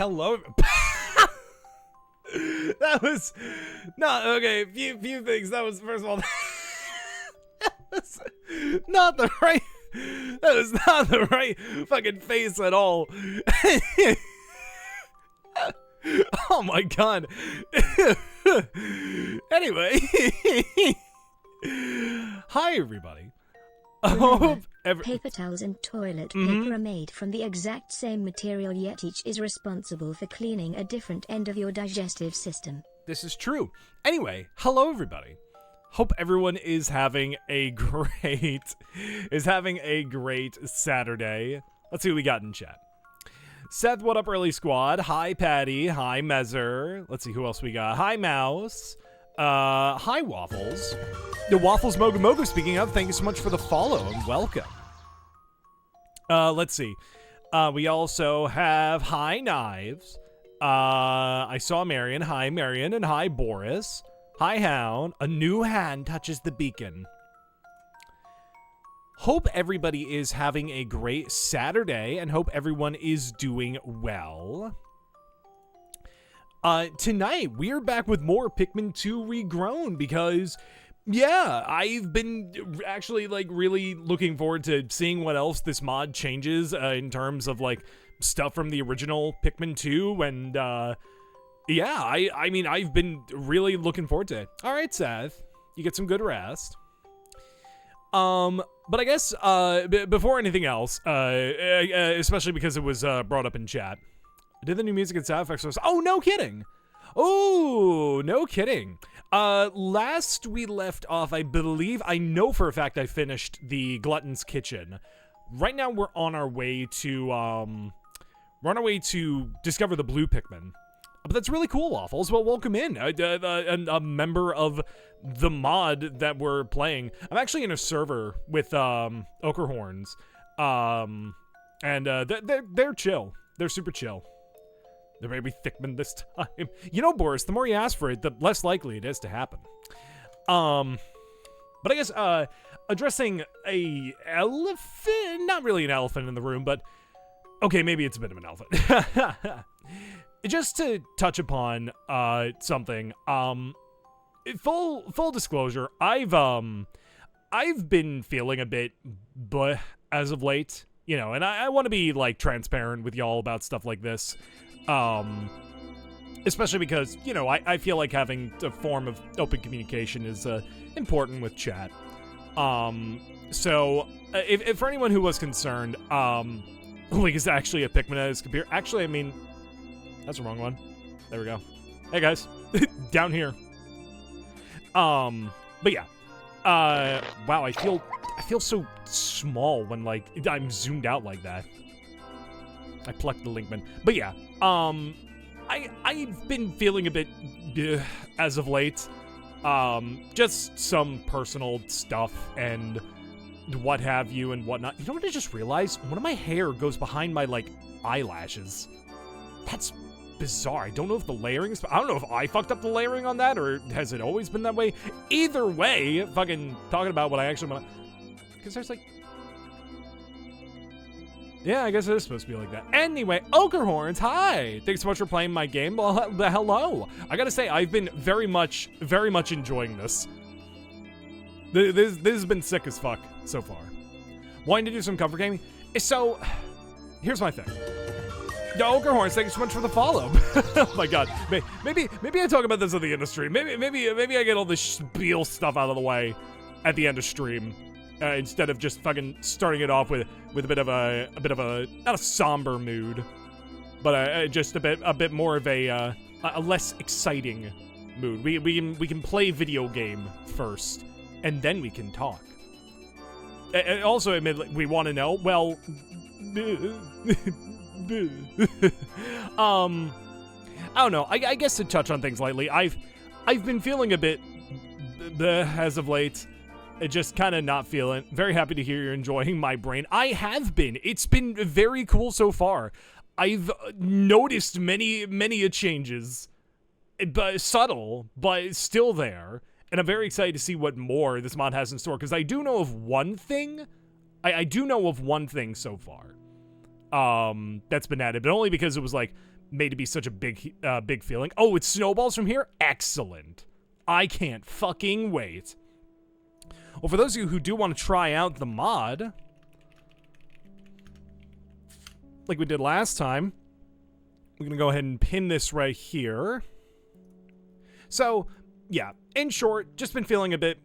hello. That was not okay. Few things. That was, first of all, that was not the right. That was not the right fucking face at all. Oh my god. Anyway, hi everybody. Paper towels and toilet paper are made from the exact same material, yet each is responsible for cleaning a different end of your digestive system. This is true. Anyway, hello everybody. Hope everyone is having a great Saturday. Let's see what we got in chat. Seth, what up, early squad? Hi, Patty. Hi, Mezzer. Let's see who else we got. Hi, Mouse. Hi, Waffles. The Waffles Mogu Mogu, speaking of, thank you so much for the follow and welcome. Let's see. We also have Hi, Knives. I saw Marion. Hi, Marion. And hi, Boris. Hi, Hound. A new hand touches the beacon. Hope everybody is having a great Saturday and hope everyone is doing well. Tonight, we're back with more Pikmin 2 Regrown because, yeah, I've been actually, like, really looking forward to seeing what else this mod changes in terms of, like, stuff from the original Pikmin 2, and, yeah, I mean, I've been really looking forward to it. All right, Seth, you get some good rest. But I guess, before anything else, especially because it was, brought up in chat, did the new music and sound effects? Oh, no kidding. Oh, no kidding. Last we left off, I believe, I know for a fact I finished the Glutton's Kitchen. Right now we're on our way to discover the blue Pikmin. But that's really cool, Waffles. Well, welcome in. A member of the mod that we're playing. I'm actually in a server with Ochre and they're chill. They're super chill. There may be Thickman this time. You know, Boris, the more you ask for it, the less likely it is to happen. But I guess addressing a elephant, not really an elephant in the room, but okay, maybe it's a bit of an elephant. Just to touch upon something, full disclosure, I've been feeling a bit bleh as of late, you know, and I want to be like transparent with y'all about stuff like this, especially because, you know, I feel like having a form of open communication is important with chat. So if for anyone who was concerned, Link is actually a Pikmin at his computer. Actually, I mean, that's the wrong one. There we go. Hey guys, down here. But yeah. Wow, I feel so small when like I'm zoomed out like that. I plucked the Linkman. But yeah. I've been feeling a bit as of late. Just some personal stuff and what have you and whatnot. You know what I just realized? One of my hair goes behind my like eyelashes. That's bizarre. I don't know if the layering is... I don't know if I fucked up the layering on that, or has it always been that way? Either way, fucking talking about what I actually want to... Because there's like... Yeah, I guess it is supposed to be like that. Anyway, Ochre, hi! Thanks so much for playing my game. Well, hello. I gotta say, I've been very much enjoying this. This has been sick as fuck so far. Wanting to do some comfort gaming? So, here's my thing. Yo, Ochre, thank you so much for the follow. Oh my god. Maybe I talk about this in the end of stream. Maybe I get all this spiel stuff out of the way at the end of stream. Instead of just fucking starting it off with a bit of a not a somber mood, but just a bit more of a less exciting mood. We can play video game first, and then we can talk. And also, admit we want to know. Well, I don't know. I guess to touch on things lightly, I've been feeling a bit as of late. Just kind of not feeling. Very happy to hear you're enjoying my brain. I have been. It's been very cool so far. I've noticed many changes, but subtle, but still there. And I'm very excited to see what more this mod has in store, because I do know of one thing. I do know of one thing so far. That's been added, but only because it was like made to be such a big feeling. Oh, it snowballs from here? Excellent. I can't fucking wait. Well, for those of you who do want to try out the mod, like we did last time, we're going to go ahead and pin this right here. So, yeah, in short, just been feeling a bit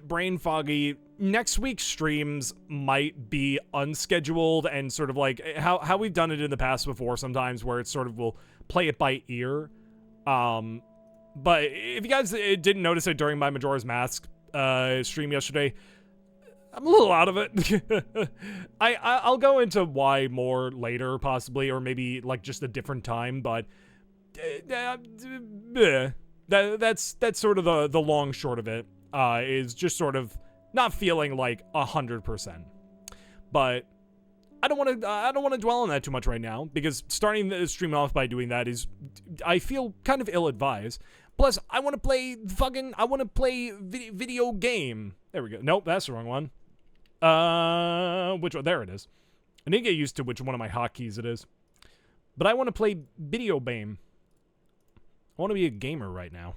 brain foggy. Next week's streams might be unscheduled and sort of like how we've done it in the past before sometimes, where it sort of will play it by ear. But if you guys didn't notice it during my Majora's Mask stream yesterday, I'm a little out of it. I'll go into why more later, possibly, or maybe like just a different time. But that's sort of the long short of it. Is just sort of not feeling like 100%. But I don't want to dwell on that too much right now, because starting the stream off by doing that is, I feel kind of ill-advised. Plus, I want to play video game. There we go. Nope, that's the wrong one. Which one? There it is. I need to get used to which one of my hotkeys it is. But I want to play video game. I want to be a gamer right now.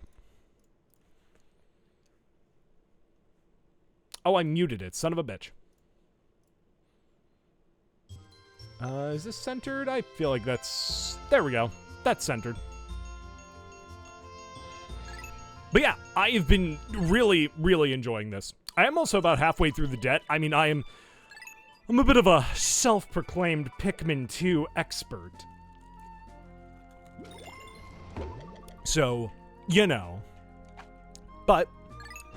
Oh, I muted it. Son of a bitch. Is this centered? I feel like that's... There we go. That's centered. But yeah, I've been really, really enjoying this. I am also about halfway through the debt. I mean, I'm a bit of a self-proclaimed Pikmin 2 expert. So, you know. But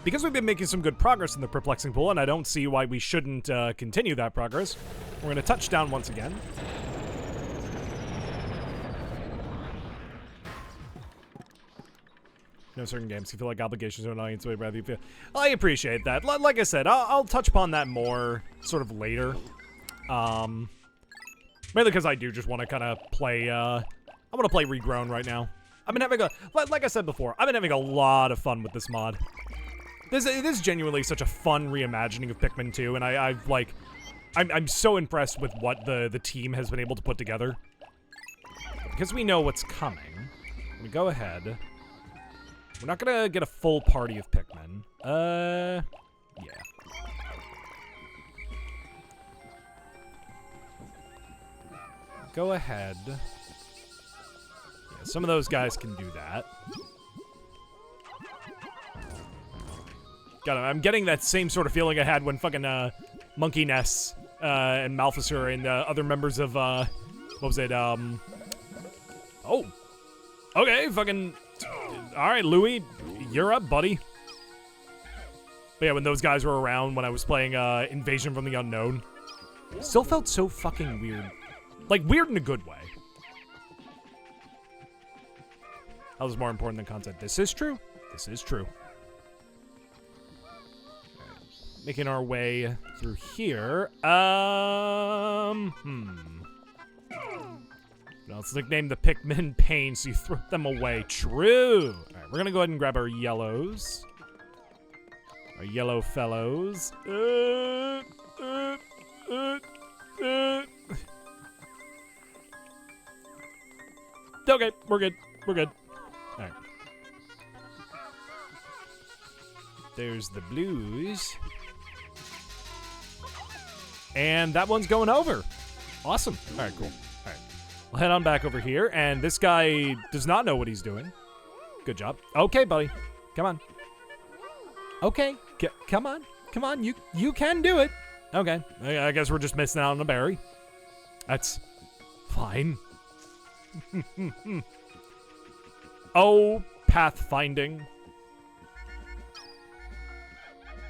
because we've been making some good progress in the perplexing pool, and I don't see why we shouldn't continue that progress, we're going to touch down once again. No certain games can feel like obligations to an audience, would rather you feel. I appreciate that. Like I said, I'll touch upon that more sort of later. Mainly because I do just want to kind of play. I want to play Regrown right now. I've been having like I said before, I've been having a lot of fun with this mod. This is genuinely such a fun reimagining of Pikmin 2, and I'm so impressed with what the team has been able to put together. Because we know what's coming, we go ahead. We're not gonna get a full party of Pikmin. Yeah. Go ahead. Yeah, some of those guys can do that. God, I'm getting that same sort of feeling I had when fucking Monkey Ness and Malphasur and other members of what was it? Oh, okay, fucking. All right, Louie, you're up, buddy. But yeah, when those guys were around when I was playing Invasion from the Unknown, still felt so fucking weird. Like, weird in a good way. That was more important than content. This is true. This is true. Right. Making our way through here. No, let's nickname the Pikmin Pain so you throw them away. True. All right, we're gonna go ahead and grab our yellows. Our yellow fellows. Okay, we're good. We're good. All right. There's the blues. And that one's going over. Awesome. All right, cool. All right. We'll head on back over here, and this guy does not know what he's doing. Good job. Okay, buddy. Come on. Okay. Come on. Come on. You can do it. Okay. I guess we're just missing out on a berry. That's fine. Oh, pathfinding.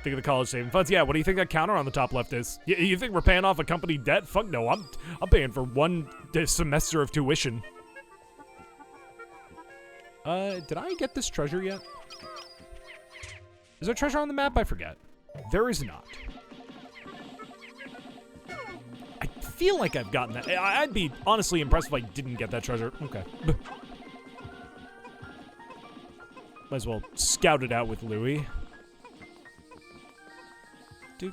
Think of the college saving funds. Yeah, what do you think that counter on the top left is? You think we're paying off a company debt? Fuck no, I'm paying for one semester of tuition. Did I get this treasure yet? Is there treasure on the map? I forget. There is not. I feel like I've gotten that. I'd be honestly impressed if I didn't get that treasure. Okay. Might as well scout it out with Louie. Yeah.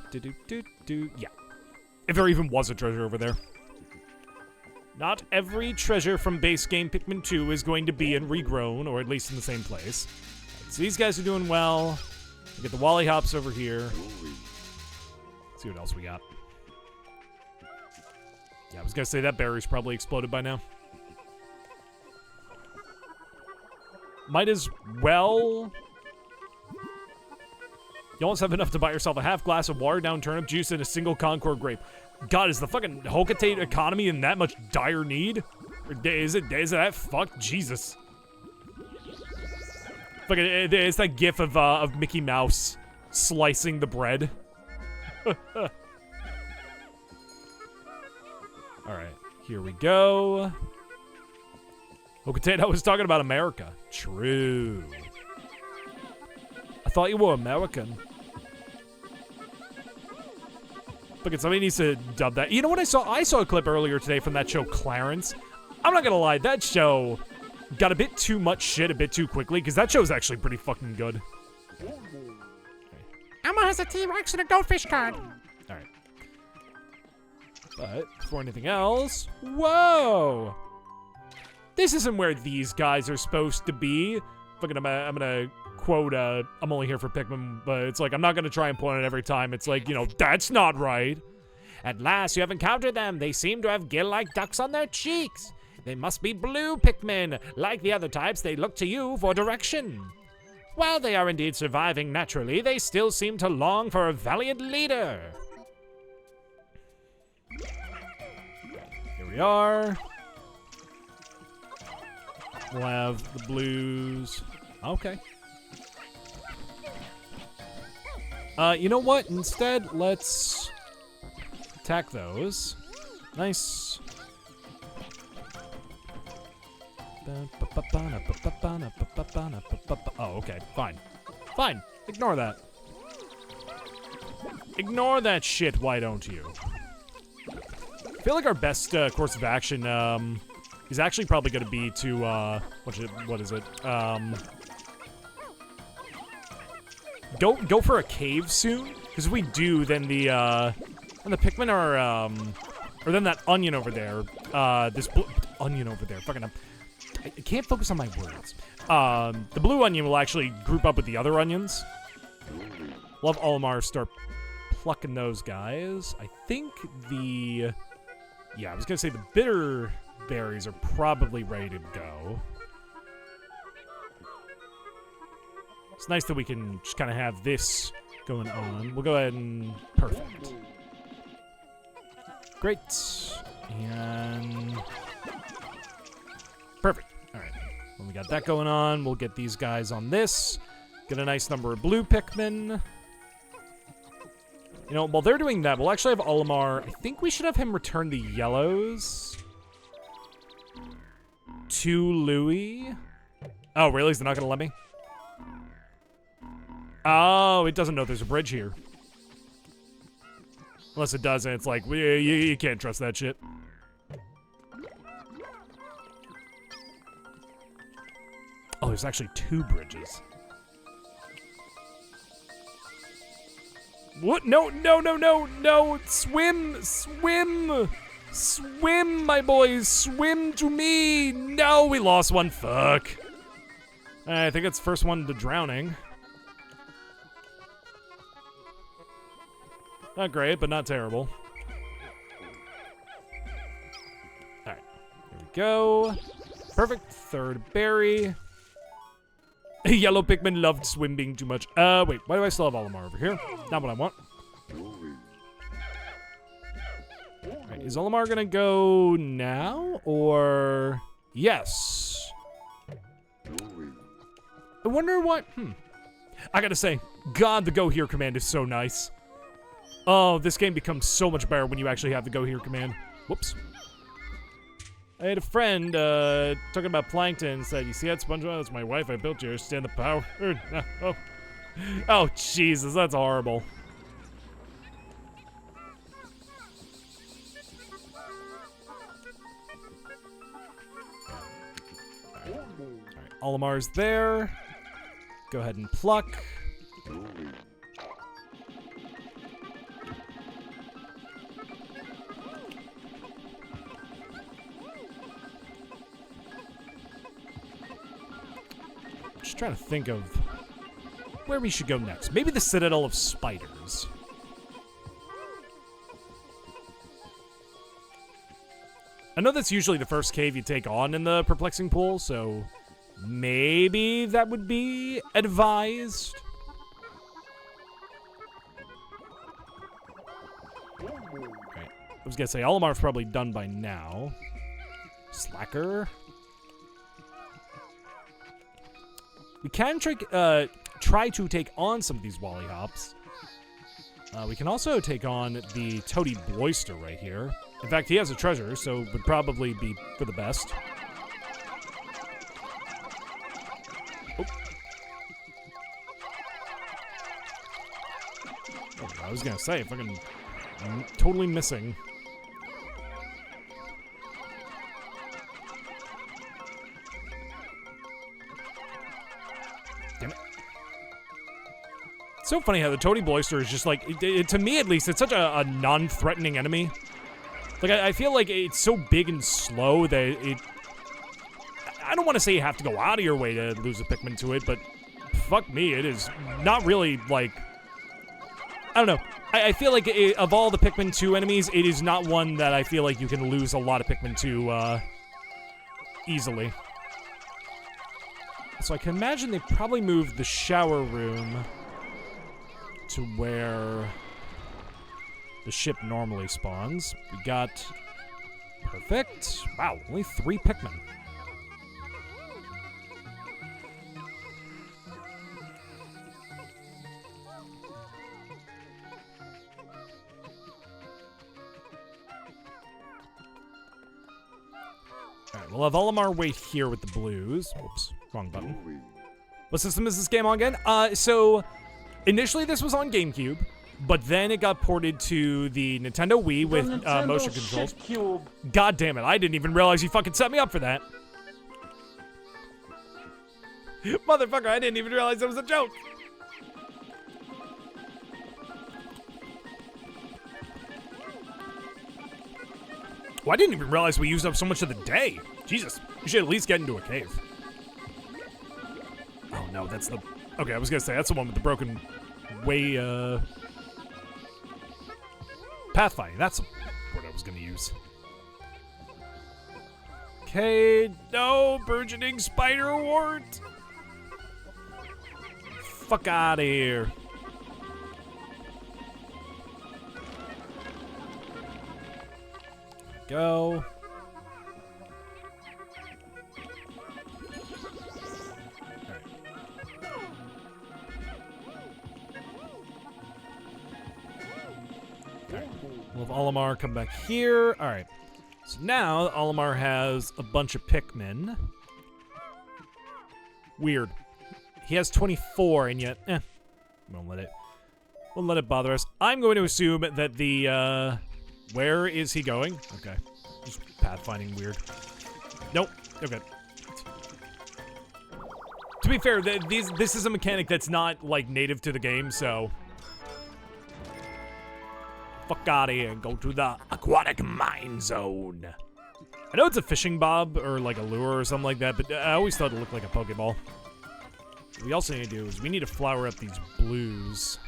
If there even was a treasure over there. Not every treasure from base game Pikmin 2 is going to be in Regrown, or at least in the same place. Right, so these guys are doing well. We get the Wally Hops over here. Let's see what else we got. Yeah, I was gonna say that berry's probably exploded by now. Might as well. You almost have enough to buy yourself a half glass of watered down turnip juice and a single Concord grape. God, is the fucking Hokatate economy in that much dire need? Or is it that fuck? Jesus. Fucking, it's that gif of Mickey Mouse slicing the bread. Alright, here we go. Hokatate, I was talking about America. True. I thought you were American. Look, somebody needs to dub that. You know what I saw? I saw a clip earlier today from that show, Clarence. I'm not gonna lie, that show got a bit too much shit a bit too quickly, because that show's actually pretty fucking good. Elmo has a T-Rex and a goldfish card. Alright. But, before anything else... Whoa! This isn't where these guys are supposed to be. Fucking, I'm gonna quote, I'm only here for Pikmin, but it's like, I'm not gonna try and point it every time. It's like, you know, that's not right. At last, you have encountered them. They seem to have gill-like ducts on their cheeks. They must be blue Pikmin. Like the other types, they look to you for direction. While they are indeed surviving naturally, they still seem to long for a valiant leader. Here we are. We'll have the blues. Okay. You know what? Instead, let's attack those. Nice. Oh, okay. Fine. Fine. Ignore that. Ignore that shit, why don't you? I feel like our best course of action is actually probably going to be to, what is it? Go for a cave soon, because if we do, then the Pikmin are, or then that onion over there, this onion over there, fucking, I can't focus on my words. The blue onion will actually group up with the other onions. We'll have Olimar start plucking those guys. I think yeah, I was gonna say the bitter berries are probably ready to go. It's nice that we can just kind of have this going on. We'll go ahead and... Perfect. Great. And... Perfect. Alright. When we got that going on, we'll get these guys on this. Get a nice number of blue Pikmin. You know, while they're doing that, we'll actually have Olimar. I think we should have him return the yellows to Louis. Oh, really? Is he not going to let me? Oh, it doesn't know there's a bridge here. Unless it does, and it's like, you can't trust that shit. Oh, there's actually 2 bridges. What? No, no, no, no, no! Swim! Swim! Swim, my boys! Swim to me! No, we lost one. Fuck. I think it's first one to drowning. Not great, but not terrible. Alright. Here we go. Perfect. 3rd berry. Yellow Pikmin loved swimming too much. Wait. Why do I still have Olimar over here? Not what I want. Alright. Is Olimar gonna go now? Or... Yes. I wonder what... I gotta say, God, the Go Here command is so nice. Oh, this game becomes so much better when you actually have the Go Here command. Whoops. I had a friend talking about plankton and said, "You see that SpongeBob? It's my wife. I built you. Stand the power." Oh, Jesus, that's horrible. All right, Olimar's there. Go ahead and pluck. trying to think of where we should go next. Maybe the Citadel of Spiders. I know that's usually the first cave you take on in the Perplexing Pool, so maybe that would be advised. Right. I was gonna say, Olimar's probably done by now. Slacker. We can try to take on some of these Wallyhops. We can also take on the Toady Bloister right here. In fact, he has a treasure, so would probably be for the best. Oh. Oh, I was gonna say, fucking totally missing. Damn it. It's so funny how the Toady Bloister is just like, to me at least, it's such a non-threatening enemy. Like, I feel like it's so big and slow that it... I don't want to say you have to go out of your way to lose a Pikmin to it, but fuck me, it is not really, like... I don't know. I feel like of all the Pikmin 2 enemies, it is not one that I feel like you can lose a lot of Pikmin 2 easily. So I can imagine they probably moved the shower room to where the ship normally spawns. We got... Perfect. Wow, only 3 Pikmin. Alright, we'll have Olimar wait here with the blues. Oops, wrong button. What system is this game on again? So, initially this was on GameCube. But then it got ported to the Nintendo Wii with motion controls. God damn it, I didn't even realize you fucking set me up for that. Motherfucker, I didn't even realize that was a joke. Well, I didn't even realize we used up so much of the day. Jesus, we should at least get into a cave. Oh no, that's the... Okay, I was gonna say, that's the one with the broken way, Pathfinding, that's the word I was gonna use. Okay, no, burgeoning spider wart. Fuck out of here. Go. We'll have Olimar come back here. Alright. So now Olimar has a bunch of Pikmin. Weird. He has 24 and yet, won't let it bother us. I'm going to assume that the, where is he going? Okay. Just pathfinding weird. Nope. Okay. To be fair, this is a mechanic that's not, like, native to the game, so... Fuck out of here and go to the aquatic mine zone. I know it's a fishing bob or like a lure or something like that, but I always thought it looked like a Pokeball. What we also need to do is we need to flower up these blues.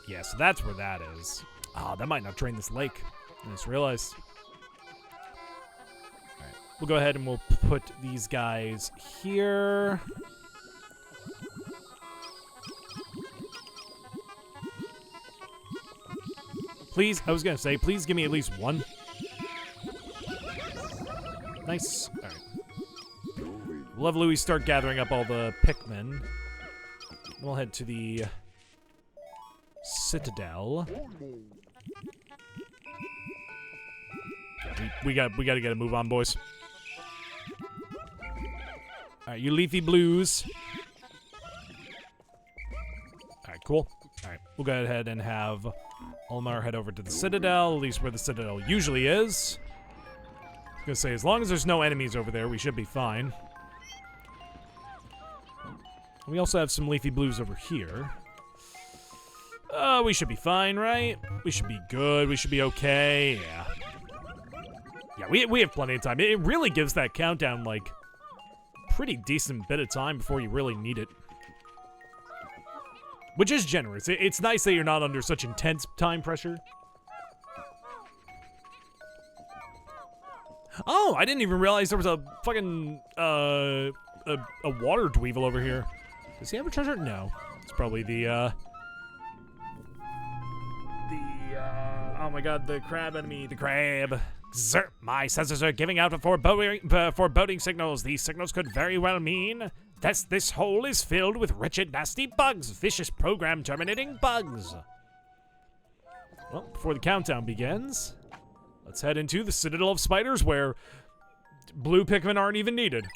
Yeah, so that's where that is. Ah, that might not drain this lake. I just realized. Alright, we'll go ahead and we'll put these guys here. Please, I was gonna say, please give me at least one. Nice. Alright. We'll have Louis start gathering up all the Pikmin. We'll head to the Citadel. Yeah, we gotta get a move on, boys. Alright, you leafy blues. Alright, cool. Alright, we'll go ahead and have Olimar head over to the Citadel, at least where the Citadel usually is. I was gonna say, as long as there's no enemies over there, we should be fine. We also have some leafy blues over here. We should be fine, right? We should be good, we should be okay, yeah. Yeah, we have plenty of time. It really gives that countdown, like, pretty decent bit of time before you really need it. Which is generous. It's nice that you're not under such intense time pressure. Oh, I didn't even realize there was a fucking, a water dweevil over here. Does he have a treasure? No. It's probably oh my god, the crab enemy, the crab. Sir, my sensors are giving out foreboding signals. These signals could very well mean that this hole is filled with wretched, nasty bugs. Vicious program terminating bugs. Well, before the countdown begins, let's head into the Citadel of Spiders where blue Pikmin aren't even needed.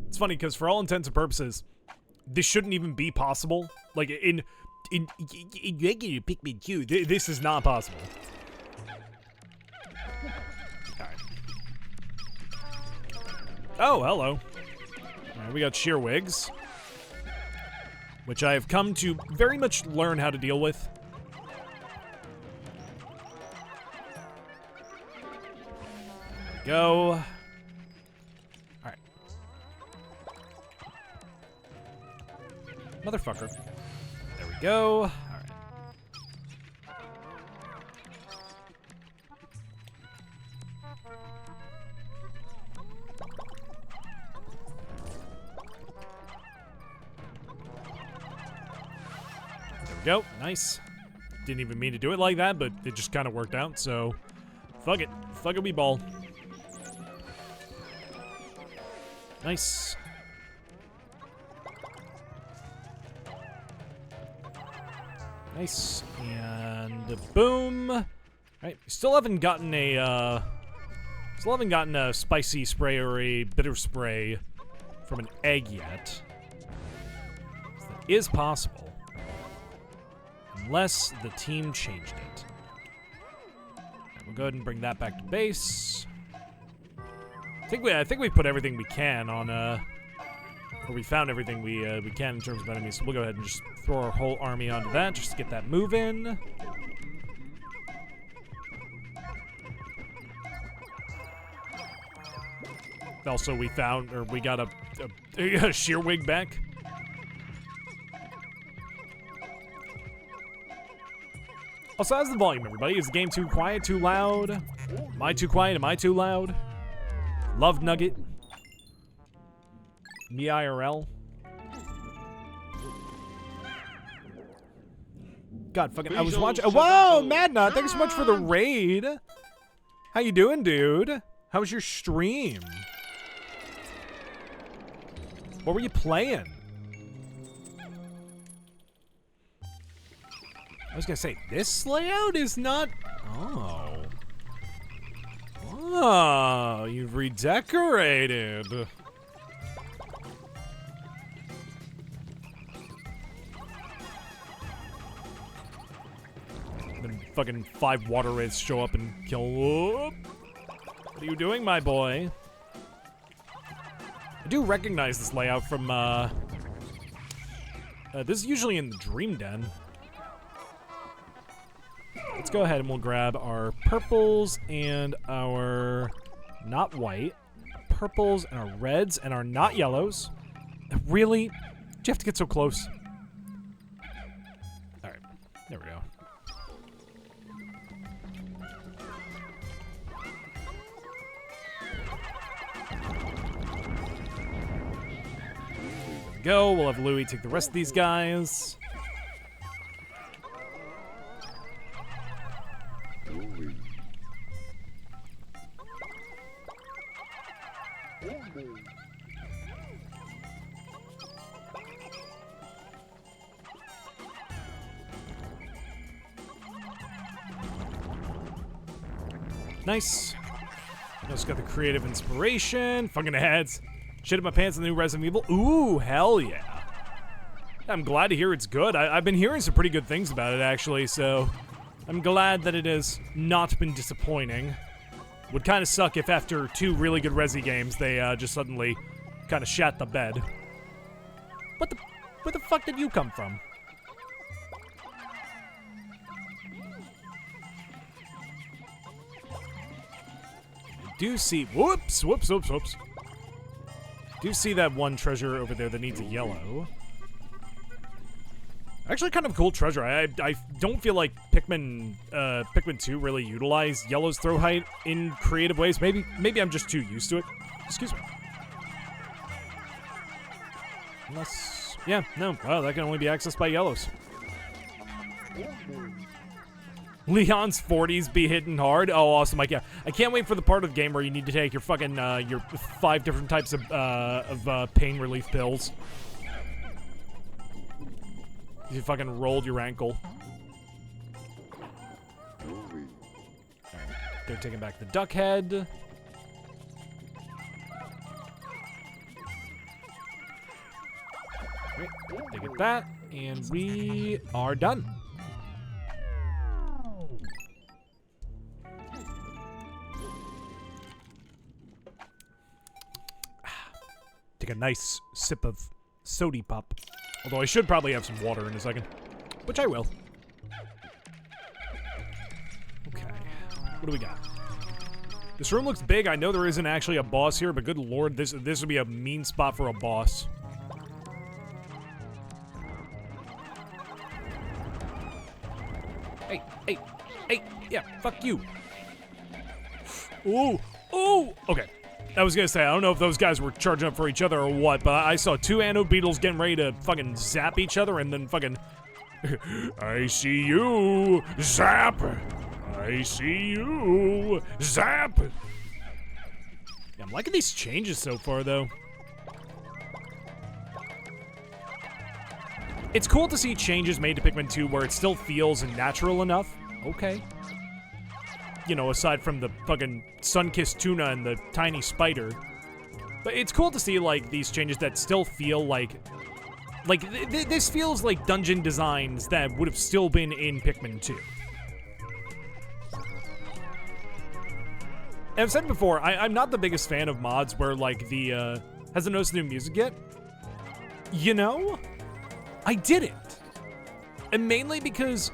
It's funny because for all intents and purposes, this shouldn't even be possible. Like in regular Pikmin 2, this is not possible. Alright. Oh, hello. Alright, we got Shearwigs, which I have come to very much learn how to deal with. There we go. Alright. Motherfucker. There we go. Alright. There we go. Nice. Didn't even mean to do it like that, but it just kind of worked out, so fuck it. Fuck it, we ball. Nice. Nice. And boom. Alright, still haven't gotten a spicy spray or a bitter spray from an egg yet. So that is possible. Unless the team changed it. Right, we'll go ahead and bring that back to base. I think we put everything we can on or we found everything we can in terms of enemies. So we'll go ahead and just throw our whole army onto that just to get that moving. Also, we found, or we got a Shearwig back. Also, how's the volume, everybody? Is the game too quiet, too loud? Am I too quiet? Am I too loud? Love Nugget. Me IRL. God, fucking, I was watching. Whoa, Mad Nut, thanks so much for the raid. How you doing, dude? How was your stream? What were you playing? I was gonna say, this layout is not... Oh. Oh, you've redecorated. Then fucking 5 water wraiths show up and kill... Whoop. What are you doing, my boy? I do recognize this layout from, this is usually in the Dream Den. Let's go ahead and we'll grab our purples and our not white, purples and our reds and our not yellows. Really? Did you have to get so close? Alright, there we go. Go. We'll have Louie take the rest of these guys. Nice. Just got the creative inspiration. Fucking heads. Shit in my pants in the new Resident Evil. Ooh, hell yeah. I'm glad to hear it's good. I've been hearing some pretty good things about it, actually, so I'm glad that it has not been disappointing. Would kind of suck if after 2 really good Resi games, they just suddenly kind of shat the bed. Where the fuck did you come from? do see... Whoops. Do see that one treasure over there that needs a yellow. Actually, kind of cool treasure. I don't feel like Pikmin 2 really utilized yellow's throw height in creative ways. Maybe I'm just too used to it. Excuse me. Unless, yeah, no. Well, that can only be accessed by yellows. Leon's 40s be hitting hard. Oh, awesome! I can't wait for the part of the game where you need to take your fucking your 5 different types of pain relief pills. You fucking rolled your ankle. They're taking back the duck head. Right, they get that, and we are done. Take a nice sip of sody pop. Although I should probably have some water in a second. Which I will. Okay. What do we got? This room looks big. I know there isn't actually a boss here, but good lord, this would be a mean spot for a boss. Hey, yeah, fuck you. Ooh, okay. I was gonna say, I don't know if those guys were charging up for each other or what, but I saw 2 anode beetles getting ready to fucking zap each other and then fucking... I see you, zap! I see you, zap! Yeah, I'm liking these changes so far, though. It's cool to see changes made to Pikmin 2 where it still feels natural enough. Okay. You know, aside from the fucking sun-kissed tuna and the tiny spider. But it's cool to see, like, these changes that still feel like... this feels like dungeon designs that would have still been in Pikmin 2. And I've said before, I'm not the biggest fan of mods where, like, the, hasn't noticed the new music yet? You know? I didn't. And mainly because,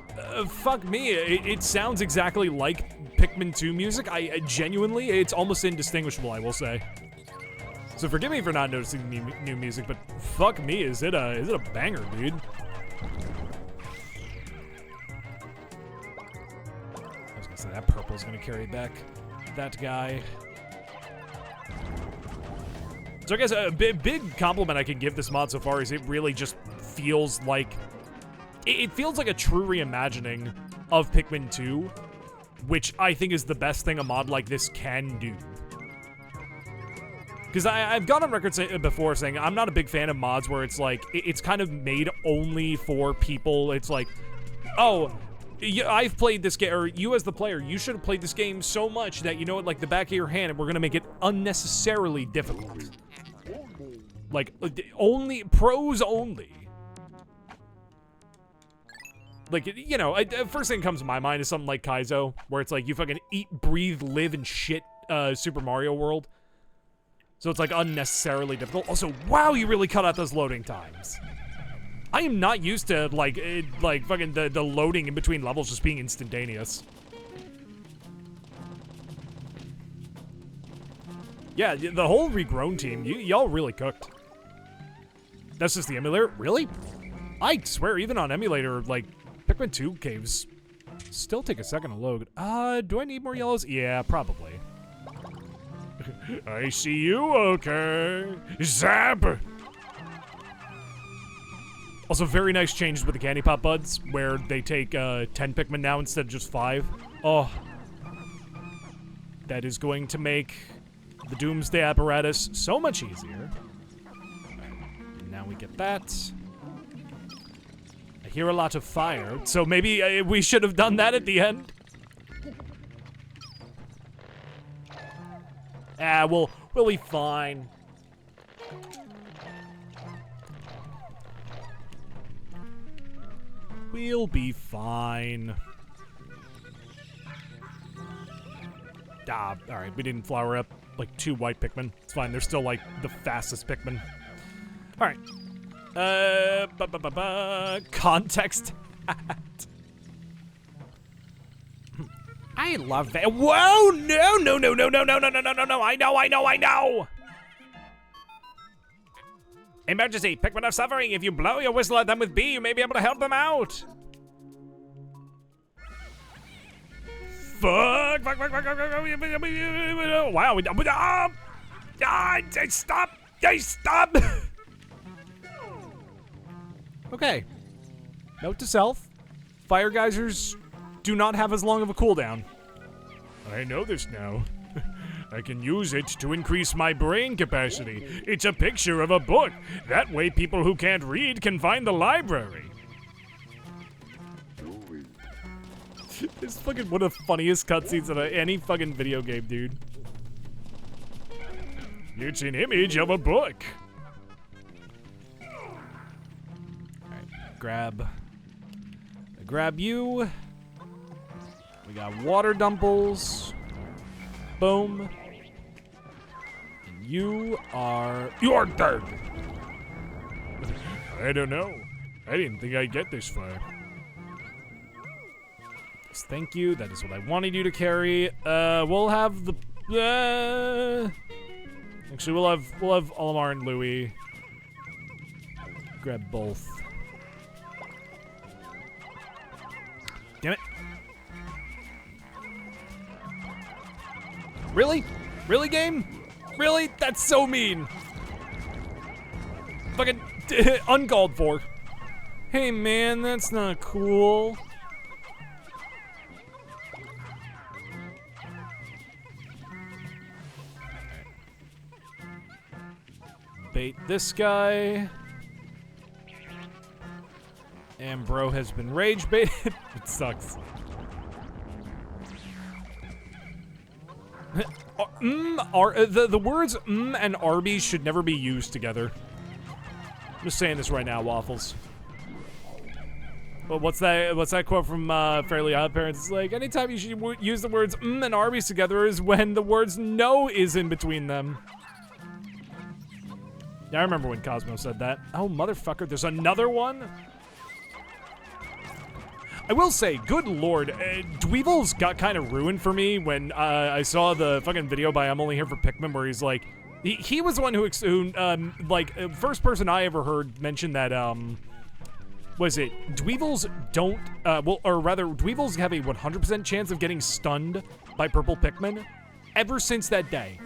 fuck me, it sounds exactly like Pikmin 2 music. I genuinely, it's almost indistinguishable, I will say. So forgive me for not noticing the new music, but fuck me, is it a banger, dude? I was gonna say that purple's gonna carry back that guy. So I guess a big compliment I can give this mod so far is it really just feels like... It feels like a true reimagining of Pikmin 2, which I think is the best thing a mod like this can do. Because I've gone on record before saying I'm not a big fan of mods where it's like, it's kind of made only for people. It's like, oh, I've played this game, or you as the player, you should have played this game so much that you know it like the back of your hand, and we're going to make it unnecessarily difficult. Like, only, pros only. Like, you know, first thing that comes to my mind is something like Kaizo, where it's like you fucking eat, breathe, live, and shit Super Mario World. So it's like unnecessarily difficult. Also, wow, you really cut out those loading times. I am not used to like fucking the loading in between levels just being instantaneous. Yeah, the whole Regrown team, y'all really cooked. That's just the emulator? Really? I swear, even on emulator, like, Pikmin 2 caves still take a second to load. Do I need more yellows? Yeah, probably. I see you, okay. Zap! Also, very nice changes with the Candy Pop Buds, where they take 10 Pikmin now instead of just 5. Oh. That is going to make the Doomsday apparatus so much easier. And now we get that. I hear a lot of fire, so maybe we should have done that at the end. We'll be fine. We'll be fine. Alright, we didn't flower up like 2 white Pikmin. It's fine, they're still like the fastest Pikmin. Alright. Context hat. I I love it. Whoa, no. I know. Emergency, Pikmin are suffering. If you blow your whistle at them with B, you may be able to help them out. Fuck. Wow. Stop. Okay. Note to self. Fire geysers do not have as long of a cooldown. I know this now. I can use it to increase my brain capacity. It's a picture of a book. That way people who can't read can find the library. It's fucking one of the funniest cutscenes in any fucking video game, dude. It's an image of a book. Alright, grab you. We got water dumples. Boom. And you are dead. I don't know. I didn't think I'd get this far. Yes, thank you. That is what I wanted you to carry. We'll have the actually we'll have Olimar and Louie. Grab both. Damn it. Really? Really, game? Really? That's so mean. Fucking uncalled for. Hey, man, that's not cool. Bait this guy. And bro has been rage baited. It sucks. The words and Arby's should never be used together. I'm just saying this right now, Waffles. Well, what's that quote from Fairly Odd Parents? It's like, anytime you should use the words and Arby's together is when the words no is in between them. Yeah, I remember when Cosmo said that. Oh, motherfucker, there's another one? I will say, good lord, Dweevil's got kind of ruined for me when I saw the fucking video by I'm Only Here for Pikmin where he's like, he was the one who first person I ever heard mention that, was it, Dweevils don't, or rather, Dweevils have a 100% chance of getting stunned by purple Pikmin ever since that day.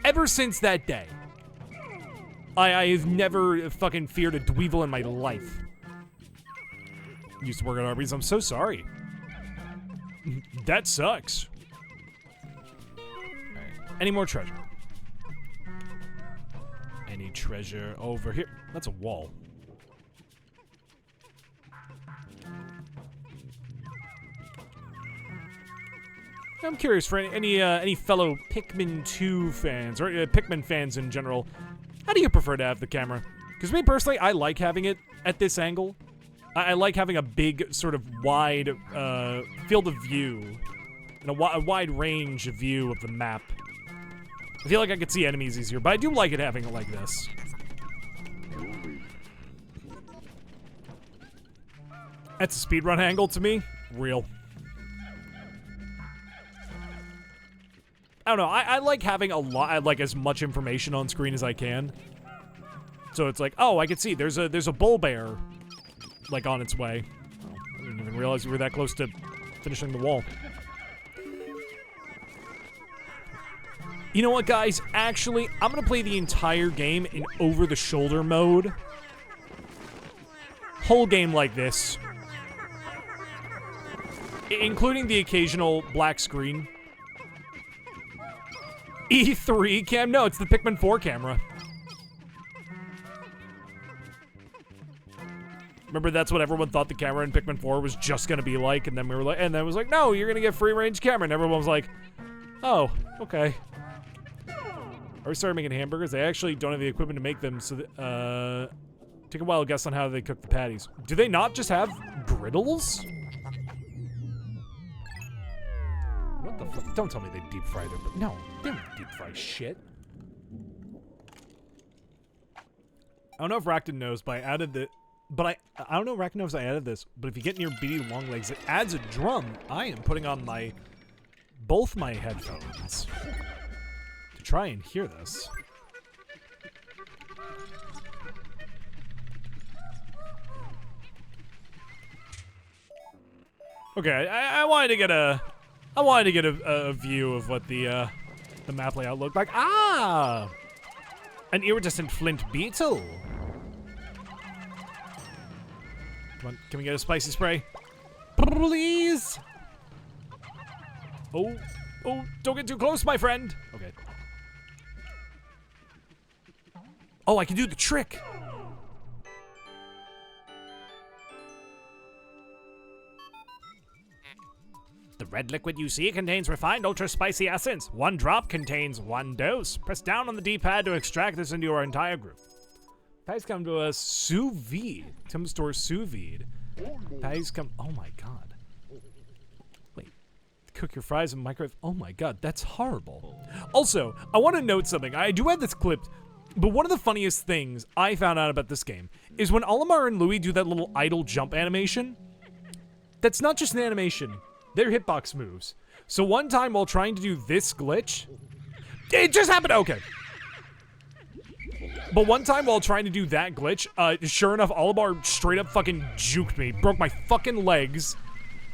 Ever since that day. I've never fucking feared a Dweevil in my life. Used to work at Arby's. I'm so sorry. That sucks. All right. Any more treasure? Any treasure over here? That's a wall. I'm curious for any fellow Pikmin 2 fans or Pikmin fans in general. How do you prefer to have the camera? Because me personally, I like having it at this angle. I like having a big, sort of wide field of view and a wide range of view of the map. I feel like I could see enemies easier, but I do like it having it like this. That's a speedrun angle to me. Real. I don't know. I like having a lot, like as much information on screen as I can. So it's like, oh, I can see there's a bull bear, like on its way. Oh, I didn't even realize we were that close to finishing the wall. You know what, guys? Actually, I'm gonna play the entire game in over-the-shoulder mode. Whole game like this, including the occasional black screen. E3 cam? No, it's the Pikmin 4 camera. Remember, that's what everyone thought the camera in Pikmin 4 was just gonna be like, and then we were like, and then it was like, no, you're gonna get free range camera, and everyone was like, oh, okay. Are we started making hamburgers? They actually don't have the equipment to make them, so take a wild guess on how they cook the patties. Do they not just have griddles? What the fuck? Don't tell me they deep fried it, but no, they don't deep fry shit. I don't know if Rakton knows, but I added the, I don't know if Rakton knows I added this, but if you get near beady long legs, it adds a drum. I am putting on my both my headphones to try and hear this. Okay, I wanted to get a view of what the map layout looked like. Ah, an iridescent flint beetle. Come on, can we get a spicy spray? Please. Oh, don't get too close, my friend. Okay. Oh, I can do the trick. The red liquid you see contains refined ultra-spicy essence. 1 drop contains 1 dose. Press down on the D-pad to extract this into your entire group. Pies come to a sous vide. Tim store sous vide. Pies come. Oh my god. Wait. Cook your fries in microwave. Oh my god, that's horrible. Also, I want to note something. I do have this clipped, but one of the funniest things I found out about this game is when Olimar and Louie do that little idle jump animation. That's not just an animation. They're hitbox moves. So one time while trying to do this glitch, it just happened. Okay. But one time while trying to do that glitch, sure enough, Olimar straight up fucking juked me, broke my fucking legs,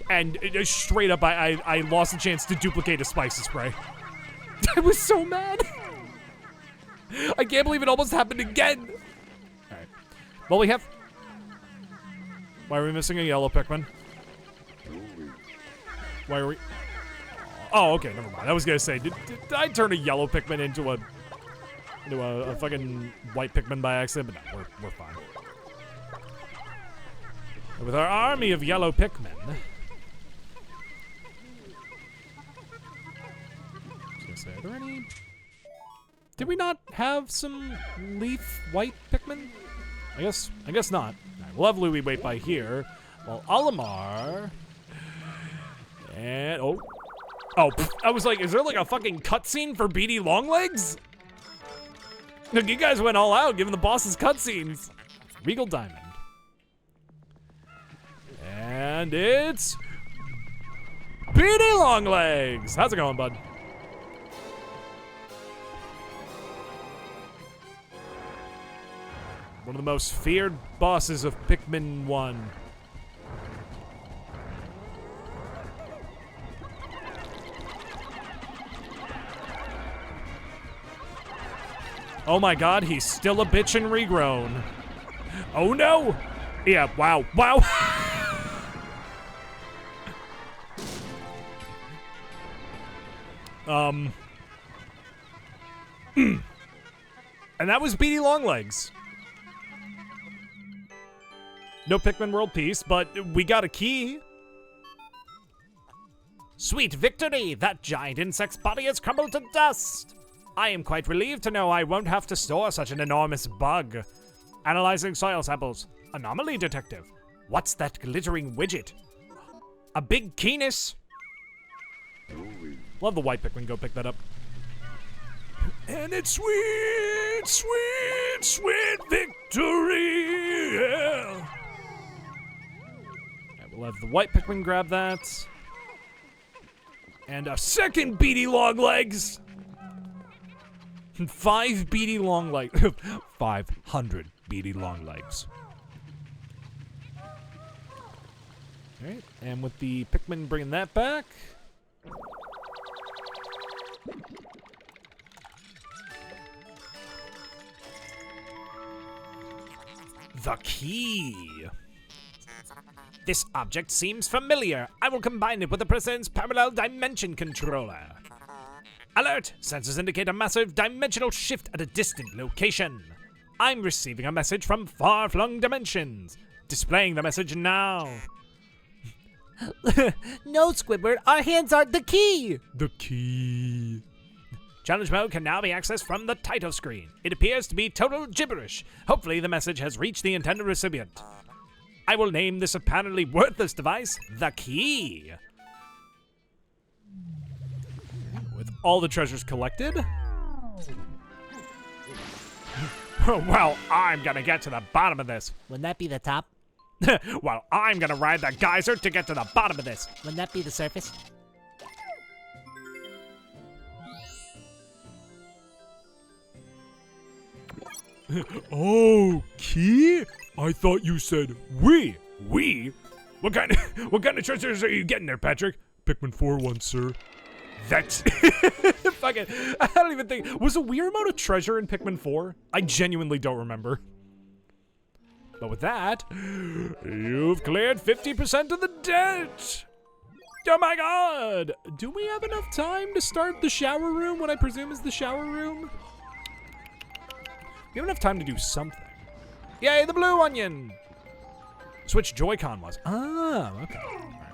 and straight up I lost the chance to duplicate a spicy spray. I was so mad. I can't believe it almost happened again. All right. Well, we have. Why are we missing a yellow Pikmin? Why are we? Oh, okay, never mind. I was gonna say, did I turn a yellow Pikmin into a fucking white Pikmin by accident? But no, we're fine. With our army of yellow Pikmin. I was gonna say, are there any? Did we not have some leaf white Pikmin? I guess not. All right, we'll have Louie wait by here, while Olimar. And oh, I was like, is there like a fucking cutscene for Beady Longlegs? Look, you guys went all out giving the bosses cutscenes. Regal Diamond. And it's Beady Longlegs. How's it going, bud? One of the most feared bosses of Pikmin 1. Oh my god, he's still a bitch and regrown. Oh no! Yeah, wow. And that was Beady Longlegs. No Pikmin world peace, but we got a key. Sweet victory! That giant insect's body has crumbled to dust! I am quite relieved to know I won't have to store such an enormous bug. Analyzing soil samples. Anomaly detective. What's that glittering widget? A big keenness. Love the white Pikmin. Go pick that up. And it's sweet, sweet, sweet victory. Yeah. Right, we'll have the white Pikmin grab that. And a second Beady Longlegs. 5 Beady Longlegs. 500 Beady Longlegs. Alright, and with the Pikmin bringing that back. The key. This object seems familiar. I will combine it with the President's parallel dimension controller. Alert! Sensors indicate a massive dimensional shift at a distant location. I'm receiving a message from far-flung dimensions. Displaying the message now. No, Squidward, our hands are the key! The key. Challenge mode can now be accessed from the title screen. It appears to be total gibberish. Hopefully the message has reached the intended recipient. I will name this apparently worthless device the key. With all the treasures collected. Well, I'm gonna get to the bottom of this. Wouldn't that be the top? Well, I'm gonna ride the geyser to get to the bottom of this. Wouldn't that be the surface? Oh, key? I thought you said we. We? What kind of treasures are you getting there, Patrick? Pikmin 4 once, sir. That's fuck it. I don't even think was a weird amount of treasure in Pikmin 4. I genuinely don't remember. But with that, you've cleared 50% of the debt. Oh my god! Do we have enough time to start the shower room? What I presume is the shower room. We have enough time to do something. Yay, the blue onion! Switch Joy-Con was. Ah, okay. Right.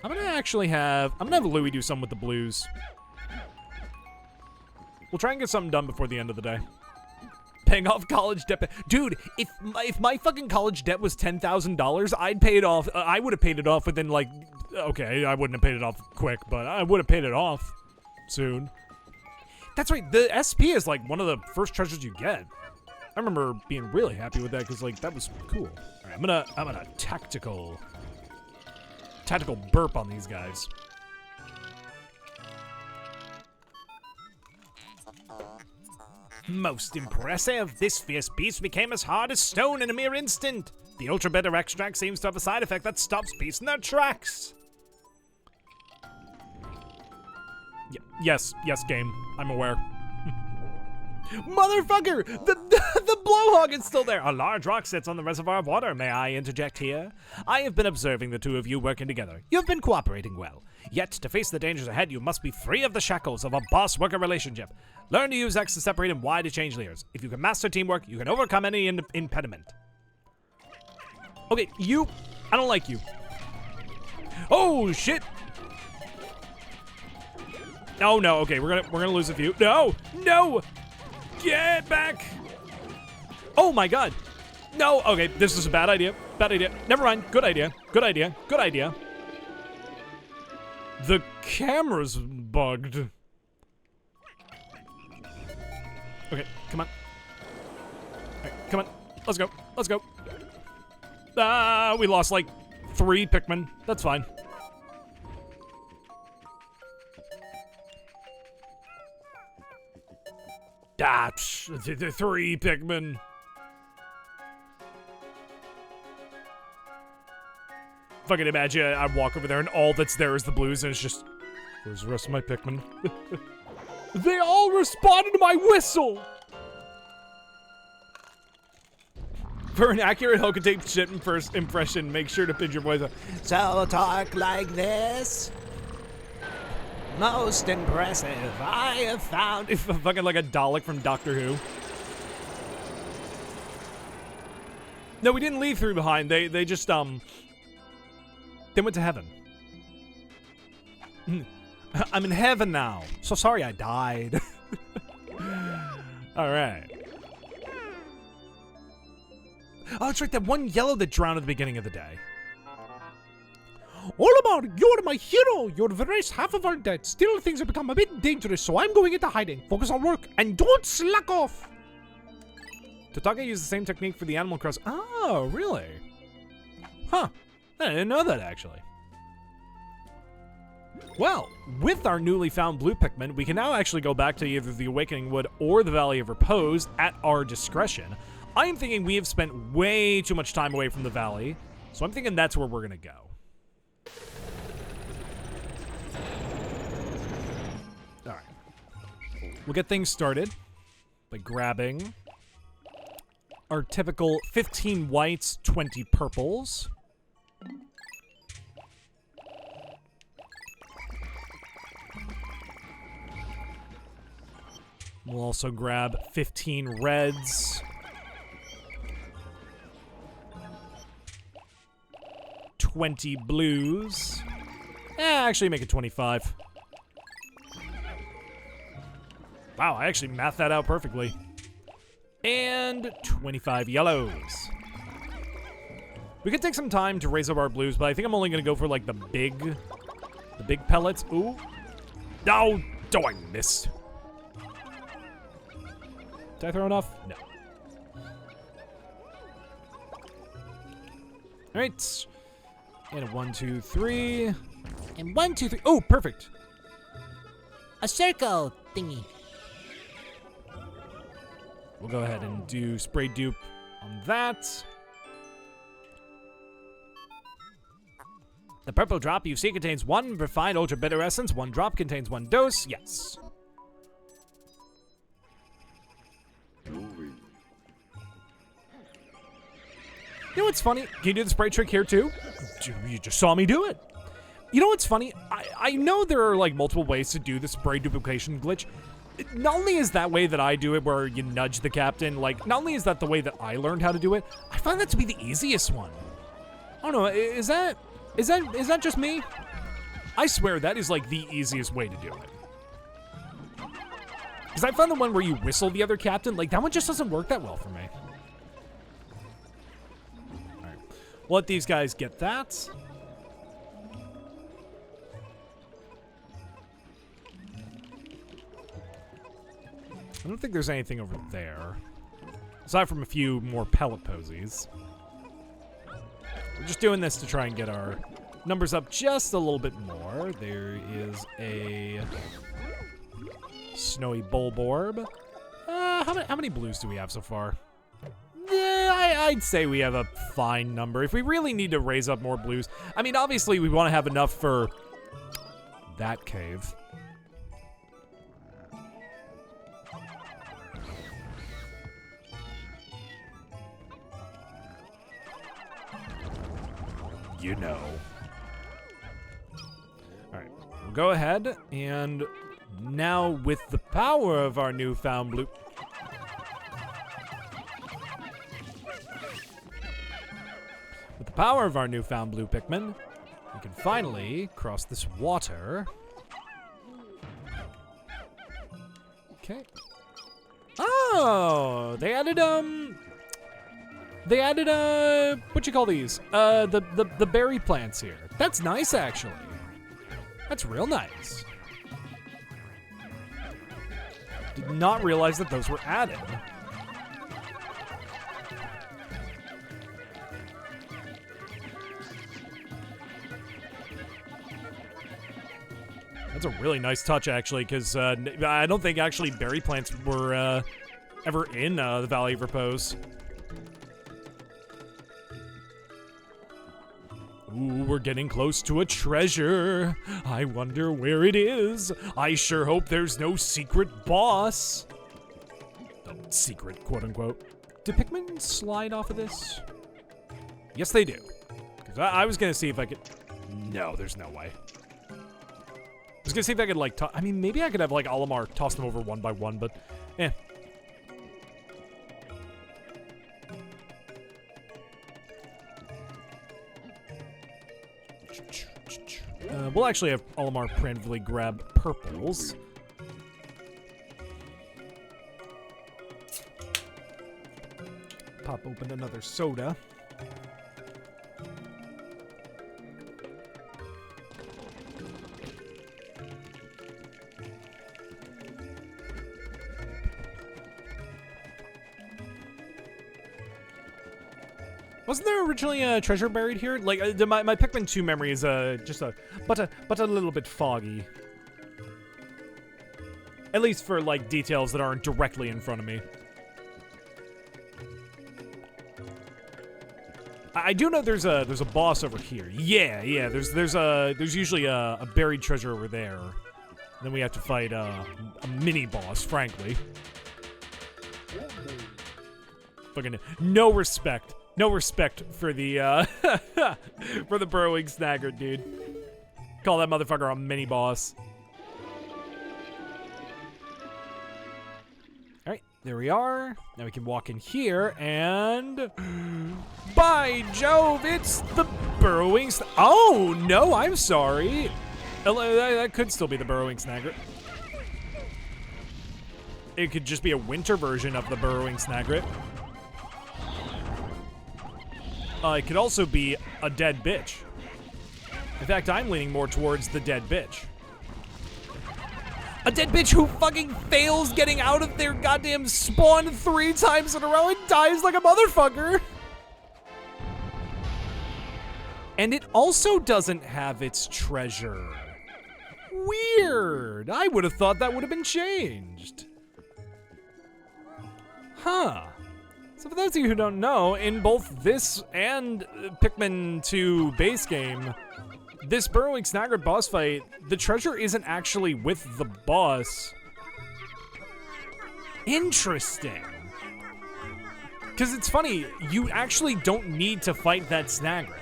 I'm gonna have Louie do some with the blues. We'll try and get something done before the end of the day. Paying off college debt. Dude, if my fucking college debt was $10,000, I'd pay it off. I would have paid it off within like, okay, I wouldn't have paid it off quick, but I would have paid it off soon. That's right, the SP is like one of the first treasures you get. I remember being really happy with that because like that was cool. All right, I'm gonna tactical burp on these guys. Most impressive. This fierce beast became as hard as stone in a mere instant. The ultra bitter extract seems to have a side effect that stops beasts in their tracks. Yes, game. I'm aware. Motherfucker! The blowhog is still there! A large rock sits on the reservoir of water. May I interject here? I have been observing the two of you working together. You've been cooperating well. Yet, to face the dangers ahead, you must be free of the shackles of a boss-worker relationship. Learn to use X to separate and Y to change layers. If you can master teamwork, you can overcome any impediment. Okay, I don't like you. Oh, shit! Oh, no, okay, we're gonna lose a few. No! Get back! Oh my god. No, okay, this is a bad idea. Never mind. Good idea. The camera's bugged. Okay, come on. Alright, come on. Let's go. Ah, we lost like 3 Pikmin. That's fine. The 3 Pikmin. If I can imagine, I'd walk over there and all that's there is the blues and it's just, where's the rest of my Pikmin? They all responded to my whistle! For an accurate Hokotape shit impression, make sure to pitch your voice up. So talk like this. Most impressive. I have found fucking like a Dalek from Doctor Who. No, we didn't leave 3 behind. They just they went to heaven. I'm in heaven now. So sorry I died. All right. Oh, that's right. That one yellow that drowned at the beginning of the day. Olimar, you're my hero. You've erased half of our debt. Still, things have become a bit dangerous, so I'm going into hiding. Focus on work and don't slack off. Tataka used the same technique for the Animal Crossing. Oh, really? Huh. I didn't know that, actually. Well, with our newly found blue Pikmin, we can now actually go back to either the Awakening Wood or the Valley of Repose at our discretion. I am thinking we have spent way too much time away from the valley, so I'm thinking that's where we're going to go. All right. We'll get things started by grabbing our typical 15 whites, 20 purples. We'll also grab 15 reds. 20 blues. Actually make it 25. Wow, I actually mathed that out perfectly. And 25 yellows. We could take some time to raise up our blues, but I think I'm only gonna go for like the big pellets. Ooh. No, oh, I missed. Did I throw enough? No. All right. And a 1, 2, 3. And 1, 2, 3. Oh, perfect. A circle thingy. we'll go ahead and do spray dupe on that. The purple drop you see contains 1 refined ultra bitter essence. 1 drop contains 1 dose. Yes. You know what's funny? Can you do the spray trick here too? You just saw me do it. You know what's funny? I know there are like multiple ways to do the spray duplication glitch. Not only is that way that I do it where you nudge the captain, like not only is that the way that I learned how to do it, I find that to be the easiest one. I don't know, is that just me? I swear that is like the easiest way to do it. Because I found the one where you whistle the other captain, like that one just doesn't work that well for me. We'll let these guys get that. I don't think there's anything over there. Aside from a few more pellet posies. We're just doing this to try and get our numbers up just a little bit more. There is a snowy bulborb. How many blues do we have so far? I'd say we have a fine number. If we really need to raise up more blues, I mean, obviously we want to have enough for that cave. You know. Alright, we'll go ahead and now with the power of our newfound blue... With the power of our newfound blue Pikmin, we can finally cross this water. Okay. Oh, they added what you call these? The berry plants here. That's nice, actually. That's real nice. Did not realize that those were added. That's a really nice touch, actually, because I don't think actually berry plants were ever in the Valley of Repose. Ooh, we're getting close to a treasure. I wonder where it is. I sure hope there's no secret boss. Oh, secret, quote unquote. Do Pikmin slide off of this? Yes, they do. Because I was going to see if I could... No, there's no way. I was gonna see if I could, like, I mean, maybe I could have, like, Olimar toss them over one by one, but, eh. We'll actually have Olimar preemptively grab purples. Pop open another soda. Wasn't there originally a treasure buried here? Like, my Pikmin 2 memory is just a little bit foggy. At least for, like, details that aren't directly in front of me. I do know there's a boss over here. Yeah. There's usually a buried treasure over there. Then we have to fight a mini boss, frankly. Fucking no respect. No respect for the for the burrowing snagger, dude. Call that motherfucker a mini boss. Alright, there we are. Now we can walk in here and... By Jove, it's the burrowing Oh, no, I'm sorry. That could still be the burrowing snagger. It could just be a winter version of the burrowing snagger. It could also be a dead bitch. In fact, I'm leaning more towards the dead bitch. A dead bitch who fucking fails getting out of their goddamn spawn 3 times in a row and dies like a motherfucker. And it also doesn't have its treasure. Weird. I would have thought that would have been changed. Huh. So for those of you who don't know, in both this and Pikmin 2 base game, this burrowing Snaggered boss fight, the treasure isn't actually with the boss. Interesting. Because it's funny, you actually don't need to fight that Snaggered.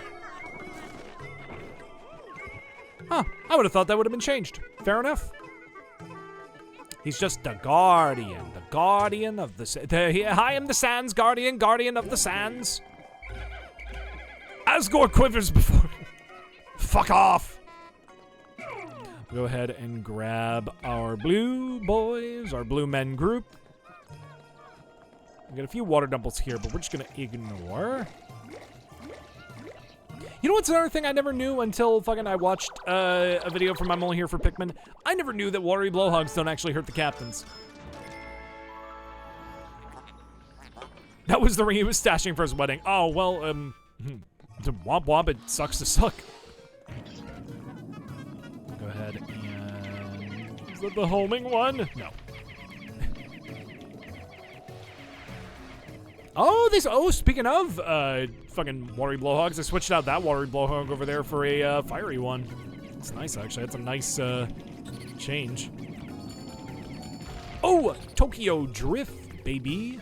Huh, I would have thought that would have been changed. Fair enough. He's just the guardian of the I am the Sands guardian of the Sands. Asgore quivers before. Fuck off. Go ahead and grab our blue boys, our blue men group. We got a few water dumbles here, but we're just gonna ignore. You know what's another thing I never knew until fucking I watched a video from I'm Only Here for Pikmin? I never knew that watery blowhogs don't actually hurt the captains. That was the ring he was stashing for his wedding. Oh, well, womp womp, it sucks to suck. Go ahead and... Is that the homing one? No. Oh, speaking of fucking watery blowhogs, I switched out that watery blowhog over there for a fiery one. It's nice, actually. It's a nice change. Oh, Tokyo Drift, baby.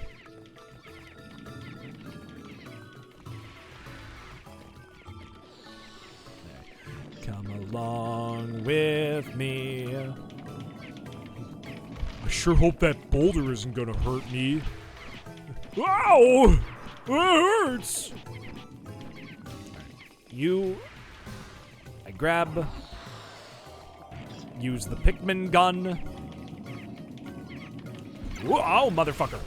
Come along with me. I sure hope that boulder isn't gonna hurt me. Ow! It hurts! I grab, use the Pikmin gun. Whoa, motherfucker.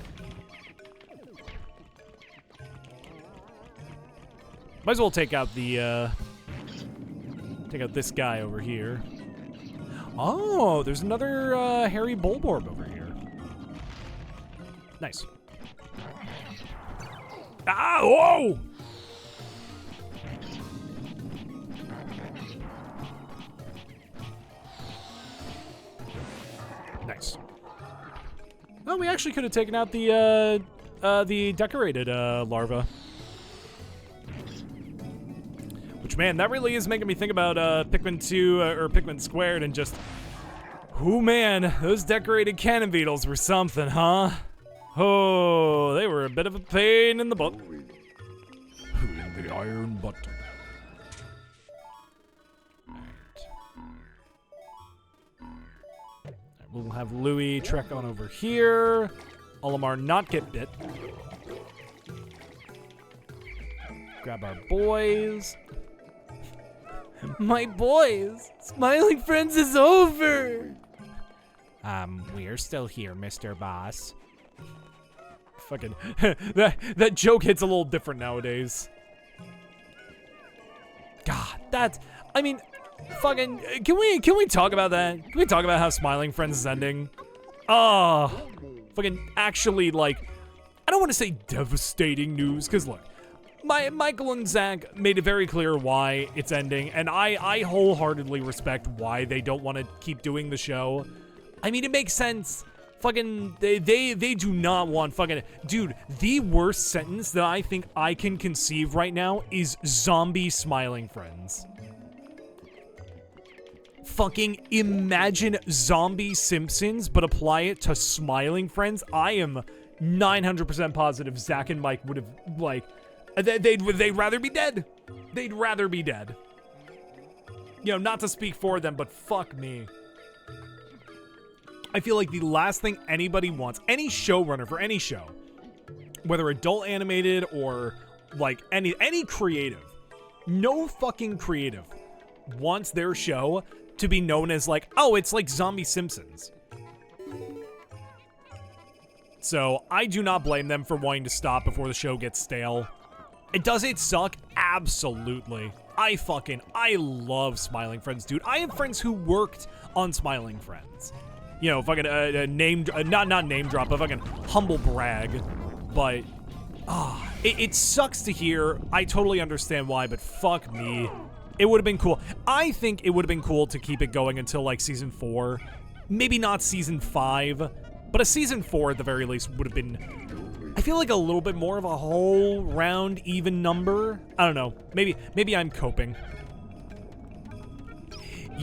Might as well take out the, take out this guy over here. Oh, there's another, hairy Bulborb over here. Nice. Ah, whoa! Nice. Oh, we actually could have taken out the decorated larva. Which, man, that really is making me think about Pikmin 2 or Pikmin Squared and just, oh man, those decorated cannon beetles were something, huh? Oh, they were a bit of a pain in the butt. In the iron butt. Alright. We'll have Louis trek on over here. Olimar not get bit. Grab our boys. My boys! Smiling Friends is over! We're still here, Mr. Boss. Fucking, that joke hits a little different nowadays. God, I mean, fucking, can we talk about that? Can we talk about how Smiling Friends is ending? Oh, fucking, actually, like, I don't want to say devastating news, because look, Michael and Zach made it very clear why it's ending, and I wholeheartedly respect why they don't want to keep doing the show. I mean, it makes sense. Fucking, they do not want fucking, dude, the worst sentence that I think I can conceive right now is zombie Smiling Friends. Fucking imagine zombie Simpsons, but apply it to Smiling Friends. I am 900% positive Zach and Mike would have, like, they'd rather be dead. They'd rather be dead. You know, not to speak for them, but fuck me. I feel like the last thing anybody wants, any showrunner for any show, whether adult animated or like any creative, no fucking creative wants their show to be known as like, oh, it's like Zombie Simpsons. So I do not blame them for wanting to stop before the show gets stale. Does it suck? Absolutely. I love Smiling Friends, dude. I have friends who worked on Smiling Friends. You know, fucking not name drop, but fucking humble brag. But, it sucks to hear. I totally understand why, but fuck me. It would have been cool. I think it would have been cool to keep it going until like season 4. Maybe not season 5, but a season 4 at the very least would have been I feel like a little bit more of a whole round even number. I don't know. Maybe I'm coping.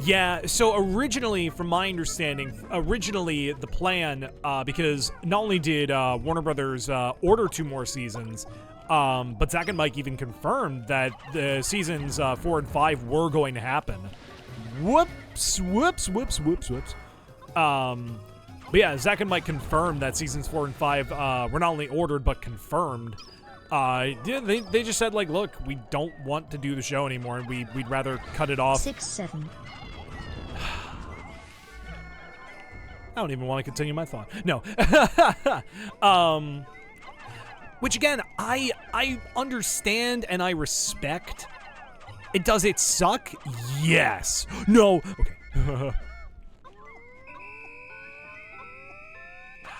Yeah, so originally, from my understanding, the plan, because not only did Warner Brothers order 2 more seasons, but Zach and Mike even confirmed that the seasons 4 and 5 were going to happen. Whoops. But yeah, Zach and Mike confirmed that seasons 4 and 5 were not only ordered, but confirmed. They just said, like, look, we don't want to do the show anymore, and we'd rather cut it off. 6-7. I don't even want to continue my thought. No. Which again, I understand and I respect. Does it suck? Yes. No. Okay.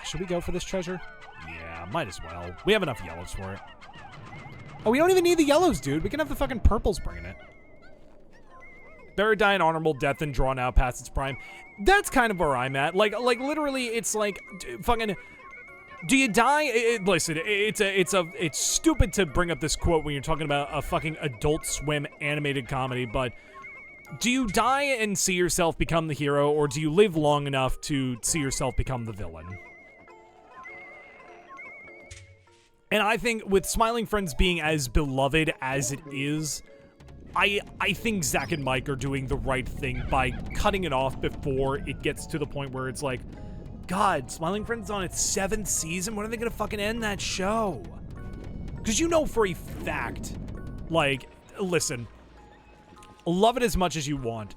Should we go for this treasure? Yeah, might as well. We have enough yellows for it. Oh, we don't even need the yellows, dude. We can have the fucking purples bringing it. Better die an honorable death than drawn out past its prime. That's kind of where I'm at. Like literally, it's like, fucking, do you die? Listen, it's stupid to bring up this quote when you're talking about a fucking Adult Swim animated comedy, but do you die and see yourself become the hero, or do you live long enough to see yourself become the villain? And I think with Smiling Friends being as beloved as it is, I think Zach and Mike are doing the right thing by cutting it off before it gets to the point where it's like, God, Smiling Friends on its 7th season? When are they gonna fucking end that show? Because you know for a fact, like, listen, love it as much as you want.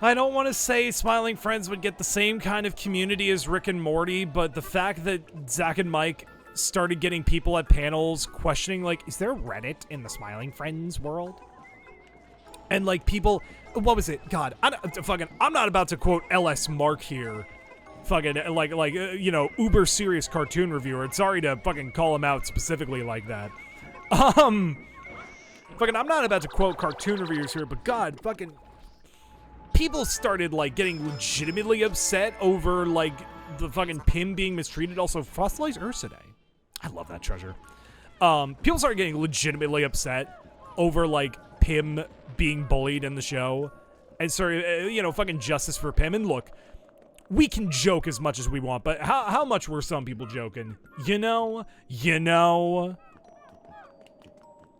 I don't want to say Smiling Friends would get the same kind of community as Rick and Morty, but the fact that Zach and Mike started getting people at panels questioning, like, is there Reddit in the Smiling Friends world? And, like, people, what was it? God, I'm not about to quote LS Mark here. Fucking, you know, uber serious cartoon reviewer. And sorry to fucking call him out specifically like that. Fucking, I'm not about to quote cartoon reviewers here, but God, fucking, people started, like, getting legitimately upset over, like, the fucking Pim being mistreated. Also, Frostlight's Ursidae. I love that treasure. People started getting legitimately upset over, like, Pim being bullied in the show. And sorry, you know, fucking justice for Pim. And look, we can joke as much as we want, but how much were some people joking? You know?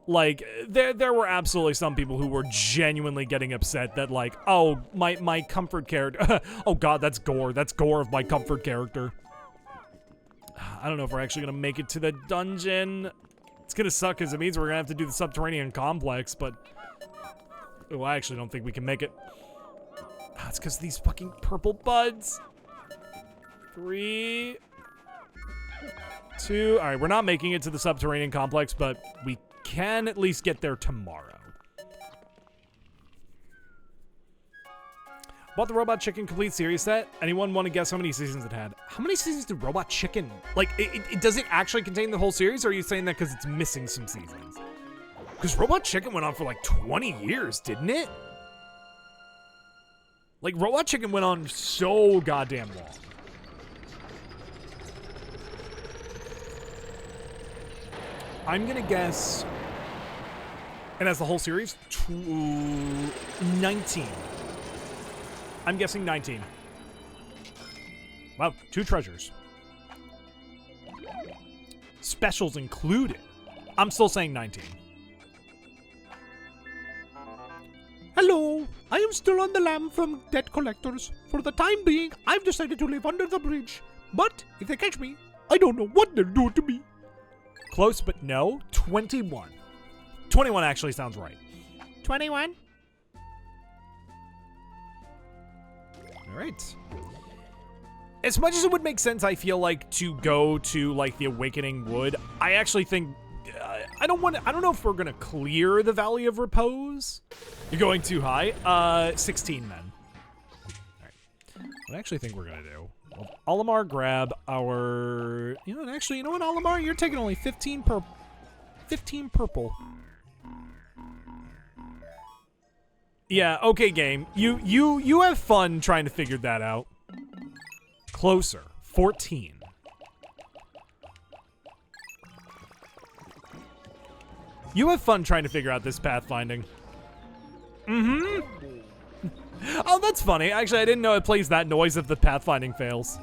Like, there were absolutely some people who were genuinely getting upset that, like, oh, my comfort character. Oh, God, that's gore. That's gore of my comfort character. I don't know if we're actually going to make it to the dungeon. It's going to suck because it means we're going to have to do the Subterranean Complex, but oh, I actually don't think we can make it. It's because of these fucking purple buds. 3, 2. All right, we're not making it to the Subterranean Complex, but we can at least get there tomorrow. Bought the Robot Chicken Complete Series set. Anyone want to guess how many seasons it had? How many seasons did Robot Chicken... Like, does it actually contain the whole series, or are you saying that because it's missing some seasons? Because Robot Chicken went on for like 20 years, didn't it? Like, Robot Chicken went on so goddamn long. I'm gonna guess... And as the whole series? 19. I'm guessing 19. Wow, 2 treasures. Specials included. I'm still saying 19. Hello, I am still on the lam from debt collectors. For the time being, I've decided to live under the bridge. But if they catch me, I don't know what they'll do to me. Close, but no. 21. 21 actually sounds right. 21? All right. As much as it would make sense, I feel like, to go to, like, the Awakening Wood, I actually think... I don't know if we're going to clear the Valley of Repose. You're going too high? 16, then. All right. What I actually think we're going to do... Well, Olimar, grab our... You know what, Olimar? You're taking only 15 purple. Yeah, okay, game. You have fun trying to figure that out. Closer. 14. You have fun trying to figure out this pathfinding. Mm-hmm. Oh, that's funny. Actually, I didn't know it plays that noise if the pathfinding fails.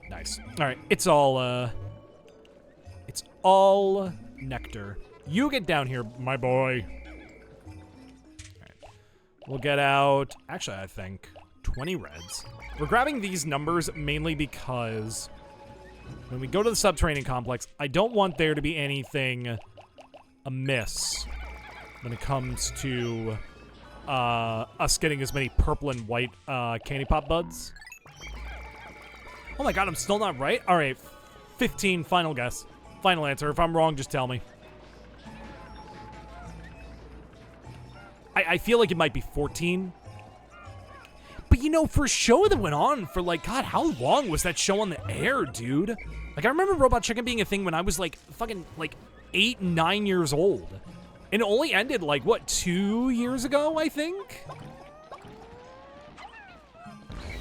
Nice. All right, it's all nectar. You get down here, my boy. All right. We'll get out, actually, I think 20 reds. We're grabbing these numbers mainly because when we go to the Subterranean Complex, I don't want there to be anything amiss when it comes to us getting as many purple and white candy pop buds. Oh my god, I'm still not right? All right, 15, final guess. Final answer. If I'm wrong, just tell me. I feel like it might be 14. But you know, for a show that went on for like, God, how long was that show on the air, dude? Like, I remember Robot Chicken being a thing when I was like fucking like 8, 9 years old. And it only ended like, what, 2 years ago, I think?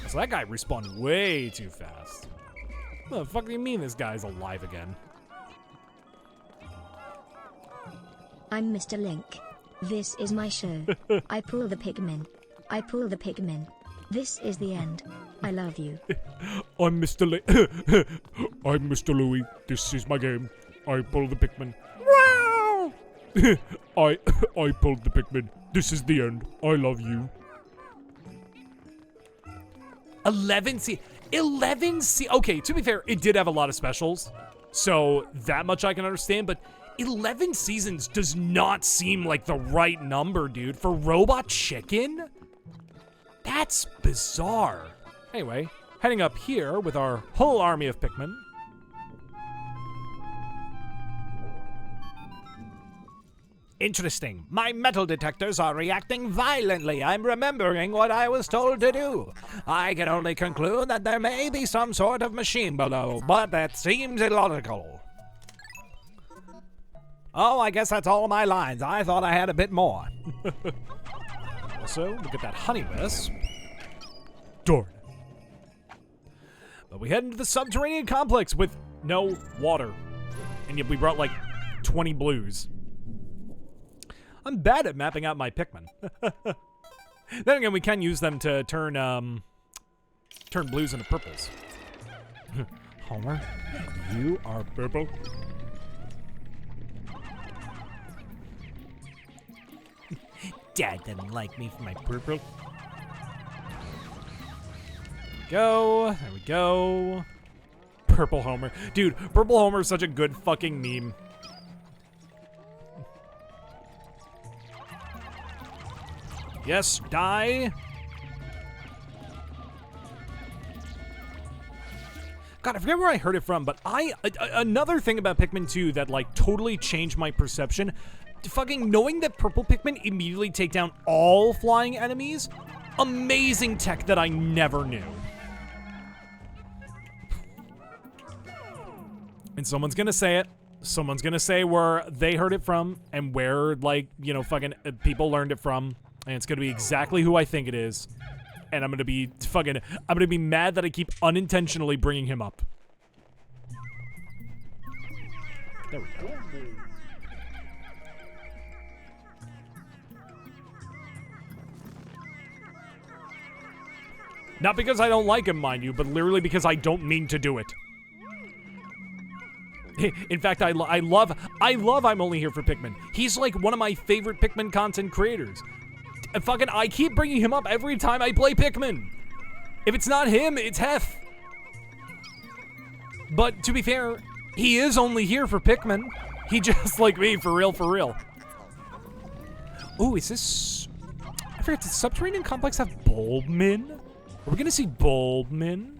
So that guy respawned way too fast. What the fuck do you mean this guy's alive again? I'm Mr. Link. This is my show. I pull the Pikmin. I pull the Pikmin. This is the end. I love you. I'm Mr. I'm Mr. Louie. This is my game. I pull the Pikmin. Wow! I pulled the Pikmin. This is the end. I love you. 11 okay, to be fair, it did have a lot of specials, so that much I can understand, but 11 seasons does not seem like the right number, dude. For Robot Chicken? That's bizarre. Anyway, heading up here with our whole army of Pikmin. Interesting. My metal detectors are reacting violently. I'm remembering what I was told to do. I can only conclude that there may be some sort of machine below, but that seems illogical. Oh, I guess that's all my lines. I thought I had a bit more. Also, look at that honey wisp. Darn. But we head into the Subterranean Complex with no water. And yet we brought like 20 blues. I'm bad at mapping out my Pikmin. Then again, we can use them to turn blues into purples. Homer, you are purple. Dad didn't like me for my purple. There we go. Purple Homer. Dude, Purple Homer is such a good fucking meme. Yes, die. God, I forget where I heard it from, but another thing about Pikmin 2 that like totally changed my perception, fucking knowing that purple Pikmin immediately take down all flying enemies, amazing tech that I never knew. And someone's gonna say it. Someone's gonna say where they heard it from and where, like, you know, fucking people learned it from. And it's gonna be exactly who I think it is. And I'm gonna be mad that I keep unintentionally bringing him up. There we go. Not because I don't like him, mind you, but literally because I don't mean to do it. In fact, I love I'm Only Here for Pikmin. He's like one of my favorite Pikmin content creators. I keep bringing him up every time I play Pikmin. If it's not him, it's Hef. But to be fair, he is only here for Pikmin. He just like me, for real, for real. Ooh, is this... I forget, does Subterranean Complex have Bulbmin? Are we gonna see Bulbmin?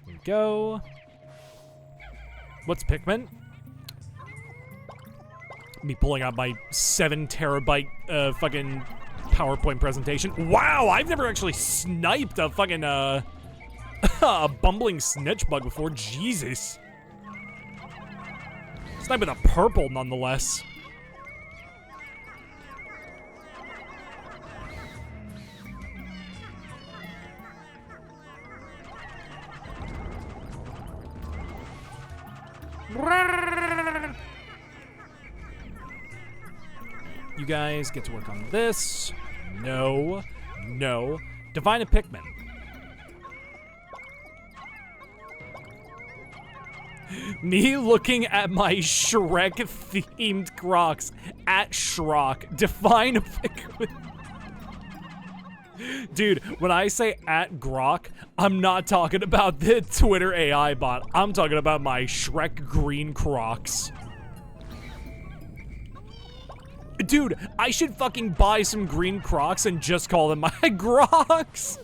Here we go. What's Pikmin? Me pulling out my 7 terabyte fucking PowerPoint presentation. Wow, I've never actually sniped a fucking a bumbling snitch bug before. Jesus. Snipe with a purple nonetheless. You guys get to work on this. No. No. Define a Pikmin. Me looking at my Shrek-themed Crocs at Shrock. Define a Pikmin. Dude, when I say at Grok, I'm not talking about the Twitter AI bot. I'm talking about my Shrek green Crocs. Dude, I should fucking buy some green Crocs and just call them my Groks.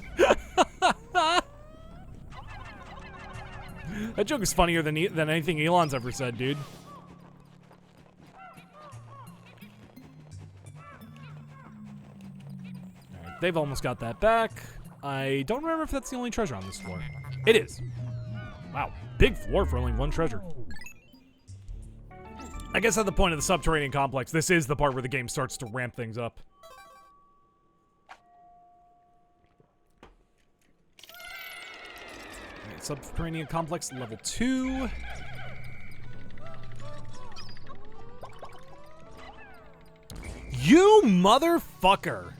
That joke is funnier than anything Elon's ever said, dude. Alright, they've almost got that back. I don't remember if that's the only treasure on this floor. It is. Wow, big floor for only one treasure. I guess at the point of the Subterranean Complex, this is the part where the game starts to ramp things up. Alright, Subterranean Complex, level 2. You motherfucker!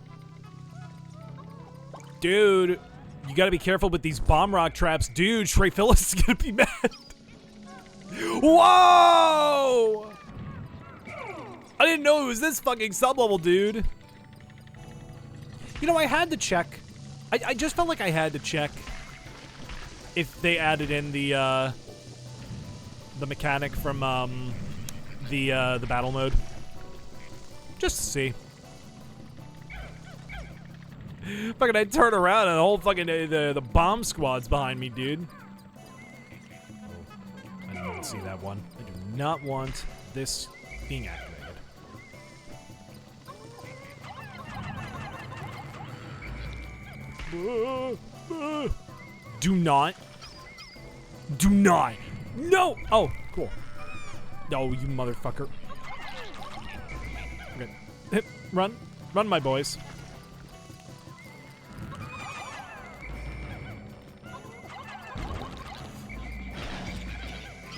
Dude, you gotta be careful with these bomb rock traps. Dude, Trey Phyllis is gonna be mad. Whoa! I didn't know it was this fucking sub-level, dude. You know, I had to check. I just felt like I had to check if they added in the mechanic from the battle mode. Just to see. Fucking, I turn around and the whole fucking the bomb squad's behind me, dude. Oh, I didn't even see that one. I do not want this being activated. Do not. Do not. No! Oh, cool. No, you motherfucker. Okay. Run. Run, my boys.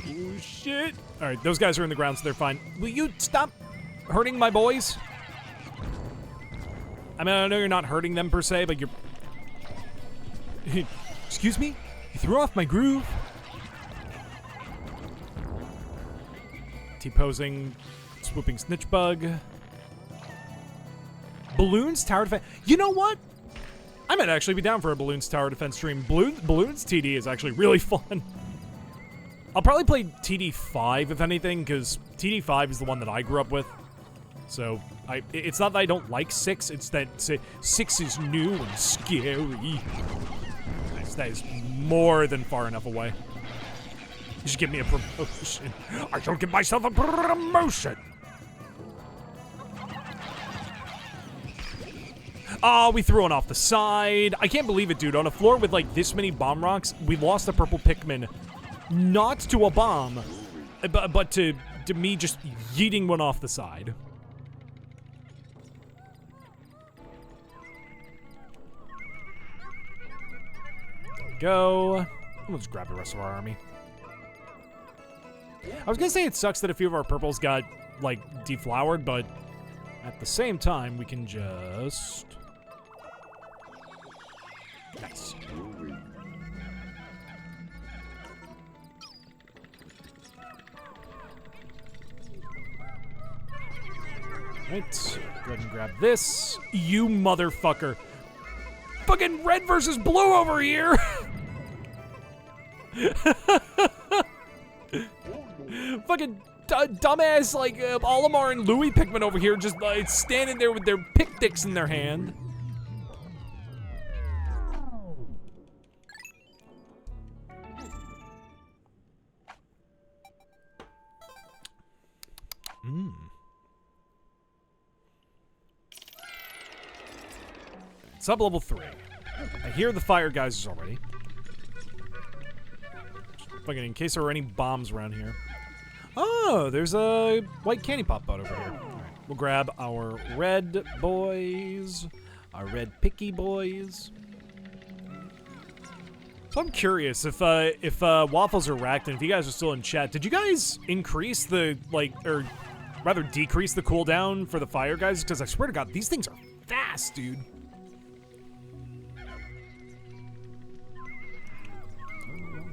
Oh, shit. Alright, those guys are in the ground, so they're fine. Will you stop hurting my boys? I mean, I know you're not hurting them per se, but you're... Excuse me? You threw off my groove? T-posing, swooping snitch bug. Balloons tower defense. You know what? I might actually be down for a Balloons tower defense stream. Balloons TD is actually really fun. I'll probably play TD5 if anything, because TD5 is the one that I grew up with. So it's not that I don't like 6, it's that 6 is new and scary. That is more than far enough away. You should give me a promotion. I shall give myself a promotion. Oh, we threw one off the side. I can't believe it, dude. On a floor with like this many bomb rocks, we lost a purple Pikmin. Not to a bomb, but to me just yeeting one off the side. Go. Let's grab the rest of our army. I was gonna say it sucks that a few of our purples got, like, deflowered, but at the same time, we can just... Nice. Right. Go ahead and grab this. You motherfucker. Fucking red versus blue over here! Fucking dumbass, like, Olimar and Louis Pikmin over here just standing there with their pick dicks in their hand. Sub-level 3. I hear the fire guys already. Fucking in case there are any bombs around here. Oh, there's a white candy pop boat over here. Alright, we'll grab our red boys. Our red picky boys. So I'm curious if Waffles or Rackton, if you guys are still in chat, did you guys increase the, like, or rather decrease the cooldown for the fire guys? Because I swear to God, these things are fast, dude.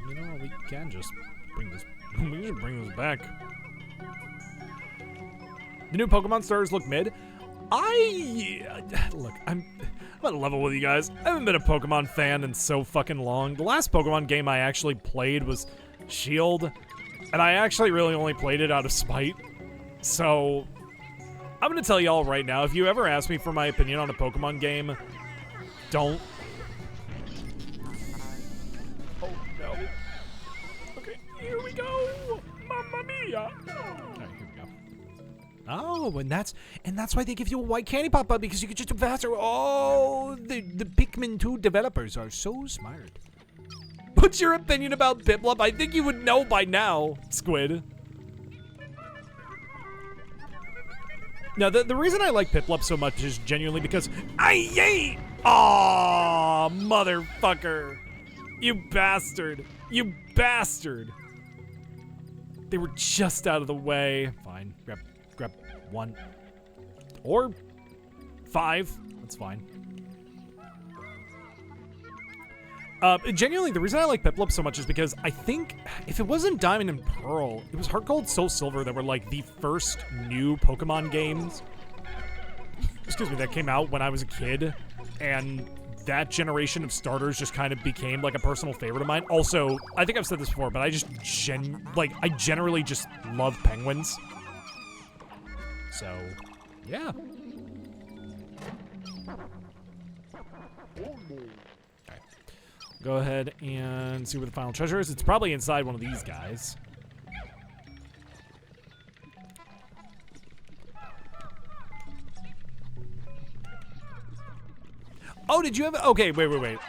You know, we can just bring this, we can just bring this back. The new Pokemon starters look mid. Look, I'm at a level with you guys. I haven't been a Pokemon fan in so fucking long. The last Pokemon game I actually played was Shield, and I actually really only played it out of spite. So, I'm gonna tell y'all right now, if you ever ask me for my opinion on a Pokemon game, don't. Oh, no. Okay, here we go. Mamma mia. Oh, and that's why they give you a white candy pop up, because you can just do faster. Oh, the Pikmin 2 developers are so smart. What's your opinion about Piplup? I think you would know by now, Squid. Now, the reason I like Piplup so much is genuinely because yay! Aw, motherfucker. You bastard. You bastard. They were just out of the way. Fine, grab 1 or 5. That's fine. Genuinely, the reason I like Piplup so much is because I think if it wasn't Diamond and Pearl, it was Heart Gold, Soul Silver that were like the first new Pokemon games, excuse me, that came out when I was a kid, and that generation of starters just kind of became like a personal favorite of mine. Also, I think I've said this before, but I just I generally just love penguins. So, yeah. Alright. Go ahead and see where the final treasure is. It's probably inside one of these guys. Oh, did you have... Okay, wait.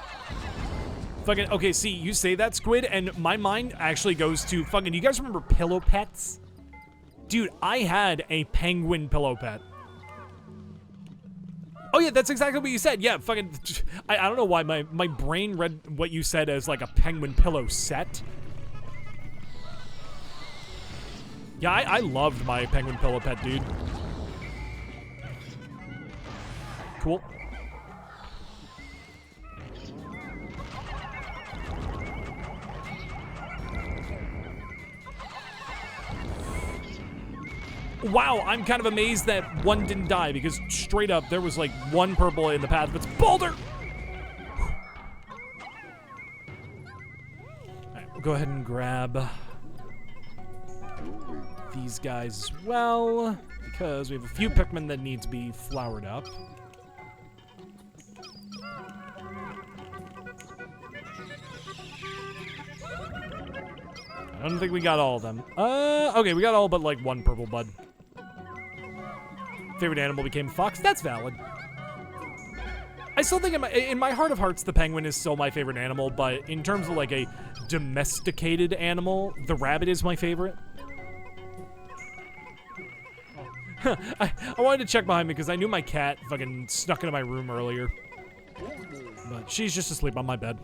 Fucking... Okay, see, you say that, Squid, and my mind actually goes to fucking... You guys remember Pillow Pets? Dude, I had a penguin pillow pet. Oh yeah, that's exactly what you said. Yeah, fucking, I don't know why my brain read what you said as like a penguin pillow set. Yeah, I loved my penguin pillow pet, dude. Cool. Wow, I'm kind of amazed that one didn't die, because straight up there was like one purple in the path, but it's Boulder! Alright, we'll go ahead and grab these guys as well, because we have a few Pikmin that need to be flowered up. I don't think we got all of them. Okay, we got all but like one purple bud. Favorite animal became fox. That's valid. I still think in my heart of hearts, the penguin is still my favorite animal, but in terms of like a domesticated animal, the rabbit is my favorite. I wanted to check behind me because I knew my cat fucking snuck into my room earlier. But she's just asleep on my bed.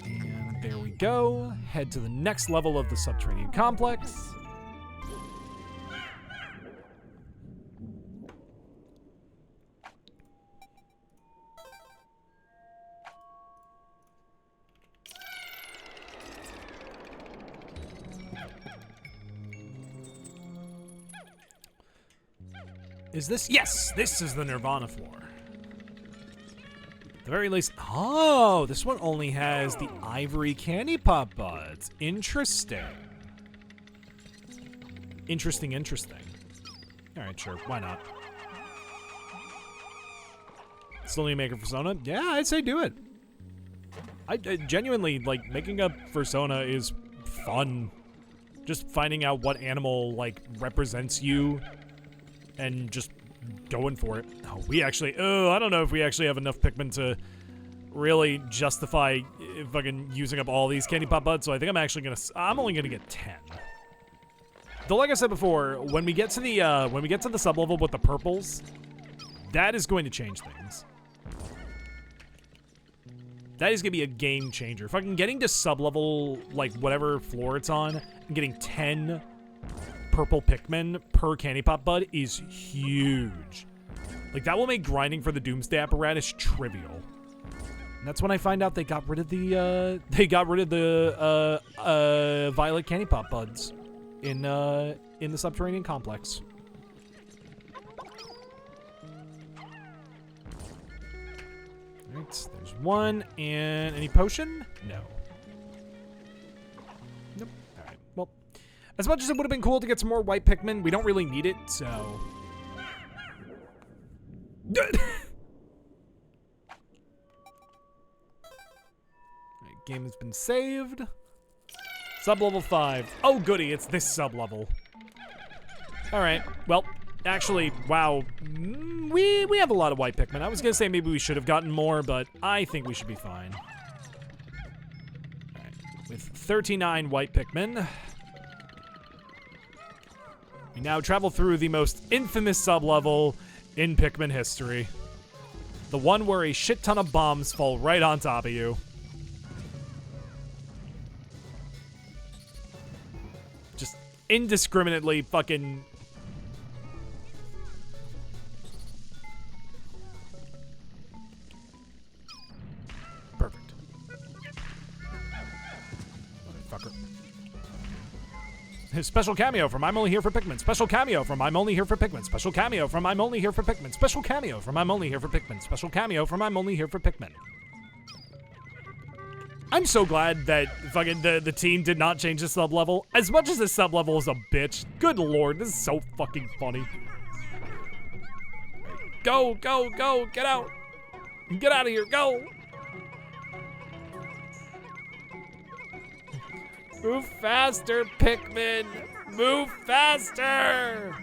And there we go. Head to the next level of the Subterranean Complex. Is this? Yes, this is the Nirvana floor. At the very least, oh, this one only has the ivory candy pop buds. Interesting. Interesting. All right, sure, why not? Still need to make a persona? Yeah, I'd say do it. I genuinely, like, making a persona is fun. Just finding out what animal, like, represents you and just going for it. Oh, we actually, I don't know if we actually have enough Pikmin to really justify fucking using up all these candy pop buds, so I think I'm only gonna get 10. Though, like I said before, when we get to the sub-level with the purples, that is going to change things. That is gonna be a game changer. Fucking getting to sub-level, like, whatever floor it's on, and getting 10 purple Pikmin per candy pop bud is huge. Like, that will make grinding for the Doomsday apparatus trivial. And that's when I find out they got rid of the, violet candy pop buds in the Subterranean Complex. Alright, there's one, and any potion? No. Nope. Alright, well, as much as it would have been cool to get some more white Pikmin, we don't really need it, so... Game has been saved. Sub-level 5. Oh, goody, it's this sub-level. Alright, well, actually, wow. We have a lot of white Pikmin. I was gonna say maybe we should have gotten more, but I think we should be fine. Alright, with 39 white Pikmin, we now travel through the most infamous sub-level in Pikmin history. The one where a shit ton of bombs fall right on top of you. Just indiscriminately fucking... Perfect. Motherfucker. His special cameo from I'm Only Here for Pikmin. Special cameo from I'm Only Here for Pikmin. Special cameo from I'm Only Here for Pikmin. Special cameo from I'm Only Here for Pikmin. Special cameo from I'm Only Here for Pikmin. I'm so glad that fucking the team did not change the sub-level. As much as this sub-level is a bitch, good lord, this is so fucking funny. Go, go, go, get out. Get out of here, go. Move faster, Pikmin. Move faster.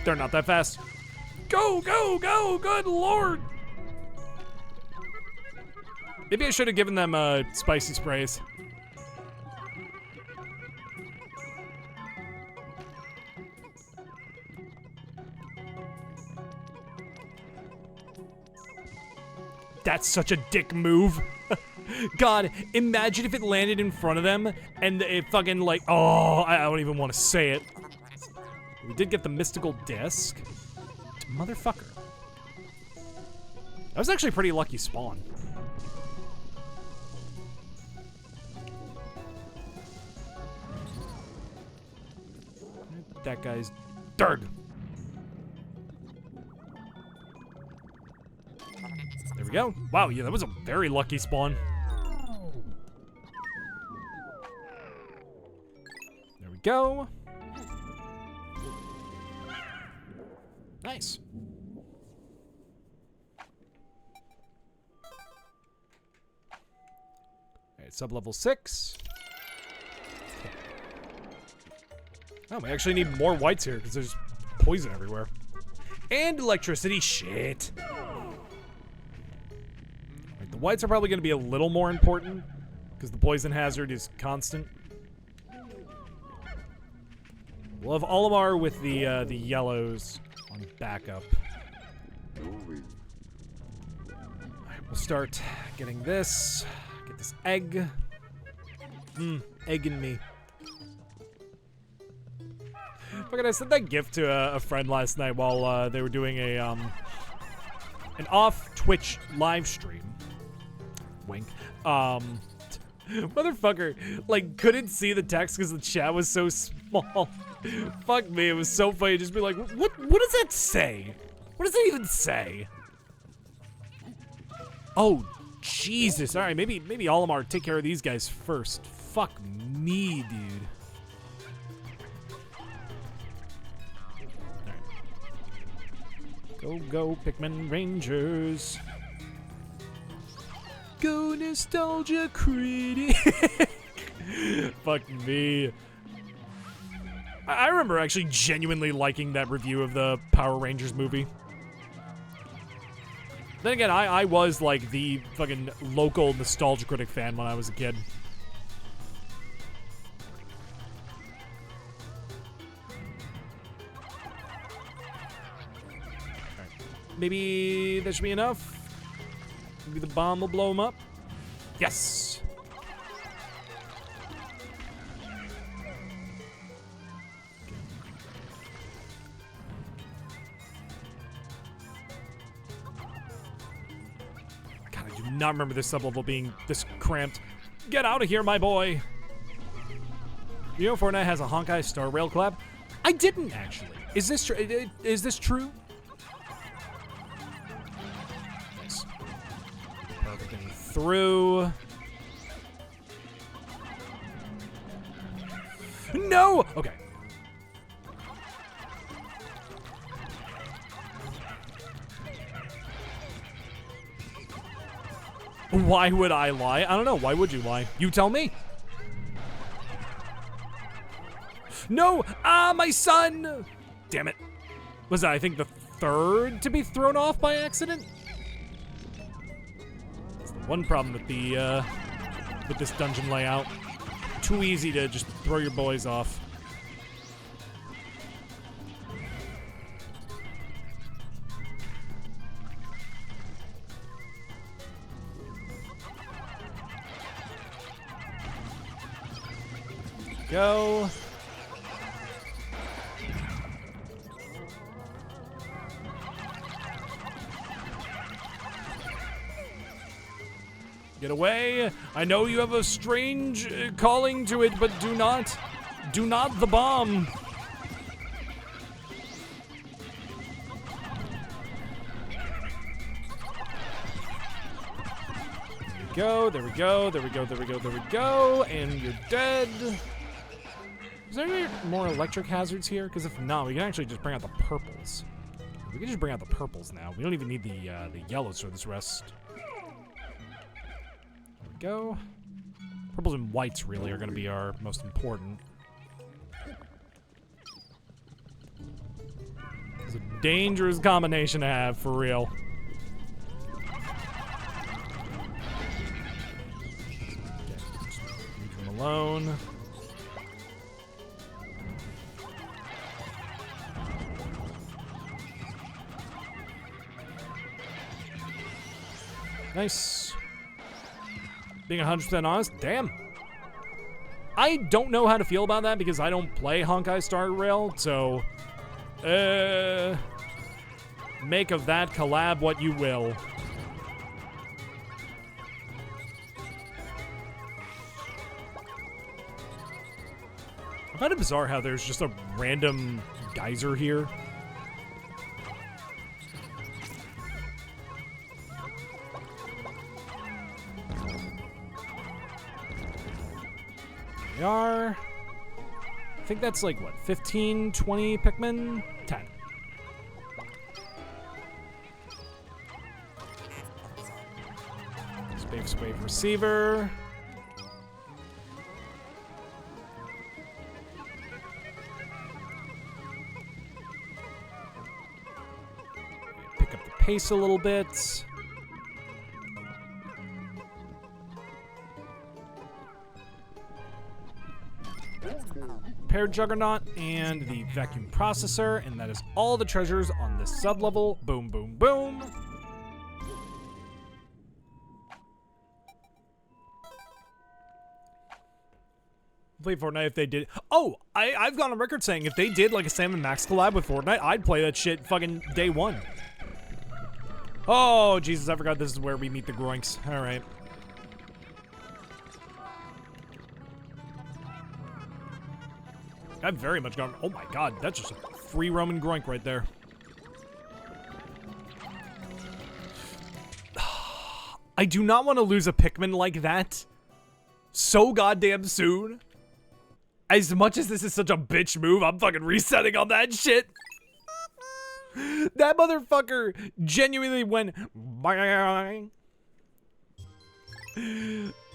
They're not that fast. Go, go, go, good lord. Maybe I should have given them spicy sprays. That's such a dick move. God, imagine if it landed in front of them and it fucking like, oh, I don't even want to say it. We did get the mystical disc. Motherfucker. That was actually a pretty lucky spawn. That guy's dirt. There we go. Wow, yeah, that was a very lucky spawn. There we go. Nice. Alright, sub-level 6. Oh, we actually need more whites here because there's poison everywhere. And electricity. Shit. Right, the whites are probably going to be a little more important because the poison hazard is constant. We'll have Olimar with the yellows on backup. Alright, we'll start getting this. Get this egg. Egg in me. Fucking, I sent that gift to a friend last night while they were doing a an off Twitch live stream. Wink. Motherfucker, like, couldn't see the text because the chat was so small. Fuck me, it was so funny. Just be like, what does that say? What does it even say? Oh, Jesus. All right, maybe Olimar take care of these guys first. Fuck me, dude. All right. Go, go, Pikmin Rangers. Go, Nostalgia Critic. Fuck me. I remember actually genuinely liking that review of the Power Rangers movie. Then again, I was like the fucking local Nostalgia Critic fan when I was a kid. maybe that should be enough. Maybe the bomb will blow him up. Yes. God, I do not remember this sublevel being this cramped. Get out of here, my boy. You know Fortnite has a Honkai Star Rail collab? I didn't actually. Is this true? Is this true? Nice. Perfect. Getting through. No. Okay. Why would I lie? I don't know. Why would you lie? You tell me. No! Ah, my son! Damn it. Was that, I think, the third to be thrown off by accident? That's the one problem with the, with this dungeon layout. Too easy to just throw your boys off. Go. Get away. I know you have a strange calling to it, but do not the bomb. There we go, there we go, there we go, there we go, there we go, and you're dead. Is there any more electric hazards here? Because if not, we can actually just bring out the purples. We can just bring out the purples now. We don't even need the yellows for this rest. There we go. Purples and whites really are going to be our most important. It's a dangerous combination to have, for real. Okay, just leave them alone. Nice. Being 100% honest, damn. I don't know how to feel about that because I don't play Honkai Star Rail, so make of that collab what you will. I find it bizarre how there's just a random geyser here. We are. I think that's like, what, 15, 20 Pikmin? 10. Space wave receiver. Pick up the pace a little bit. Repair Juggernaut and the vacuum processor, and that is all the treasures on this sub-level. Boom, boom, boom. Play Fortnite if they did. Oh, I've gone on record saying if they did like a Sam and Max collab with Fortnite, I'd play that shit fucking day one. Oh, Jesus, I forgot this is where we meet the groinks. All right. I've very much gone. Oh my god, that's just a free Roman groink right there. I do not want to lose a Pikmin like that so goddamn soon. As much as this is such a bitch move, I'm fucking resetting on that shit. That motherfucker genuinely went.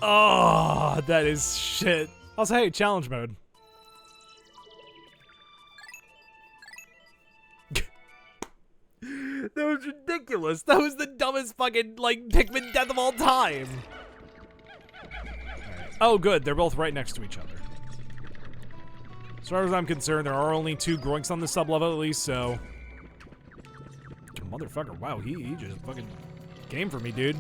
Oh, that is shit. Also, hey, challenge mode. That was ridiculous. That was the dumbest fucking, like, Pikmin death of all time. Oh, good. They're both right next to each other. As far as I'm concerned, there are only 2 groinks on the sub-level at least, so... Come motherfucker. Wow, he just fucking came for me, dude.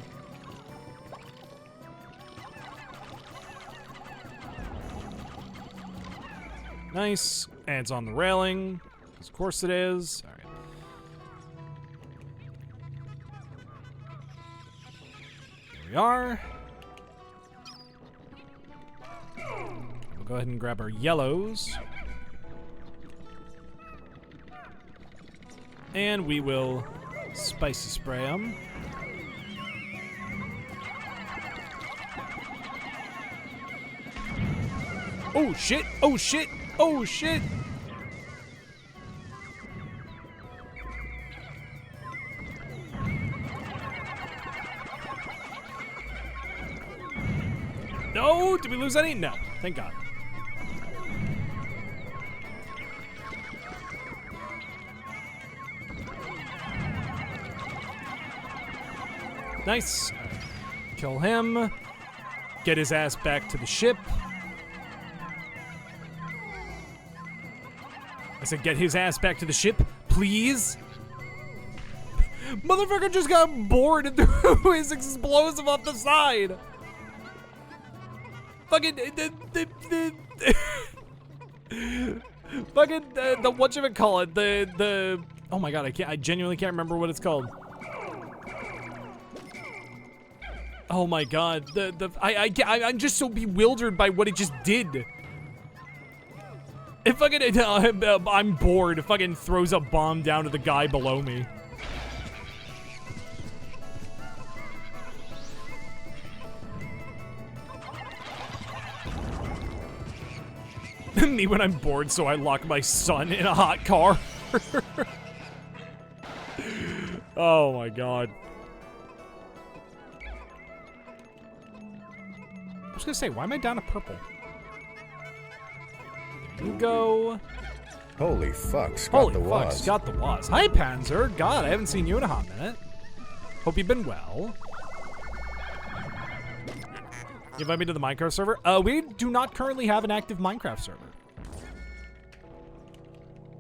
Nice. And it's on the railing. Of course it is. All right. Here we are. We'll go ahead and grab our yellows. And we will spicy spray them. Oh shit! Oh shit! Oh shit! No! Did we lose any? No. Thank God. Nice. Kill him. Get his ass back to the ship. I said get his ass back to the ship, please. Motherfucker just got bored and threw his explosive off the side. Fucking fucking the whatchamacallit, the oh my God, I genuinely can't remember what it's called. Oh my God, I'm just so bewildered by what it just did. It fucking, I'm bored. It fucking throws a bomb down to the guy below me. Me when I'm bored, so I lock my son in a hot car. Oh my God. I was gonna say, why am I down to purple? There you go. Holy fuck, Scott Holy the fuck, Waz. Scott the Waz. Hi, Panzer. God, I haven't seen you in a hot minute. Hope you've been well. You invite me to the Minecraft server? We do not currently have an active Minecraft server.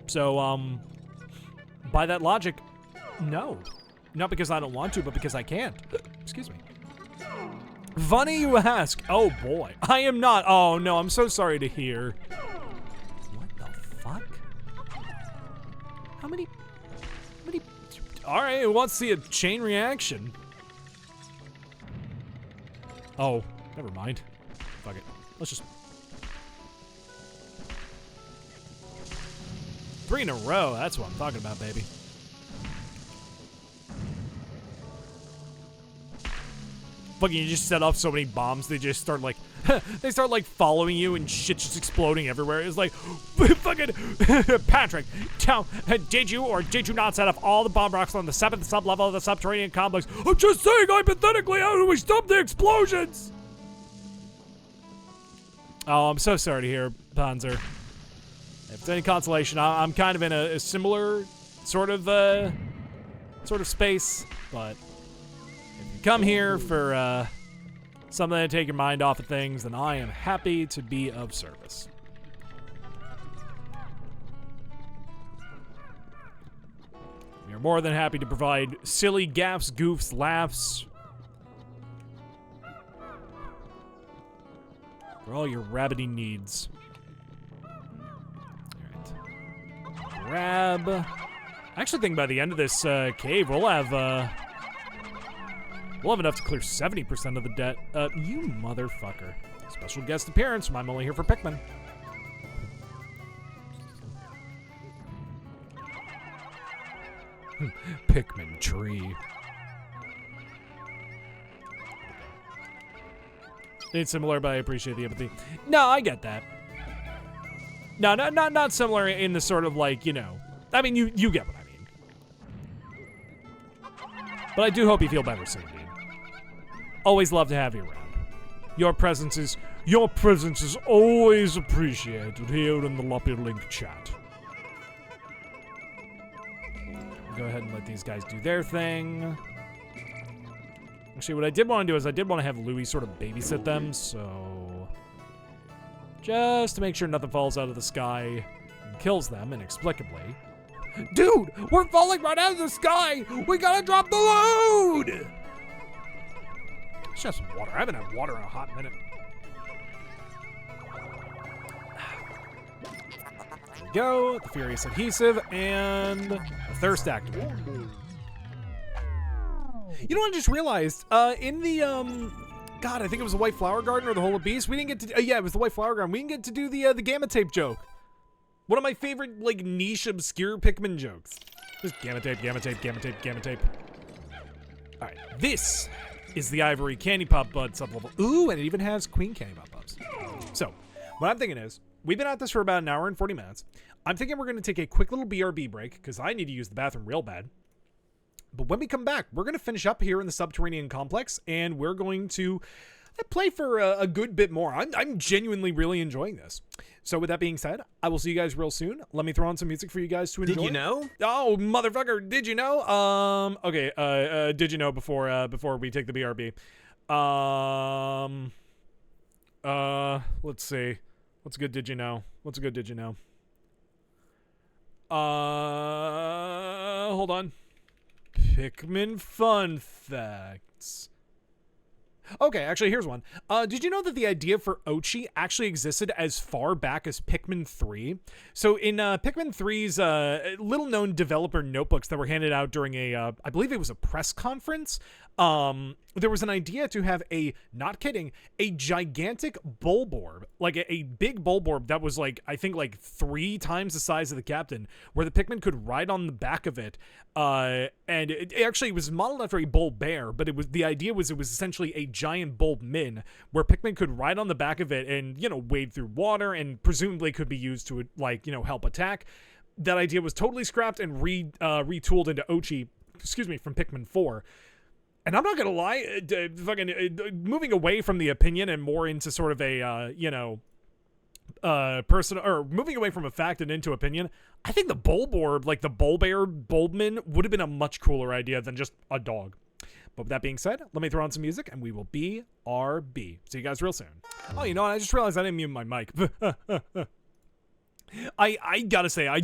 So, by that logic, no. Not because I don't want to, but because I can't. Excuse me. Funny you ask. Oh boy. I am not. Oh no, I'm so sorry to hear. What the fuck? How many? Alright, who wants to see a chain reaction? Oh, never mind. Fuck it. Let's just... 3 in a row, that's what I'm talking about, baby. Fucking, you just set off so many bombs, they just start like, they start like following you and shit just exploding everywhere. It's like, fucking, Patrick, did you or did you not set off all the bomb rocks on the 7th sub-level of the Subterranean Complex? I'm just saying, hypothetically, how do we stop the explosions? Oh, I'm so sorry to hear, Panzer. If it's any consolation, I'm kind of in a similar sort of space, but if you come here for something to take your mind off of things, then I am happy to be of service. We are more than happy to provide silly gaffes, goofs, laughs for all your rabbity needs. Grab. I actually think by the end of this cave, we'll have enough to clear 70% of the debt. You motherfucker. Special guest appearance. I'm only here for Pikmin. Pikmin tree. It's similar, but I appreciate the empathy. No, I get that. No, not similar in the sort of like, you know, I mean, you get what I mean. But I do hope you feel better soon, dude. Always love to have you around. Your presence is always appreciated here in the LoppearLink chat. Go ahead and let these guys do their thing. Actually, what I did want to do is I did want to have Louis sort of babysit them, so... just to make sure nothing falls out of the sky and kills them inexplicably. Dude, we're falling right out of the sky. We gotta drop the load. Let's have some water. I haven't had water in a hot minute. There we go. The Furious Adhesive and the Thirst Activator. You know what I just realized? In the, God, I think it was the White Flower Garden or the Hole of Beast. We didn't get to, yeah, it was the White Flower Garden. We didn't get to do the Gamma Tape joke. One of my favorite, like, niche, obscure Pikmin jokes. Just Gamma Tape, Gamma Tape, Gamma Tape, Gamma Tape. All right, this is the Ivory Candy Pop Bud sublevel. Ooh, and it even has Queen Candy Pop Buds. So, what I'm thinking is, we've been at this for about an hour and 40 minutes. I'm thinking we're going to take a quick little BRB break, because I need to use the bathroom real bad. But when we come back, we're going to finish up here in the Subterranean Complex, and we're going to play for a good bit more. I'm genuinely really enjoying this. So with that being said, I will see you guys real soon. Let me throw on some music for you guys to enjoy. Did you know? Oh, motherfucker, did you know? Okay, did you know before we take the BRB? Let's see. What's a good did you know? What's a good did you know? Hold on. Pikmin fun facts. Okay, actually, here's one. Did you know that the idea for Ochi actually existed as far back as Pikmin 3? So in Pikmin 3's little-known developer notebooks that were handed out during a, I believe it was a press conference, there was an idea to have a, not kidding, a gigantic Bulborb, like a big Bulborb that was like, I think like 3 times the size of the Captain, where the Pikmin could ride on the back of it, and it actually was modeled after a Bulbear, but the idea was it was essentially a giant Bulbmin, where Pikmin could ride on the back of it and, you know, wade through water, and presumably could be used to, like, you know, help attack. That idea was totally scrapped and retooled into Ochi, excuse me, from Pikmin 4. And I'm not gonna lie, moving away from the opinion and more into sort of a, you know, personal, or moving away from a fact and into opinion, I think the Bulborb, like the Bulbear Bulbmin, would have been a much cooler idea than just a dog. But with that being said, let me throw on some music and we will BRB. See you guys real soon. Oh, you know what? I just realized I didn't mute my mic. I gotta say, I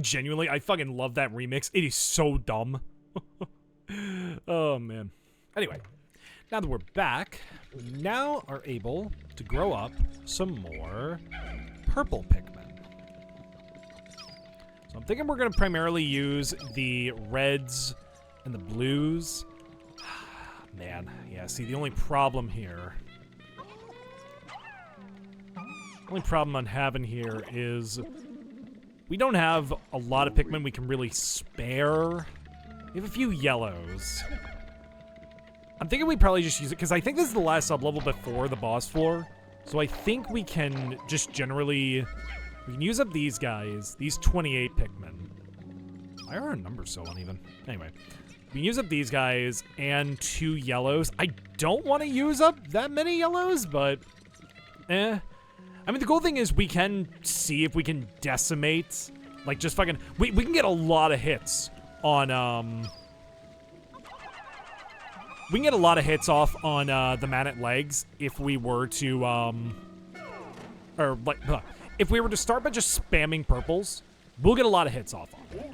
fucking love that remix. It is so dumb. Oh, man. Anyway, now that we're back, we now are able to grow up some more purple Pikmin. So I'm thinking we're going to primarily use the reds and the blues. Man, yeah, see, the only problem here... The only problem I'm having here is we don't have a lot of Pikmin we can really spare. We have a few yellows. I'm thinking we probably just use it, because I think this is the last sub-level before the boss floor. So I think we can just generally... We can use up these guys, these 28 Pikmin. Why are our numbers so uneven? Anyway, we can use up these guys and 2 yellows. I don't want to use up that many yellows, but... I mean, the cool thing is we can see if we can decimate... Like, just fucking... We can get a lot of hits on, we can get a lot of hits off on, the Manat legs if we were to, or, like, if we were to start by just spamming purples, we'll get a lot of hits off on it.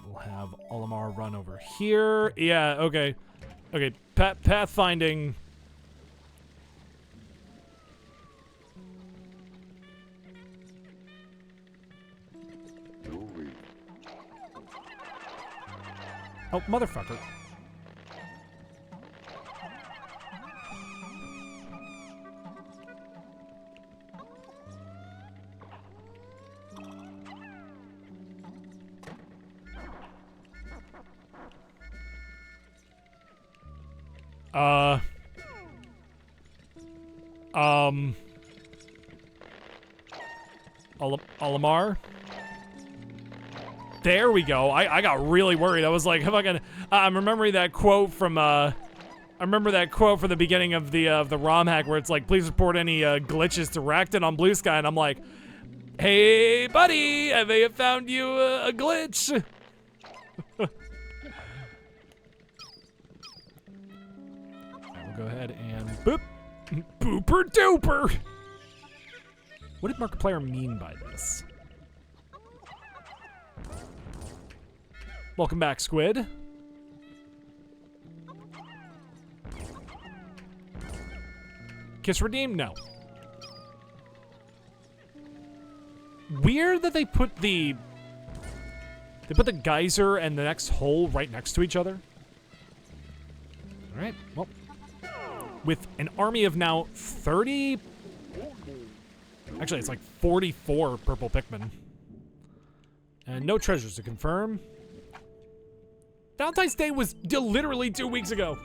We'll have Olimar run over here. Yeah, okay. Okay, pathfinding. Oh, motherfucker. Olimar? There we go. I got really worried. I was like, I'm remembering that quote from, I remember that quote from the beginning of the ROM hack where it's like, please report any glitches to Rakton on Blue Sky, and I'm like, hey, buddy, I may have found you a glitch. go ahead and boop. Booper duper! What did Markiplier mean by this? Welcome back, Squid. Kiss redeemed? No. Weird that they put the geyser and the next hole right next to each other. All right, well, with an army of now 30, actually it's like 44 purple Pikmin, and no treasures to confirm. Valentine's Day was literally 2 weeks ago.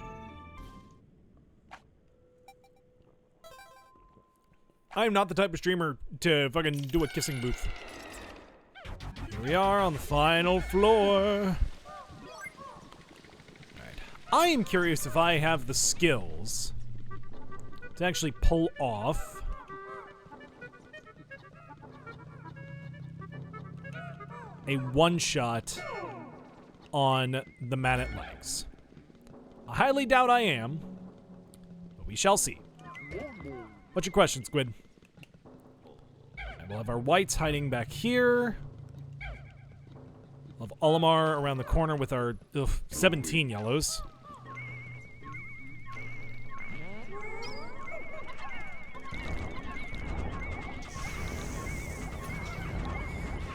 I am not the type of streamer to fucking do a kissing booth. Here we are on the final floor. Alright. I am curious if I have the skills to actually pull off a one-shot on the man-at legs. I highly doubt I am, but we shall see. What's your question, Squid? And we'll have our whites hiding back here. We'll have Olimar around the corner with our 17 yellows.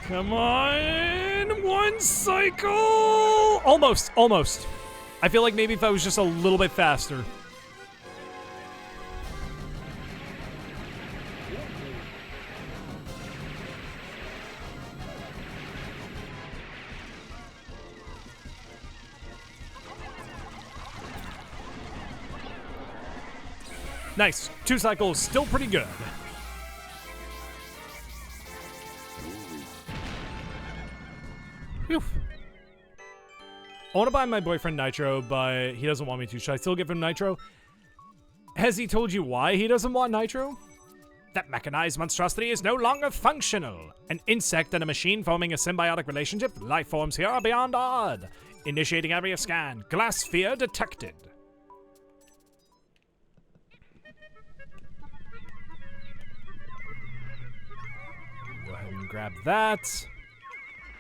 Come on! One cycle! Almost, almost. I feel like maybe if I was just a little bit faster. Nice. 2 cycles, still pretty good. Phew. I want to buy my boyfriend Nitro, but he doesn't want me to. Should I still give him Nitro? Has he told you why he doesn't want Nitro? That mechanized monstrosity is no longer functional. An insect and a machine forming a symbiotic relationship. Life forms here are beyond odd. Initiating area scan. Glass sphere detected. Go ahead and grab that.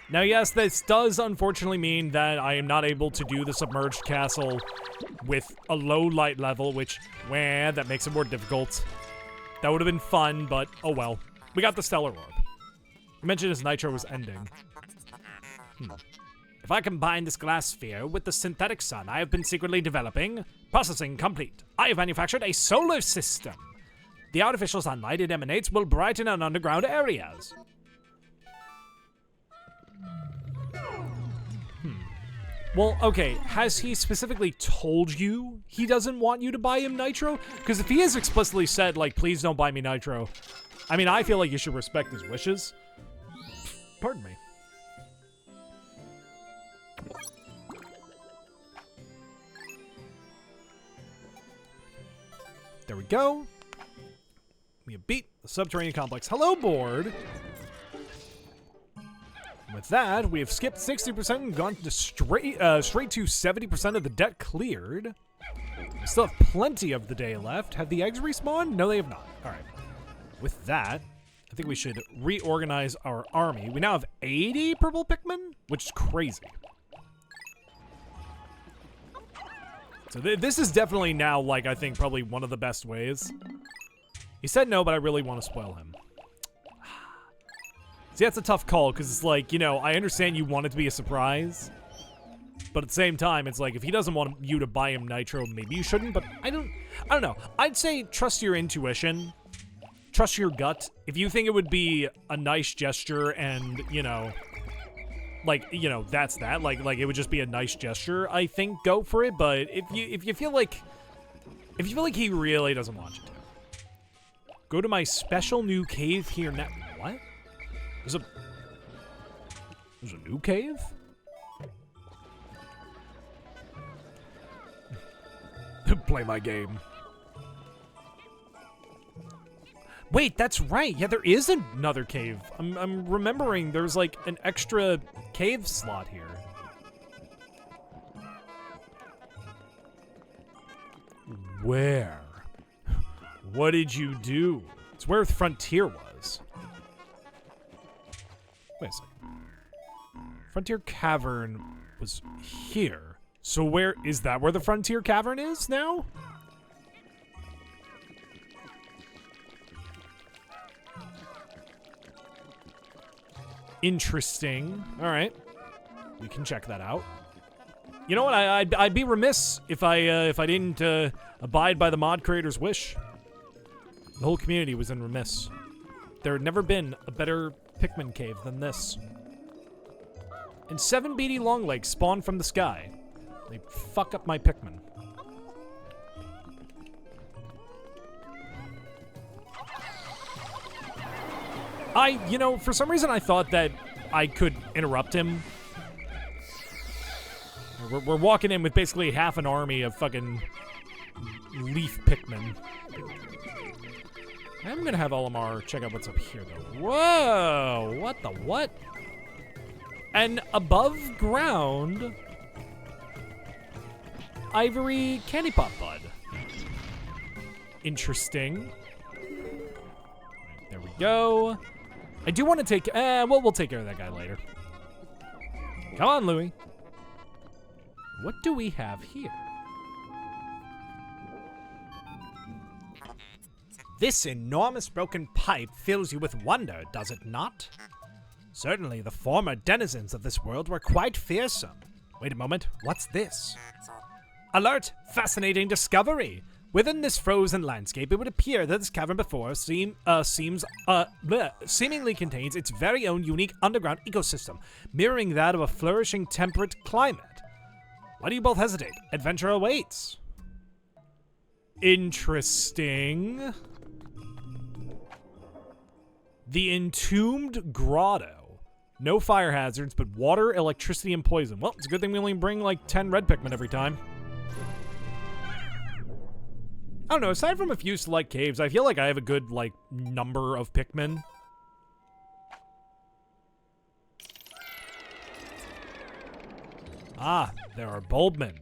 Now, yes, this does unfortunately mean that I am not able to do the submerged castle with a low light level, which, that makes it more difficult. That would have been fun, but oh well. We got the Stellar Orb. I mentioned his Nitro was ending. If I combine this glass sphere with the synthetic sun I have been secretly developing, processing complete. I have manufactured a solar system. The artificial sunlight it emanates will brighten our underground areas. Well, okay, has he specifically told you he doesn't want you to buy him Nitro? Because if he has explicitly said, like, please don't buy me Nitro, I mean, I feel like you should respect his wishes. Pardon me. There we go. We have beat the Subterranean Complex. Hello, board. With that, we have skipped 60% and gone to straight to 70% of the debt cleared. We still have plenty of the day left. Have the eggs respawned? No, they have not. All right. With that, I think we should reorganize our army. We now have 80 purple Pikmin, which is crazy. So this is definitely now, like, I think probably one of the best ways. He said no, but I really want to spoil him. See, that's a tough call, because it's like, you know, I understand you want it to be a surprise, but at the same time, it's like, if he doesn't want you to buy him Nitro, maybe you shouldn't, but I don't know. I'd say trust your intuition, trust your gut. If you think it would be a nice gesture and, you know, like, you know, that's that, like it would just be a nice gesture, I think go for it, but if you feel like he really doesn't want you to, go to my special new cave here now. What? There's a new cave? Play my game. Wait, that's right. Yeah, there is another cave. I'm remembering there's like an extra cave slot here. Where? What did you do? It's where the Frontier was. Wait a second. Frontier Cavern was here. So where is that where the Frontier Cavern is now? Interesting. All right. We can check that out. You know what? I'd be remiss if I didn't abide by the mod creator's wish. The whole community was in remiss. There had never been a better Pikmin cave than this. And 7 beady longlegs spawn from the sky. They fuck up my Pikmin. You know, for some reason I thought that I could interrupt him. We're walking in with basically half an army of fucking leaf Pikmin. I'm gonna have Olimar check out what's up here, though. Whoa! What the what? An above ground ivory candy pop bud. Interesting. There we go. I do want to take. Well, we'll take care of that guy later. Come on, Louie. What do we have here? This enormous broken pipe fills you with wonder, does it not? Certainly the former denizens of this world were quite fearsome. Wait a moment, what's this? Alert! Fascinating discovery! Within this frozen landscape, it would appear that this cavern before seemingly contains its very own unique underground ecosystem, mirroring that of a flourishing temperate climate. Why do you both hesitate? Adventure awaits. Interesting. The Entombed Grotto. No fire hazards, but water, electricity, and poison. Well, it's a good thing we only bring like 10 red Pikmin every time. I don't know, aside from a few select caves, I feel like I have a good, like, number of Pikmin. Ah, there are Bulbmen.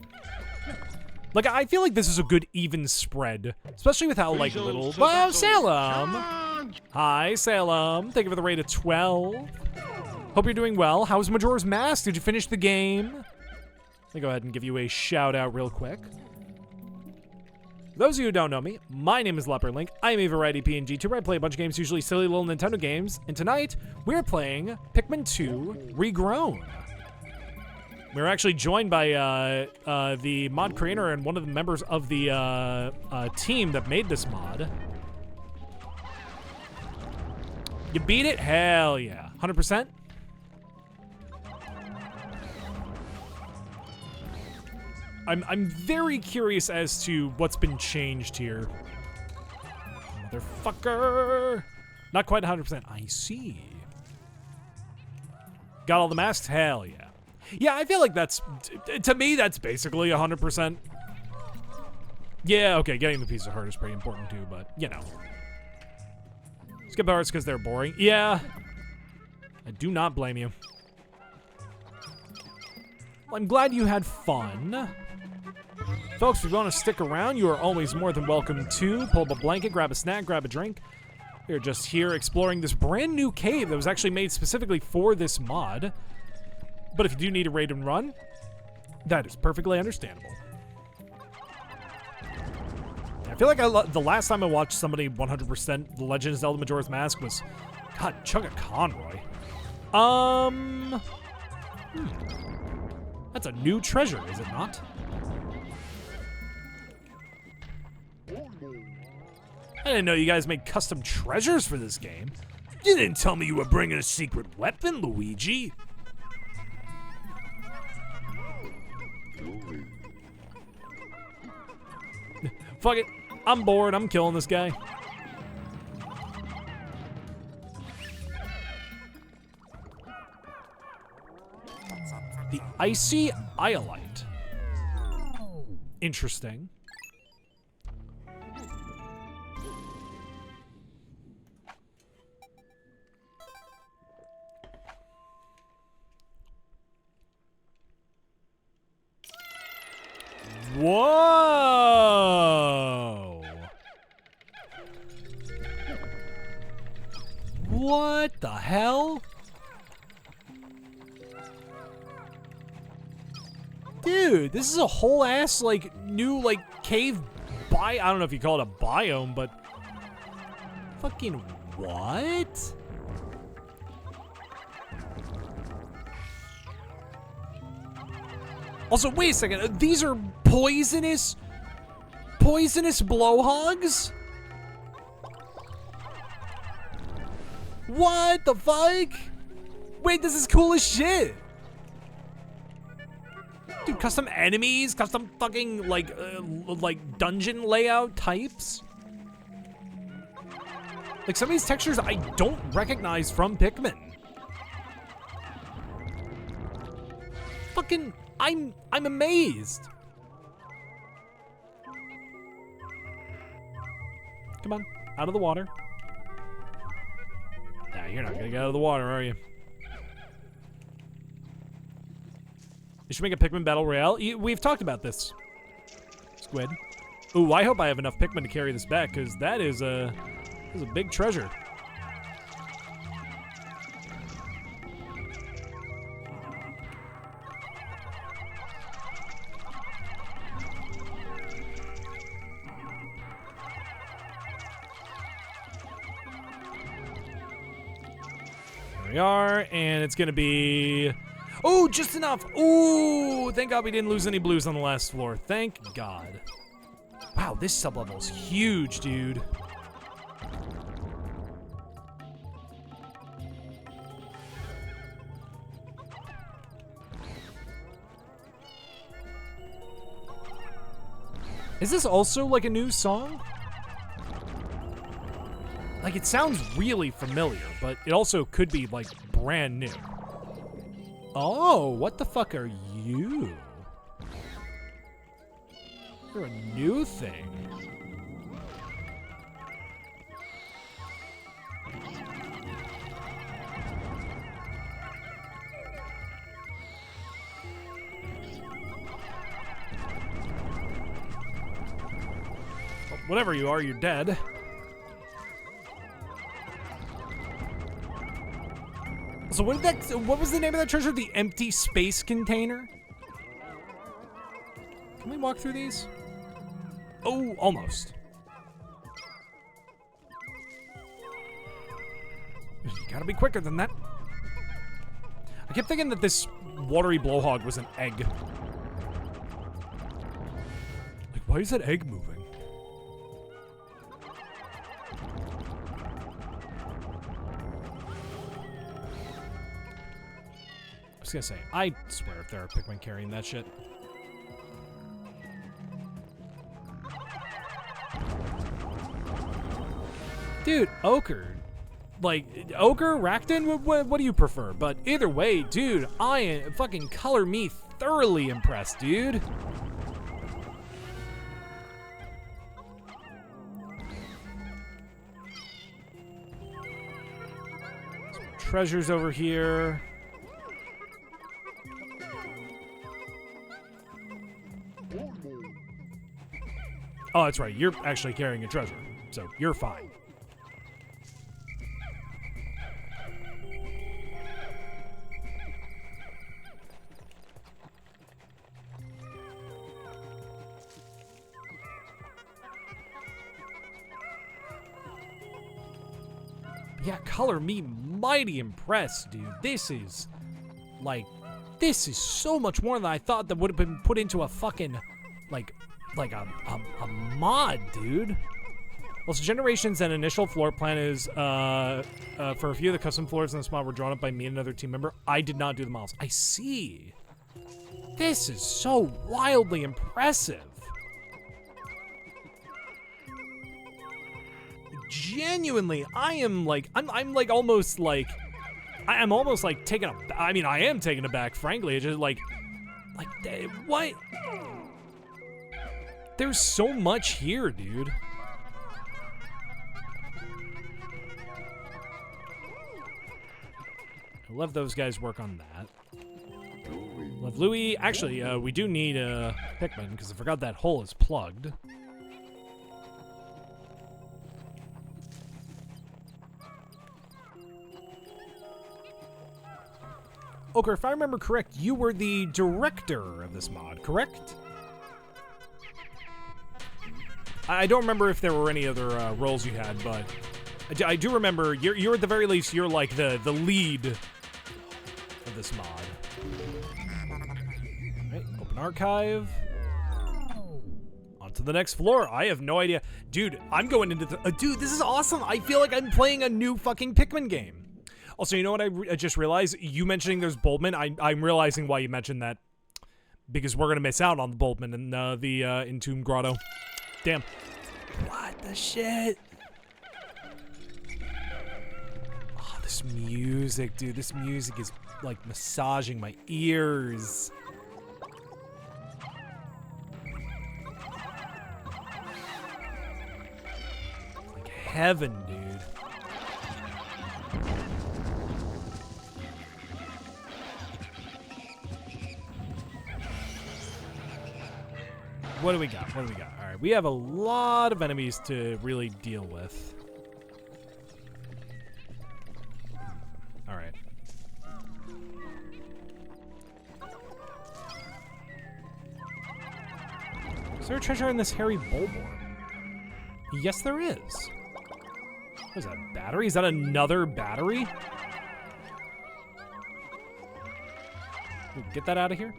Like, I feel like this is a good even spread, especially with how, like, little... Oh, Salem! Hi, Salem. Thank you for the rate of 12. Hope you're doing well. How's Majora's Mask? Did you finish the game? Let me go ahead and give you a shout-out real quick. For those of you who don't know me, my name is LoppearLink. I am a variety PNG tuber. I play a bunch of games, usually silly little Nintendo games. And tonight, we're playing Pikmin 2 Regrown. We're actually joined by the mod creator and one of the members of the team that made this mod. You beat it? Hell yeah. 100%? I'm very curious as to what's been changed here. Motherfucker! Not quite 100%. I see. Got all the masks? Hell yeah. Yeah, I feel like that's, to me, that's basically 100%. Yeah, okay, getting the piece of heart is pretty important too, but, you know. Skip the hearts because they're boring. Yeah. I do not blame you. Well, I'm glad you had fun. Folks, if you want to stick around, you are always more than welcome to. Pull up a blanket, grab a snack, grab a drink. We're just here exploring this brand new cave that was actually made specifically for this mod. But if you do need a raid and run, that is perfectly understandable. I feel like the last time I watched somebody 100% The Legend of Zelda Majora's Mask was, God, Chugga Conroy. That's a new treasure, is it not? I didn't know you guys made custom treasures for this game. You didn't tell me you were bringing a secret weapon, Luigi. Fuck it. I'm bored. I'm killing this guy. The Icy Iolite. Interesting. Whoa! What the hell? Dude, this is a whole ass, like, new, like, cave I don't know if you call it a biome, but... Fucking what? Also, wait a second. These are poisonous blowhogs? What the fuck? Wait, this is cool as shit. Dude, custom enemies, custom fucking like dungeon layout types. Like some of these textures I don't recognize from Pikmin. Fucking, I'm amazed. Come on, out of the water. Nah, you're not gonna get out of the water, are you? You should make a Pikmin Battle Royale. We've talked about this. Squid. Ooh, I hope I have enough Pikmin to carry this back, because that is a big treasure. There we are, and it's gonna be... Oh, just enough. Ooh, thank God we didn't lose any blues on the last floor. Thank God. Wow, this sublevel is huge, dude. Is this also like a new song? Like, it sounds really familiar, but it also could be like brand new. Oh, what the fuck are you? You're a new thing. Well, whatever you are, you're dead. So what was the name of that treasure? The empty space container? Can we walk through these? Oh, almost. You gotta be quicker than that. I kept thinking that this watery blowhog was an egg. Like, why is that egg moving? I was gonna say, I swear if there are Pikmin carrying that shit. Dude, Ochre. Like, Ochre, Rakton, what do you prefer? But either way, dude, I am fucking color me thoroughly impressed, dude. Some treasures over here. Oh, that's right. You're actually carrying a treasure, so you're fine. Yeah, color me mighty impressed, dude. This is so much more than I thought that would have been put into a fucking, like a mod, dude. Well, so generations and initial floor plan is, for a few of the custom floors in this mod were drawn up by me and another team member. I did not do the models. I see. This is so wildly impressive. Genuinely, I'm almost like taken aback. I mean, I am taken aback, frankly. It's just like, what? There's so much here, dude. I'll let those guys work on that. Love Louie. Actually, we do need a Pikmin, because I forgot that hole is plugged. Ochre, if I remember correct, you were the director of this mod, correct? I don't remember if there were any other roles you had, but I do remember you're at the very least, you're like the lead of this mod. All right, open archive. On to the next floor. I have no idea. Dude, I'm going into the... dude, this is awesome. I feel like I'm playing a new fucking Pikmin game. Also, you know what I just realized? You mentioning there's Bulbmin, I'm realizing why you mentioned that. Because we're going to miss out on the Bulbmin in the Entomb Grotto. Damn. What the shit? Oh, this music, dude. This music is like massaging my ears. Like heaven, dude. What do we got? What do we got? All right, we have a lot of enemies to really deal with. All right. Is there a treasure in this hairy Bulbor? Yes, there is. What is that, a battery? Is that another battery? Ooh, get that out of here.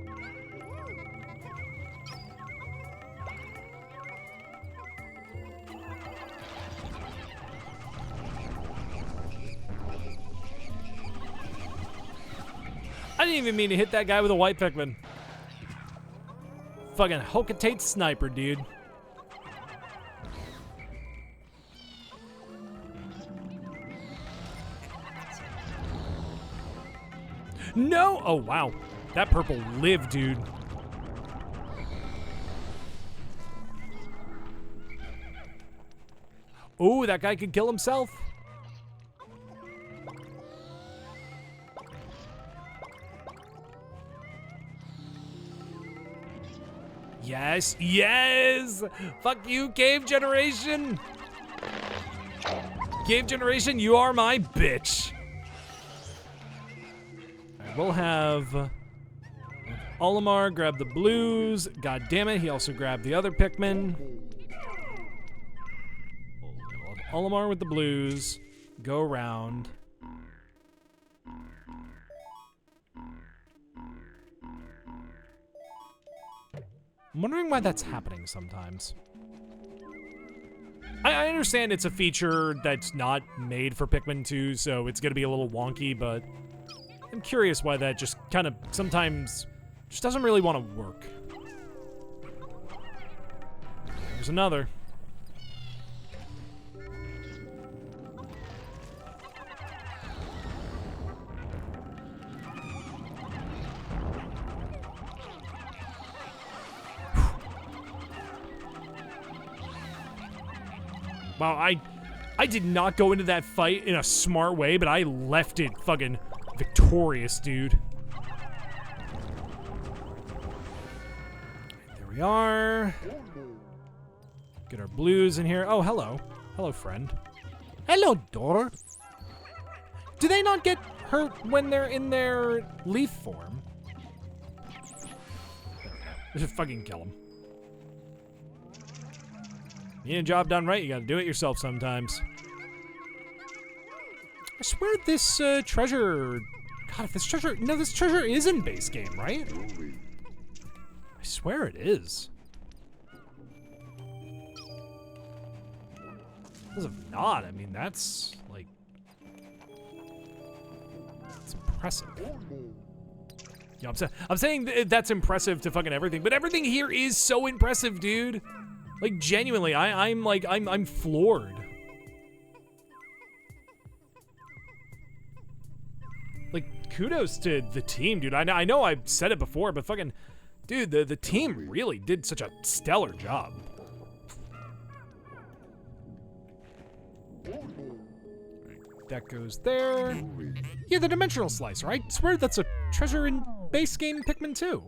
I didn't even mean to hit that guy with a white Pikmin. Fucking Hokatate sniper, dude. No! Oh, wow. That purple lived, dude. Oh, that guy could kill himself. Yes, yes! Fuck you, Cave Generation! Cave Generation, you are my bitch! Alright, we'll have Olimar grab the blues. God damn it, he also grabbed the other Pikmin. We'll have Olimar with the blues. Go around. I'm wondering why that's happening sometimes. I understand it's a feature that's not made for Pikmin 2, so it's gonna be a little wonky, but I'm curious why that just kind of sometimes just doesn't really want to work. There's another. Wow, I did not go into that fight in a smart way, but I left it fucking victorious, dude. There we are. Get our blues in here. Oh, hello. Hello, friend. Hello, daughter. Do they not get hurt when they're in their leaf form? Just fucking kill them. You need a job done right, you gotta do it yourself sometimes. I swear this treasure... God, if this treasure... No, this treasure is in base game, right? I swear it is. Because if not, I mean, that's, like... It's impressive. You know, I'm saying that's impressive to fucking everything, but everything here is so impressive, dude. Like, genuinely, I'm floored. Like, kudos to the team, dude. I know I've said it before, but fucking, dude, the team really did such a stellar job. That goes there. Yeah, the dimensional slice, right? I swear that's a treasure in base game Pikmin 2.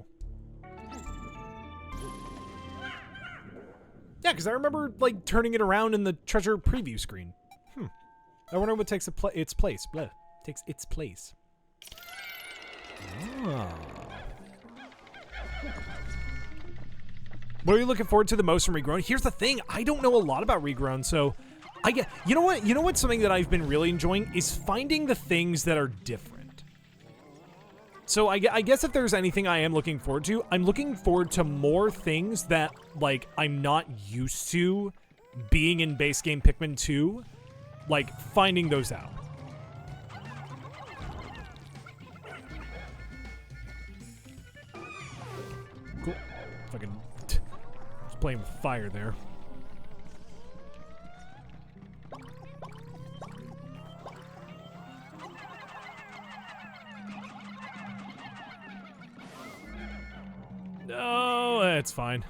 Yeah, because I remember, like, turning it around in the treasure preview screen. I wonder what takes its place. Blah. Takes its place. Oh. What are you looking forward to the most from Regrown? Here's the thing, I don't know a lot about Regrown, so I get, you know what something that I've been really enjoying is finding the things that are different. So I guess if there's anything I am looking forward to, I'm looking forward to more things that, like, I'm not used to being in base game Pikmin 2, like, finding those out. Cool. Fucking just playing with fire there. No, that's fine.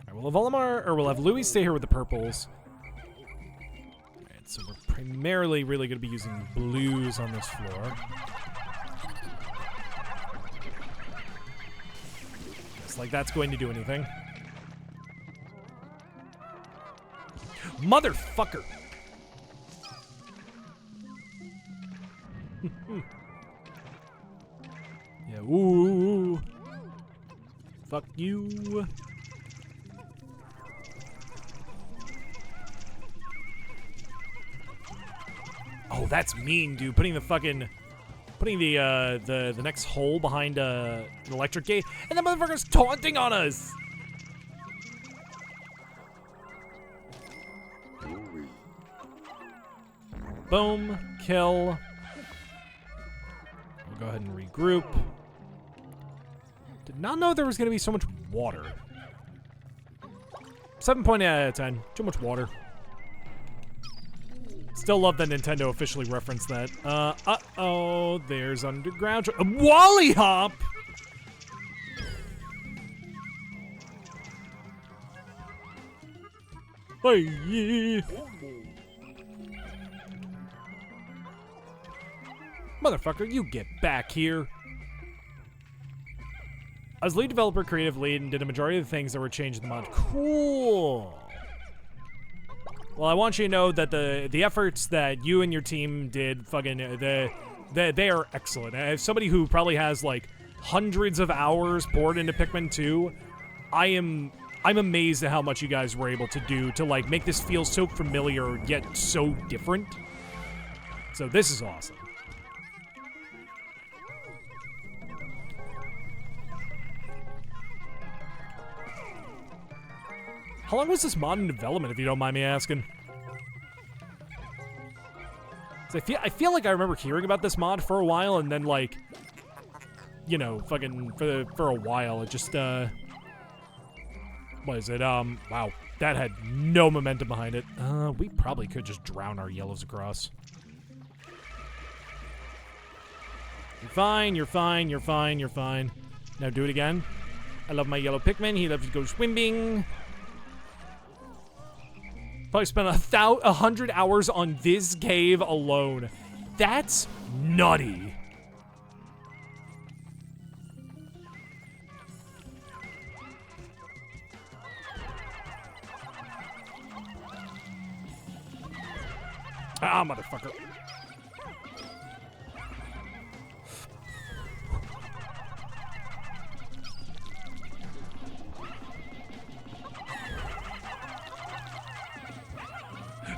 Alright, we'll have Olimar, or we'll have Louis stay here with the purples. Alright, so we're primarily really going to be using blues on this floor. It's like that's going to do anything. Motherfucker! Yeah, ooh. Fuck you. Oh, that's mean, dude. Putting the next hole behind an electric gate, and the motherfucker's taunting on us. Boom, kill. We'll go ahead and regroup. Did not know there was going to be so much water. 7 out of 10. Too much water. Still love that Nintendo officially referenced that. Uh-oh, there's underground. Wally Hop! Hey! Motherfucker, you get back here. I was lead developer, creative lead, and did a majority of the things that were changed in the mod. Cool. Well, I want you to know that the efforts that you and your team did, fucking, they are excellent. As somebody who probably has, like, hundreds of hours poured into Pikmin 2, I'm amazed at how much you guys were able to do to, like, make this feel so familiar yet so different. So this is awesome. How long was this mod in development, if you don't mind me asking? I feel like I remember hearing about this mod for a while, and then, like, you know, fucking for a while, it just, what is it? Wow, that had no momentum behind it. We probably could just drown our yellows across. You're fine, you're fine, you're fine, you're fine. Now do it again. I love my yellow Pikmin. He loves to go swimming. Probably spent 100 hours on this cave alone. That's nutty. Ah, motherfucker.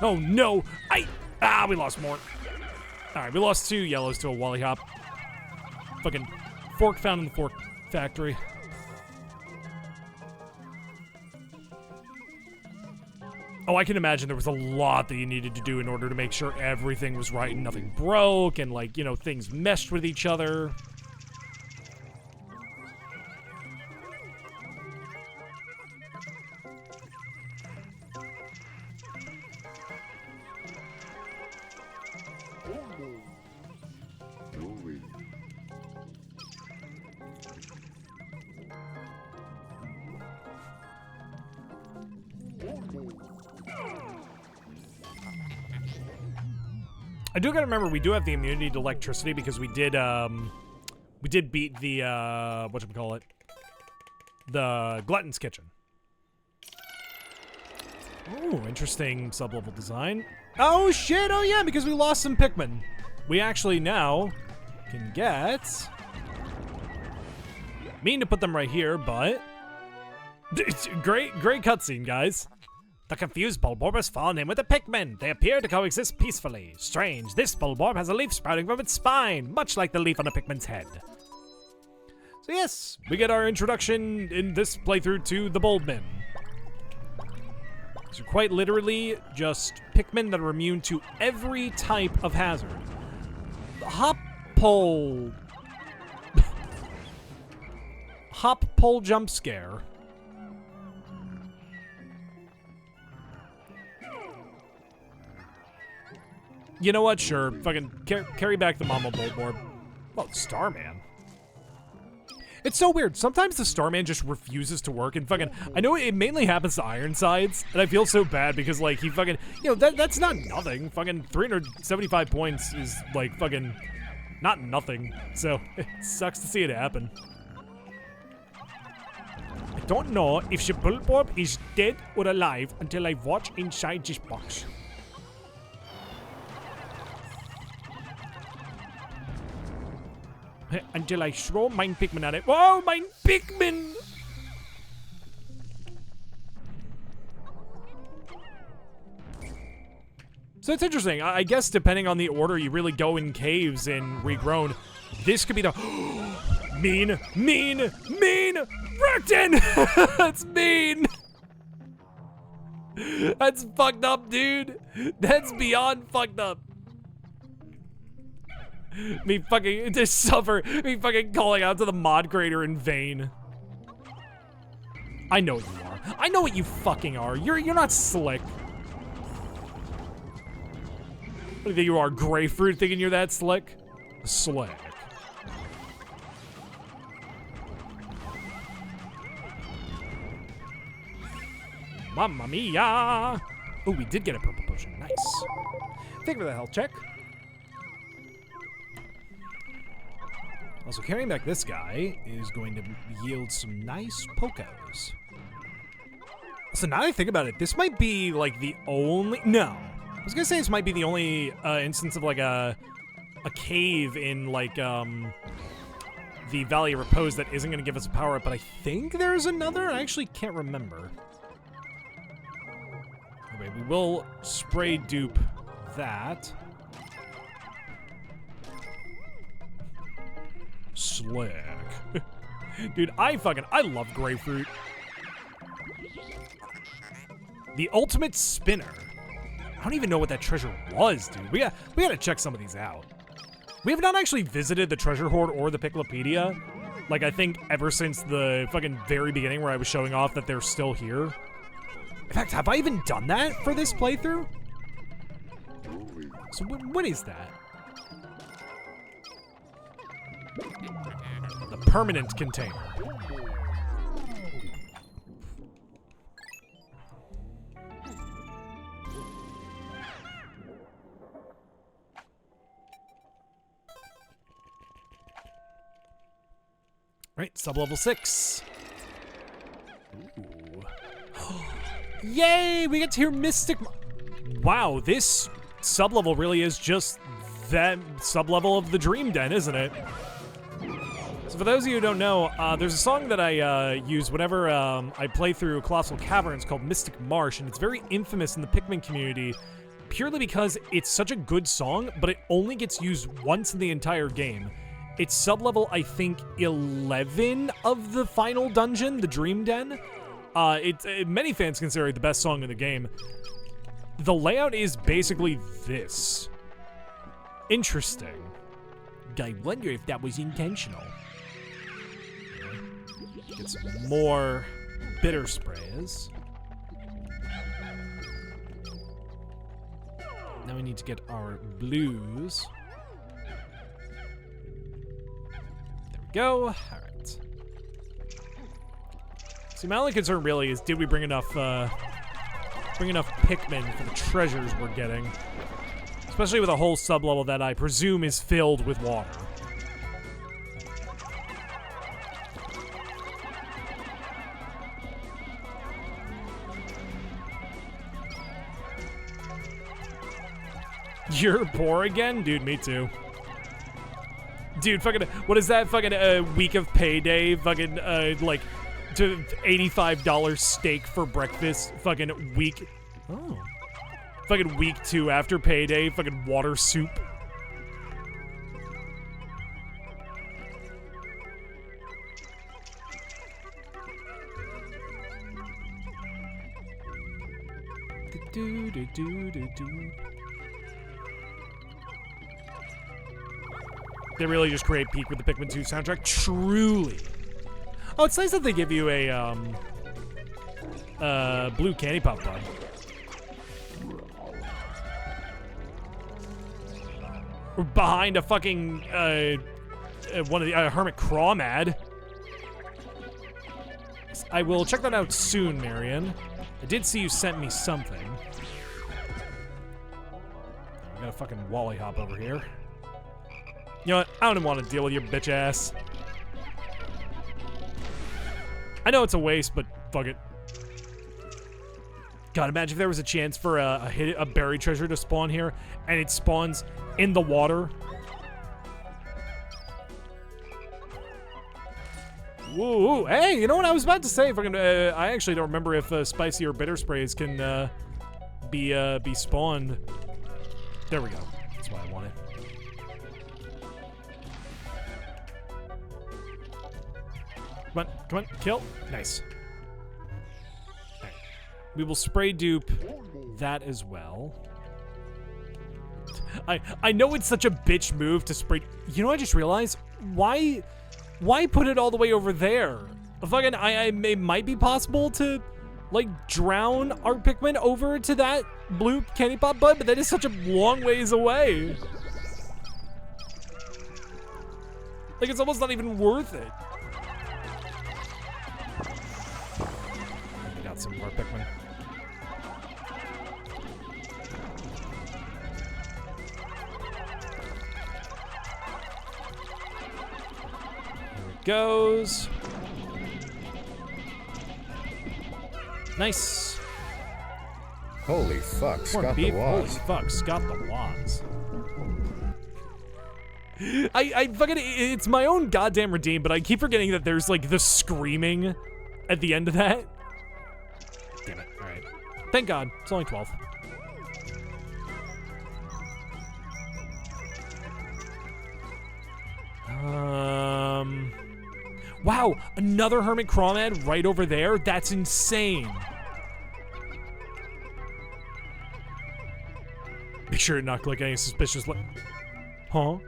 Oh no! We lost more. Alright, we lost 2 yellows to a Wally Hop. Fucking fork found in the fork factory. Oh, I can imagine there was a lot that you needed to do in order to make sure everything was right and nothing broke and, like, you know, things meshed with each other. I do gotta remember we do have the immunity to electricity because we did beat the whatchamacallit, the Glutton's Kitchen. Oh, interesting sub-level design. Oh shit, oh yeah, because we lost some Pikmin. We actually now can get... Mean to put them right here, but... It's great cutscene, guys. The confused Bulborb has fallen in with the Pikmin. They appear to coexist peacefully. Strange, this Bulborb has a leaf sprouting from its spine, much like the leaf on a Pikmin's head. So yes, we get our introduction in this playthrough to the Bulbmin. So quite literally, just Pikmin that are immune to every type of hazard. Hop pole jump scare. You know what? Sure. Fucking carry back the Mama Bulborb. Oh, Starman. It's so weird. Sometimes the Starman just refuses to work, and fucking, I know it mainly happens to Ironsides, and I feel so bad because, like, he fucking, you know, that's not nothing. Fucking 375 points is, like, fucking not nothing. So, it sucks to see it happen. I don't know if the Bulborb is dead or alive until I watch inside this box. Until I throw mine Pikmin at it. Whoa, mine Pikmin! So it's interesting. I guess depending on the order you really go in caves in Regrown, this could be the... mean! Recton! That's mean! That's fucked up, dude. That's beyond fucked up. Me fucking calling out to the mod creator in vain. I know what you are. I know what you fucking are. You're not slick. What do you think you are, Grapefruit, thinking you're that slick? Slick. Mamma mia! Oh, we did get a purple potion. Nice. Thank you for the health check. Also, carrying back this guy is going to yield some nice pokos. So now that I think about it, this might be, like, the only... No. I was gonna say this might be the only instance of, like, a cave in, like, the Valley of Repose that isn't gonna give us a power-up, but I think there's another? I actually can't remember. Anyway, we will spray dupe that. Slick. Dude, I love Grapefruit. The ultimate spinner. I don't even know what that treasure was, dude. We gotta check some of these out. We have not actually visited the treasure hoard or the Piclopedia. Like, I think ever since the fucking very beginning where I was showing off that they're still here. In fact, have I even done that for this playthrough? So what is that? The permanent container. Right, sub-level 6. Ooh. Yay! We get to hear Mystic... Wow, this sub-level really is just that sub-level of the Dream Den, isn't it? So for those of you who don't know, there's a song that I use whenever I play through Colossal Caverns called Mystic Marsh, and it's very infamous in the Pikmin community purely because it's such a good song, but it only gets used once in the entire game. It's sub-level, I think, 11 of the final dungeon, the Dream Den. Many fans consider it the best song in the game. The layout is basically this. Interesting. I wonder if that was intentional. Get some more bitter sprays. Now we need to get our blues. There we go. All right. See, my only concern really is, did we bring enough Pikmin for the treasures we're getting? Especially with a whole sub-level that I presume is filled with water. You're poor again? Dude, me too. Dude, fucking, what is that fucking week of payday? Fucking, like, to $85 steak for breakfast. Fucking week. Oh. Fucking week 2 after payday. Fucking water soup. They really just create peak with the Pikmin 2 soundtrack. Truly. Oh, it's nice that they give you a blue candy pop bud. We're behind a fucking one of the Hermit Craw ad. I will check that out soon, Marion. I did see you sent me something. I got a fucking Wally hop over here. You know what? I don't even want to deal with your bitch ass. I know it's a waste, but fuck it. God, imagine if there was a chance for a buried treasure to spawn here, and it spawns in the water. Woo! Hey, you know what I was about to say? Fucking, I actually don't remember if spicy or bitter sprays can be spawned. There we go. That's what I wanted. Come on, kill. Nice. Right. We will spray dupe that as well. I know it's such a bitch move to spray. You know what I just realized? Why put it all the way over there? Fucking, it might be possible to, like, drown our Pikmin over to that blue candy pop bud, but that is such a long ways away. Like, it's almost not even worth it. We got some more Pikmin. Goes. Nice. Holy fuck, Corned Scott beef. the Holy Waz. fuck, Scott the Waz. I fucking, it's my own goddamn redeem, but I keep forgetting that there's like the screaming at the end of that. Damn it. Alright. Thank God. It's only 12. Wow, another Hermit Crawmad right over there? That's insane. Make sure to not click any suspicious huh?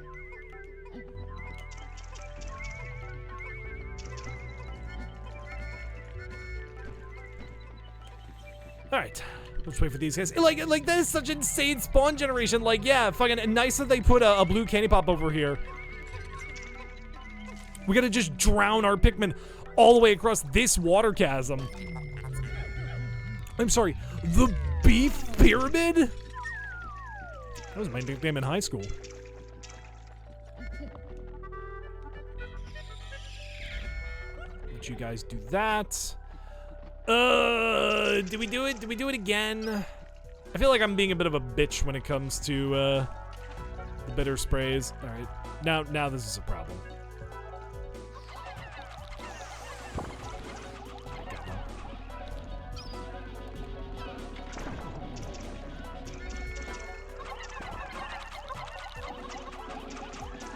Alright. Let's wait for these guys. Like that is such insane spawn generation. Like, yeah, fucking nice that they put a blue candy pop over here. We gotta just drown our Pikmin all the way across this water chasm. I'm sorry, the beef pyramid? That was my nickname in high school. Let you guys do that. Did we do it? Did we do it again? I feel like I'm being a bit of a bitch when it comes to the bitter sprays. All right, now this is a problem.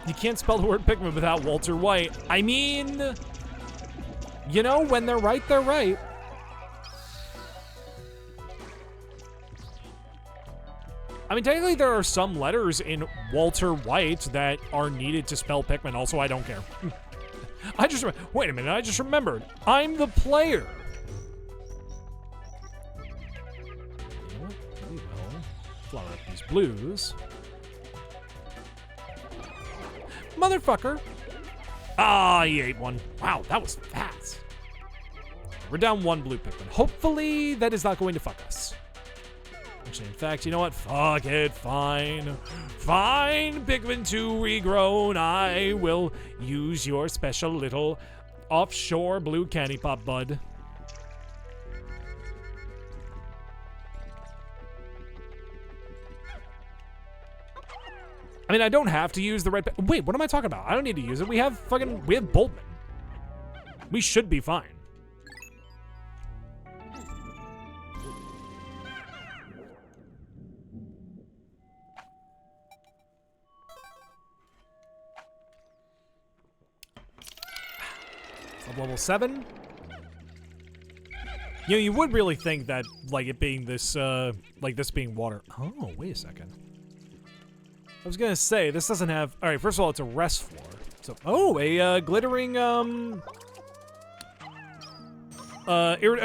You can't spell the word Pikmin without Walter White. I mean, you know, when they're right, they're right. I mean, technically there are some letters in Walter White that are needed to spell Pikmin. Also, I don't care. Wait a minute, I just remembered. I'm the player. We will flower up these blues. Motherfucker. Ah, he ate one. Wow, that was fast. We're down one blue Pikmin. Hopefully, that is not going to fuck us. Actually, in fact, you know what? Fuck it. Fine. Fine, Pikmin 2 Regrown. I will use your special little offshore blue candy pop bud. mean, I don't have to use the red... Wait, what am I talking about? I don't need to use it. We have Boltman. We should be fine. Level 7. You know, you would really think that, like, it being this, like, this being water. Oh, wait a second. I was gonna say, this doesn't have... Alright, first of all, it's a rest floor. So, oh, a, glittering,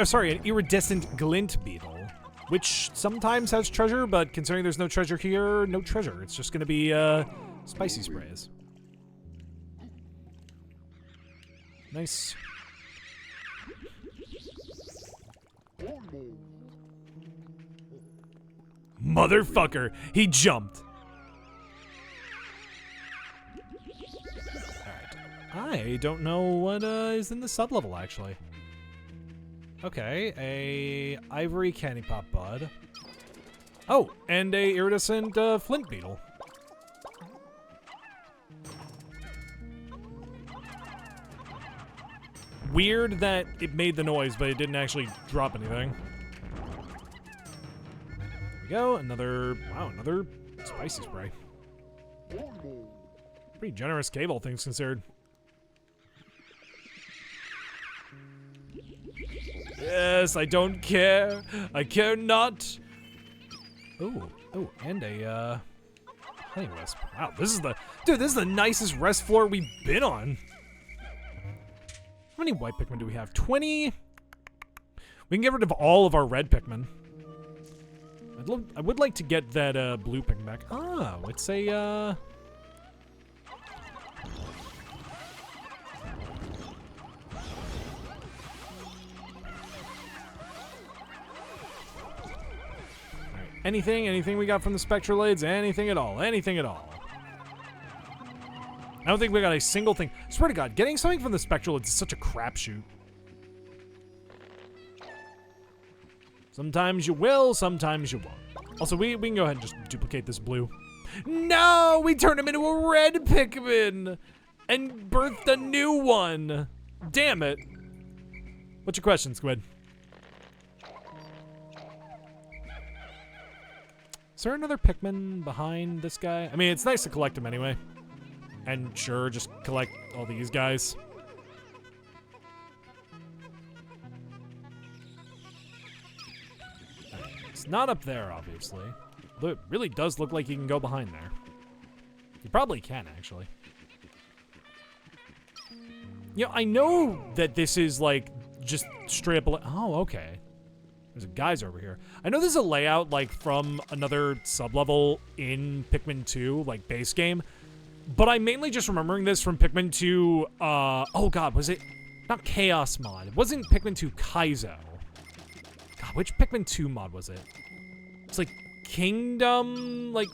sorry, an iridescent glint beetle. Which sometimes has treasure, but considering there's no treasure here, no treasure. It's just gonna be, spicy sprays. Nice. Motherfucker, he jumped. Alright. I don't know what is in the sub-level, actually. Okay, a ivory candy pop bud. Oh, and a iridescent flint beetle. Weird that it made the noise, but it didn't actually drop anything. There we go. Another spicy spray. Pretty generous cave, all things considered. Yes, I don't care. I care not. Oh, and a honey wisp. Wow, this is the nicest rest floor we've been on. How many white Pikmin do we have? 20? We can get rid of all of our red Pikmin. I would like to get that blue Pikmin back. Oh, it's a Anything we got from the Spectralids? Anything at all. I don't think we got a single thing. Swear to God, getting something from the Spectralids is such a crapshoot. Sometimes you will, sometimes you won't. Also, we can go ahead and just duplicate this blue. No, we turned him into a red Pikmin and birthed a new one. Damn it. What's your question, Squid? Is there another Pikmin behind this guy? I mean, it's nice to collect them anyway. And sure, just collect all these guys. It's not up there, obviously. It really does look like you can go behind there. You probably can, actually. You know, I know that this is, like, just straight up... Oh, okay. There's a geyser over here. I know there's a layout, like, from another sub-level in Pikmin 2, like, base game. But I'm mainly just remembering this from Pikmin 2, oh god, was it? Not Chaos mod. It wasn't Pikmin 2 Kaizo. God, which Pikmin 2 mod was it? It's like Kingdom, like,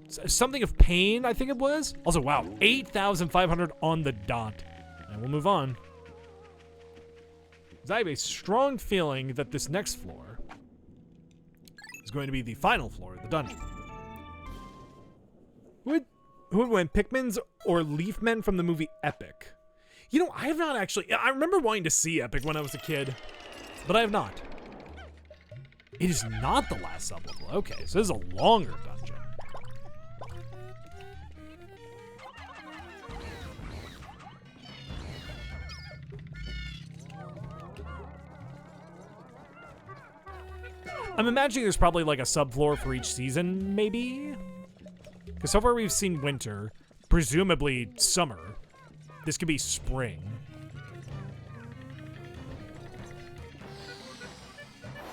something of Pain, I think it was. Also, wow, 8,500 on the dot. And we'll move on. Because I have a strong feeling that this next floor is going to be the final floor of the dungeon. Who would win, Pikmins or Leafmen from the movie Epic? You know, I have not actually... I remember wanting to see Epic when I was a kid, but I have not. It is not the last sublevel. Okay, so this is a longer dungeon. I'm imagining there's probably like a subfloor for each season, maybe? Because so far we've seen winter, presumably summer. This could be spring.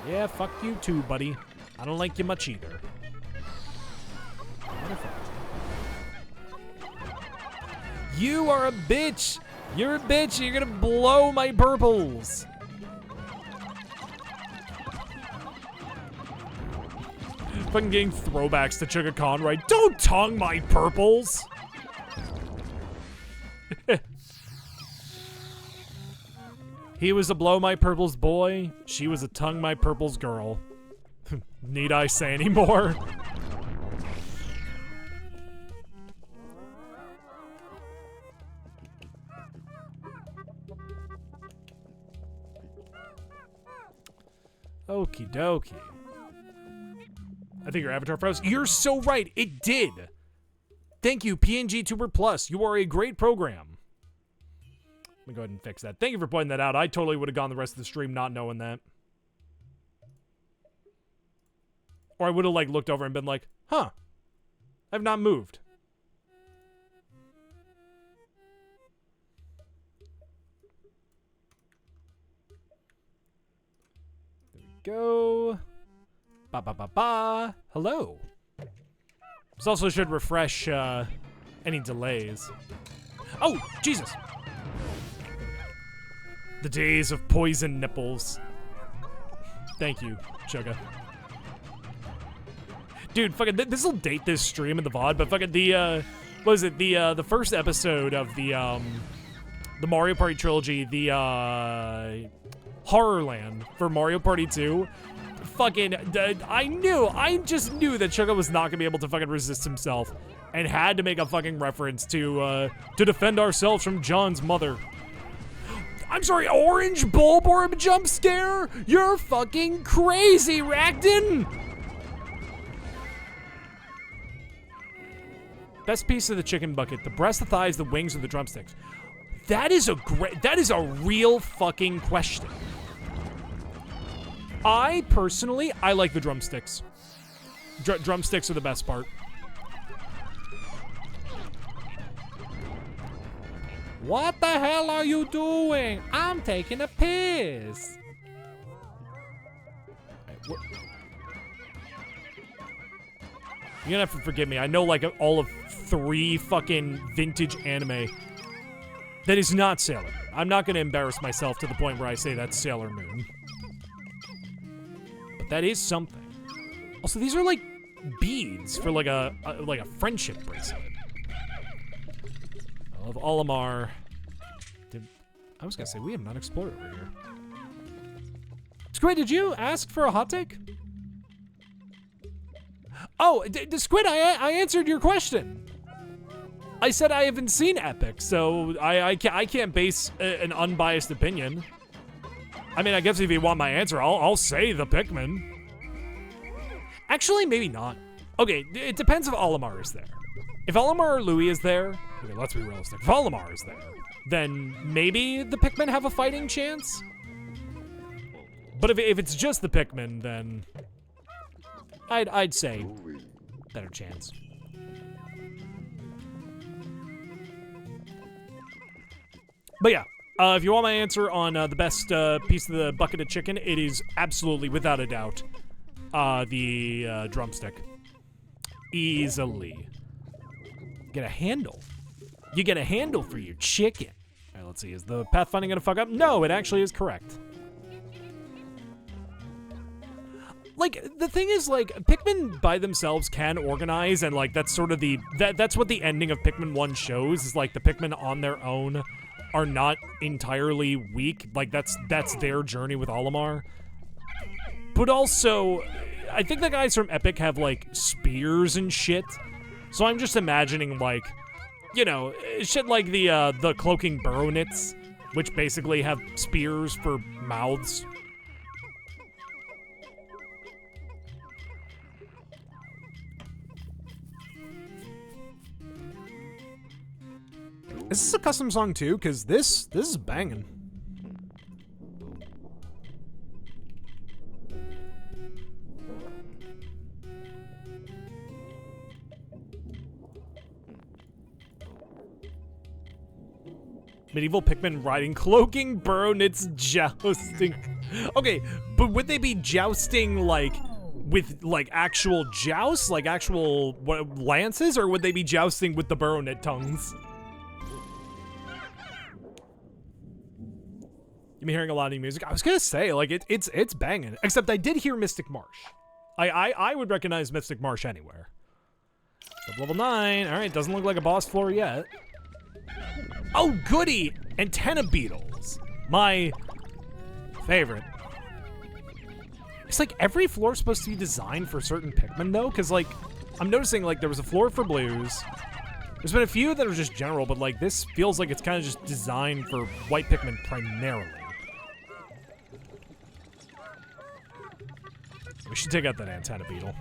Yeah, fuck you too, buddy. I don't like you much either. You are a bitch! You're a bitch! You're gonna blow my purples! Fucking getting throwbacks to Chugga Khan, right? Don't tongue my purples! He was a blow my purples boy. She was a tongue my purples girl. Need I say any more? Okie dokie. I think your avatar froze. You're so right. It did. Thank you, PNG Tuber Plus. You are a great program. Let me go ahead and fix that. Thank you for pointing that out. I totally would have gone the rest of the stream not knowing that. Or I would have like looked over and been like, huh, I've not moved. There we go. Ba ba ba ba. Hello. This also should refresh any delays. Oh, Jesus. The days of poison nipples. Thank you, Sugar. Dude, fucking, this will date this stream in the VOD, but fucking the, what is it? The first episode of the Mario Party trilogy, the, Horrorland for Mario Party 2. Fucking, I just knew that Sugar was not gonna be able to fucking resist himself and had to make a fucking reference to defend ourselves from John's mother. I'm sorry, orange Bulborb jump scare? You're fucking crazy, Racton! Best piece of the chicken bucket, the breast, the thighs, the wings, or the drumsticks? That is a real fucking question. I like the drumsticks. Drumsticks are the best part. What the hell are you doing? I'm taking a piss. You're gonna have to forgive me. I know like all of 3 fucking vintage anime. That is not Sailor Moon. I'm not gonna embarrass myself to the point where I say that's Sailor Moon. But that is something. Also, these are like beads for like a friendship bracelet. Of Olimar. I was gonna say, we have not explored over here. Squid, did you ask for a hot take? Oh, Squid, I answered your question. I said I haven't seen Epic, so I can't base an unbiased opinion. I mean, I guess if you want my answer, I'll say the Pikmin. Actually, maybe not. Okay, it depends if Olimar is there. If Olimar or Louis is there, okay, let's be realistic. If Olimar is there, then maybe the Pikmin have a fighting chance. But if it's just the Pikmin, then I'd say better chance. But yeah, if you want my answer on the best piece of the bucket of chicken, it is absolutely, without a doubt, the drumstick. Easily. Get a handle. You get a handle for your chicken. All right, let's see. Is the pathfinding gonna fuck up? No, it actually is correct. Like, the thing is, like, Pikmin by themselves can organize, and, like, that's sort of that's what the ending of Pikmin 1 shows, is, like, the Pikmin on their own are not entirely weak. Like, that's their journey with Olimar. But also, I think the guys from Epic have, like, spears and shit. So I'm just imagining, like, you know, shit like the cloaking burrownits, which basically have spears for mouths. Is this a custom song too? Because this is banging. Medieval Pikmin riding cloaking burrownits jousting. Okay, but would they be jousting like with like actual jousts, like actual lances, or would they be jousting with the burrownit tongues? You've been hearing a lot of new music. I was gonna say, like, it's banging. Except I did hear Mystic Marsh. I would recognize Mystic Marsh anywhere. Level 9. All right, doesn't look like a boss floor yet. Oh, goody! Antenna beetles. My favorite. It's like every floor is supposed to be designed for certain Pikmin, though, because, like, I'm noticing, like, there was a floor for blues. There's been a few that are just general, but, like, this feels like it's kind of just designed for white Pikmin primarily. We should take out that antenna beetle.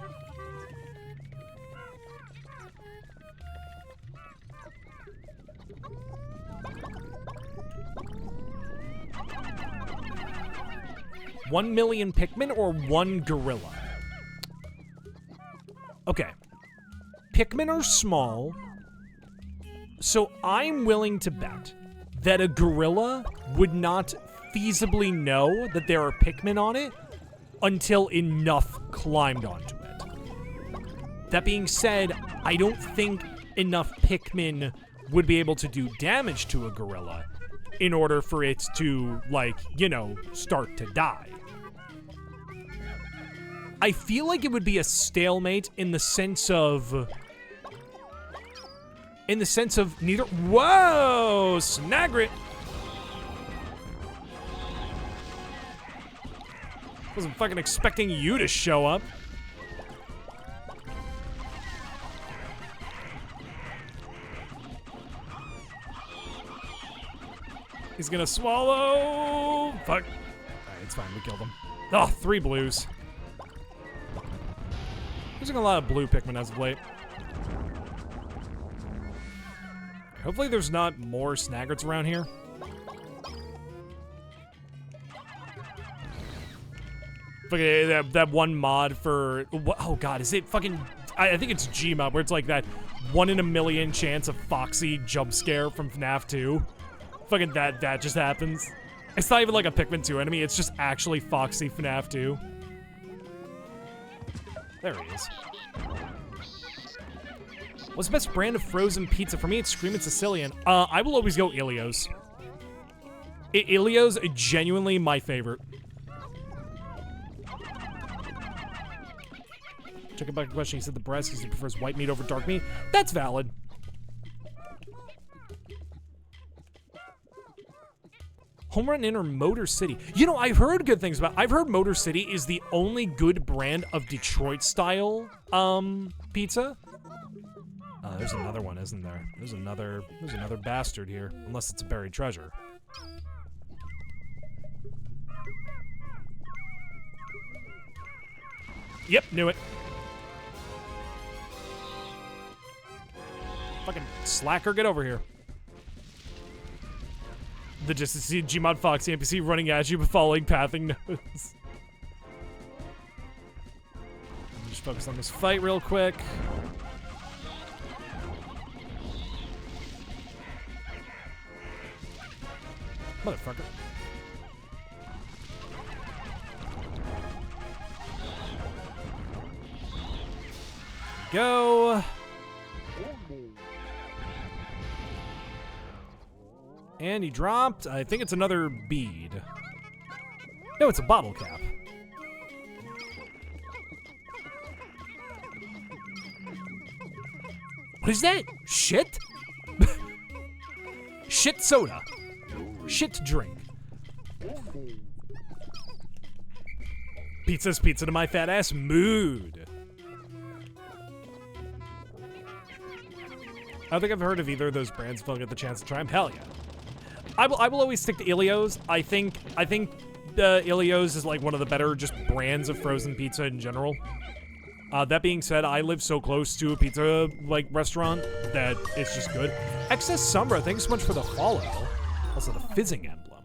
$1 million Pikmin or 1 gorilla? Okay. Pikmin are small, so I'm willing to bet that a gorilla would not feasibly know that there are Pikmin on it until enough climbed onto it. That being said, I don't think enough Pikmin would be able to do damage to a gorilla in order for it to, like, you know, start to die. I feel like it would be a stalemate in the sense of neither. Whoa, Snagrit! Wasn't fucking expecting you to show up. He's gonna swallow. Fuck. Alright, it's fine. We killed him. Oh, 3 blues. Using a lot of blue Pikmin as of late. Hopefully there's not more Snaggarts around here. Fucking that one mod for... Oh god, is it fucking... I think it's Gmod, where it's like that 1 in a million chance of Foxy jump scare from FNAF 2. Fucking that just happens. It's not even like a Pikmin 2 enemy, it's just actually Foxy FNAF 2. There he is. What's the best brand of frozen pizza? For me, it's Screamin' Sicilian. I will always go Ilio's. Ilio's genuinely my favorite. Check back the question. He said the breast because he prefers white meat over dark meat. That's valid. Home Run Inn or Motor City? You know, I've heard good things about. I've heard Motor City is the only good brand of Detroit style pizza. There's another one, isn't there? There's another bastard here, unless it's a buried treasure. Yep, knew it. Fucking slacker, get over here. The just to see Gmod Foxy NPC running at you but following pathing notes. Just focus on this fight real quick. Motherfucker. Go. And he dropped, I think it's another bead. No, it's a bottle cap. What is that? Shit? Shit soda. Shit drink. Pizza's pizza to my fat ass mood. I don't think I've heard of either of those brands if I'll get the chance to try them. Hell yeah. I will always stick to Ilio's. I think Ilio's is like one of the better just brands of frozen pizza in general. That being said, I live so close to a pizza like restaurant that it's just good. Excess Sombra, thanks so much for the follow. Also the fizzing emblem.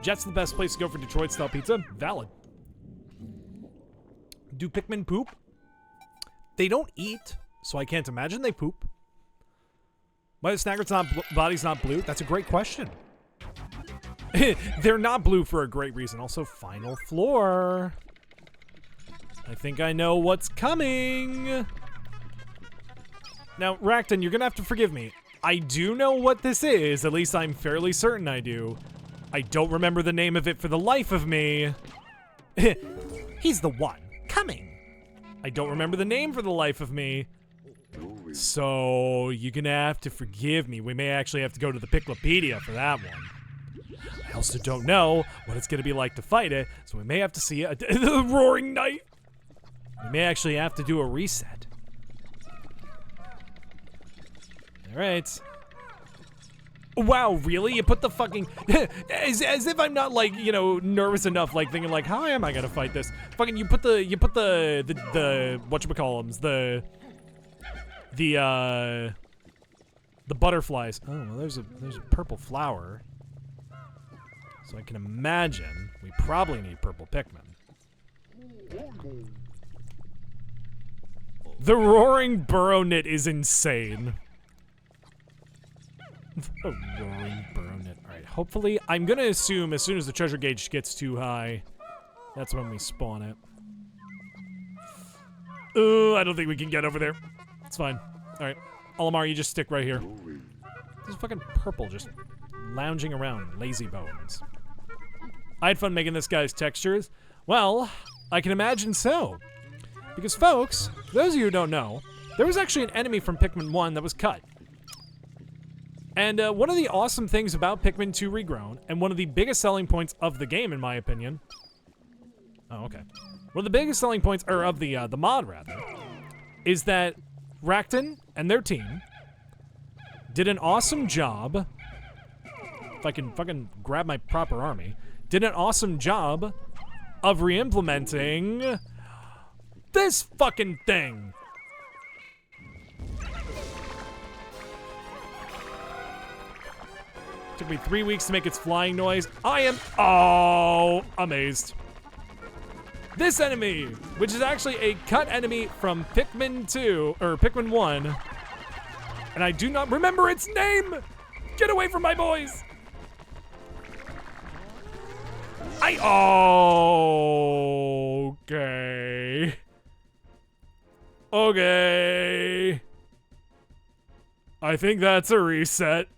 Jet's the best place to go for Detroit style pizza. Valid. Do Pikmin poop? They don't eat, so I can't imagine they poop. Why the Snaggart's body's not blue? That's a great question. They're not blue for a great reason. Also, final floor. I think I know what's coming. Now, Rakton, you're gonna have to forgive me. I do know what this is. At least I'm fairly certain I do. I don't remember the name of it for the life of me. He's the one. Coming. I don't remember the name for the life of me. So, you're gonna have to forgive me. We may actually have to go to the Piclopedia for that one. I also don't know what it's gonna be like to fight it, so we may have to see the Roaring Knight. We may actually have to do a reset. Alright. Wow, really? You put the fucking as if I'm not like, you know, nervous enough, like thinking like, how am I gonna fight this? Fucking you put the whatchamacallums, the butterflies. Oh, well, there's a purple flower. So I can imagine we probably need purple Pikmin. The roaring burrow knit is insane. A roaring burrow knit. Alright, hopefully, I'm gonna assume as soon as the treasure gauge gets too high, that's when we spawn it. I don't think we can get over there. It's fine. Alright, Olimar, you just stick right here. There's fucking purple just lounging around, lazy bones. I had fun making this guy's textures. Well, I can imagine so. Because folks, for those of you who don't know, there was actually an enemy from Pikmin 1 that was cut. And one of the awesome things about Pikmin 2 Regrown, and one of the biggest selling points of the game, in my opinion. Oh, okay. One of the biggest selling points, or of the mod rather, is that Regrown and their team did an awesome job. If I can fucking grab my proper army, did an awesome job of re-implementing this fucking thing. Took me 3 weeks to make its flying noise. I am, amazed. This enemy, which is actually a cut enemy from Pikmin 2, or Pikmin 1, and I do not remember its name. Get away from my boys. Okay. Okay. I think that's a reset.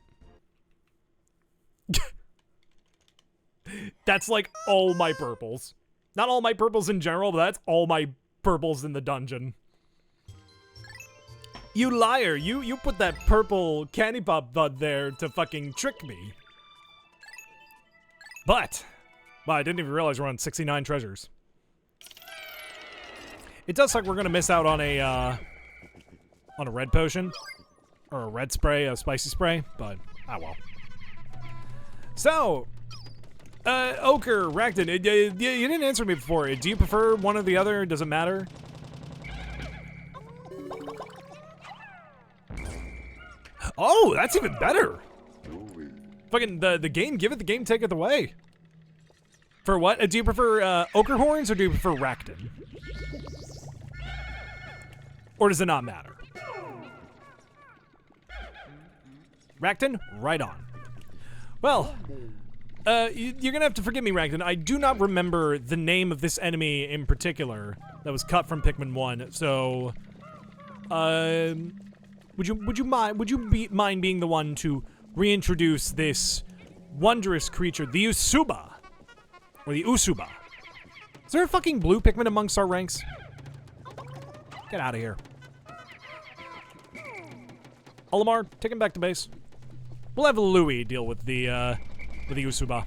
That's like all my purples. Not all my purples in general, but that's all my purples in the dungeon. You liar, you put that purple candy pop bud there to fucking trick me. But, wow, I didn't even realize we're on 69 treasures. It does suck we're gonna miss out on a red potion. Or a red spray, a spicy spray, but, ah well. So, Ochre, Regrown, you didn't answer me before. Do you prefer one or the other? Does it matter? Oh, that's even better. Fucking the game, give it the game, take it away. For what? Do you prefer Ochre Horns or do you prefer Regrown? Or does it not matter? Regrown, right on. Well, you're gonna have to forgive me, Regrown. I do not remember the name of this enemy in particular that was cut from Pikmin 1. So, would you mind being the one to reintroduce this wondrous creature, the Usuba, or the Usuba? Is there a fucking blue Pikmin amongst our ranks? Get out of here. Olimar, take him back to base. We'll have Louie deal with the Usuba.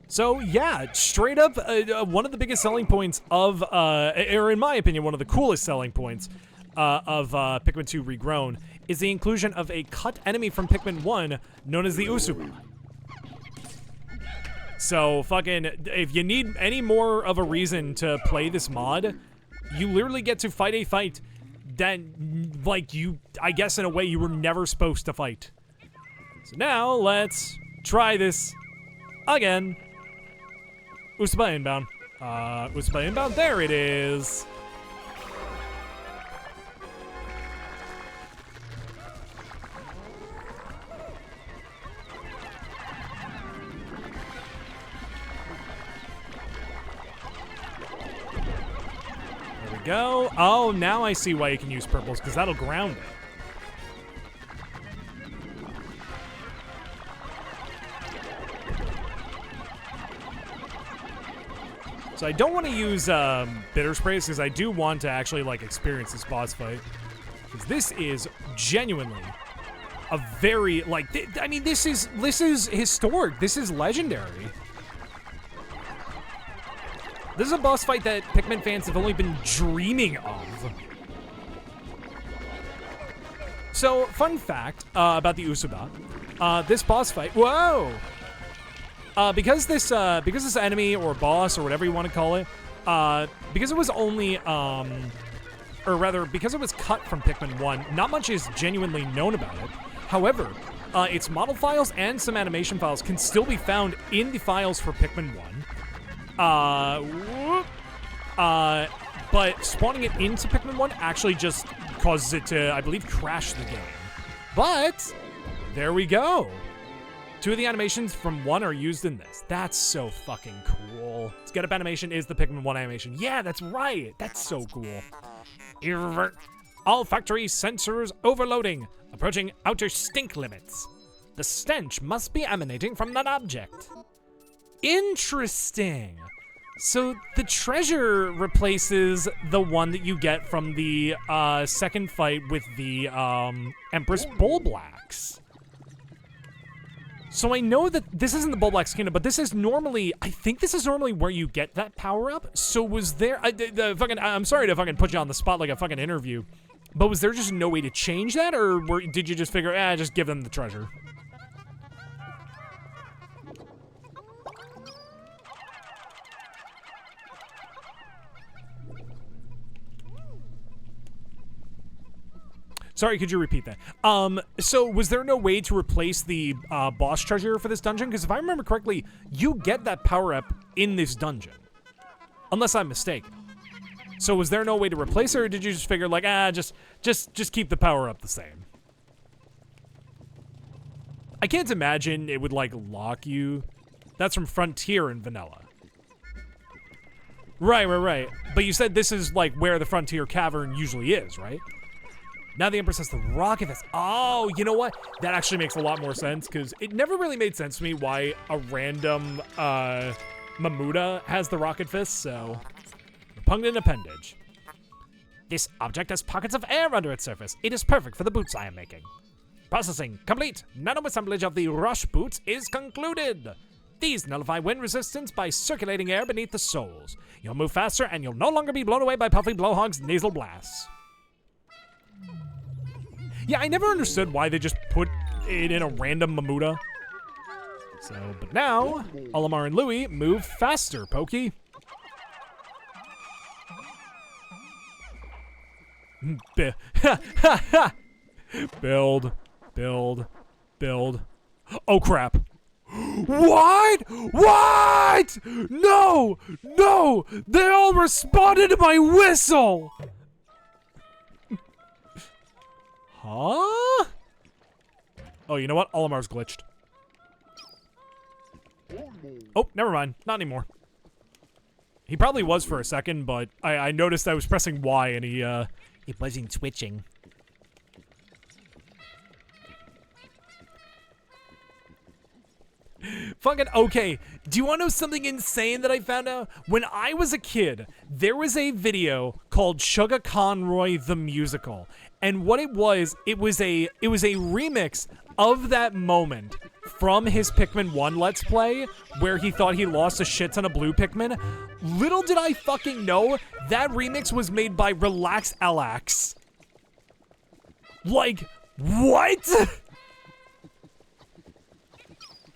So yeah, straight up, one of the biggest selling points of, or in my opinion, one of the coolest selling points of Pikmin 2 Regrown is the inclusion of a cut enemy from Pikmin 1 known as the Usuba. So fucking, if you need any more of a reason to play this mod, you literally get to fight a fight that, like, you, I guess in a way you were never supposed to fight. So now, let's try this again. Usuba inbound. Usuba inbound, there it is. Go. Oh, now I see why you can use purples, because that'll ground it. So I don't want to use bitter sprays, because I do want to actually like experience this boss fight. Because this is genuinely a very like I mean this is historic. This is legendary. This is a boss fight that Pikmin fans have only been dreaming of. So, fun fact about the Usuba. This boss fight... Whoa! Because this enemy or boss or whatever you want to call it, because it was only... or rather, because it was cut from Pikmin 1, not much is genuinely known about it. However, its model files and some animation files can still be found in the files for Pikmin 1. But spawning it into Pikmin 1 actually just causes it to, I believe, crash the game. But, there we go. 2 of the animations from 1 are used in this. That's so fucking cool. Its get up animation is the Pikmin 1 animation. Yeah, that's right. That's so cool. All factory sensors overloading. Approaching outer stink limits. The stench must be emanating from that object. Interesting. So the treasure replaces the one that you get from the second fight with the Empress Bullblacks. So I know that this isn't the Bullblacks Kingdom, but this is normally, I think this is normally where you get that power up. So was there, I'm sorry to fucking put you on the spot like a fucking interview, but was there just no way to change that, or did you just figure, just give them the treasure? Sorry, could you repeat that? So was there no way to replace the boss treasure for this dungeon? Because if I remember correctly, you get that power up in this dungeon, unless I'm mistaken. So was there no way to replace it, or did you just figure like, just keep the power up the same? I can't imagine it would like lock you. That's from Frontier in Vanilla. Right. But you said this is like where the Frontier Cavern usually is, right? Now the Empress has the rocket fist. Oh, you know what? That actually makes a lot more sense, because it never really made sense to me why a random Mamuda has the rocket fist, so... Repugnant appendage. This object has pockets of air under its surface. It is perfect for the boots I am making. Processing complete. Nano-assemblage of the Rush boots is concluded. These nullify wind resistance by circulating air beneath the soles. You'll move faster, and you'll no longer be blown away by Puffy Blowhog's nasal blasts. Yeah, I never understood why they just put it in a random Mamuda. So, but now, Olimar and Louie move faster, Pokey. Build. Oh, crap. What? No! They all responded to my whistle! Huh? Oh, you know what? Olimar's glitched. Oh, never mind. Not anymore. He probably was for a second, but I noticed I was pressing Y and it wasn't switching. Fucking okay. Do you want to know something insane that I found out? When I was a kid, there was a video called Sugar Conroy the Musical. And what it was a remix of that moment from his Pikmin 1 Let's Play, where he thought he lost a shit ton of blue Pikmin. Little did I fucking know, that remix was made by Relax LX. Like, what?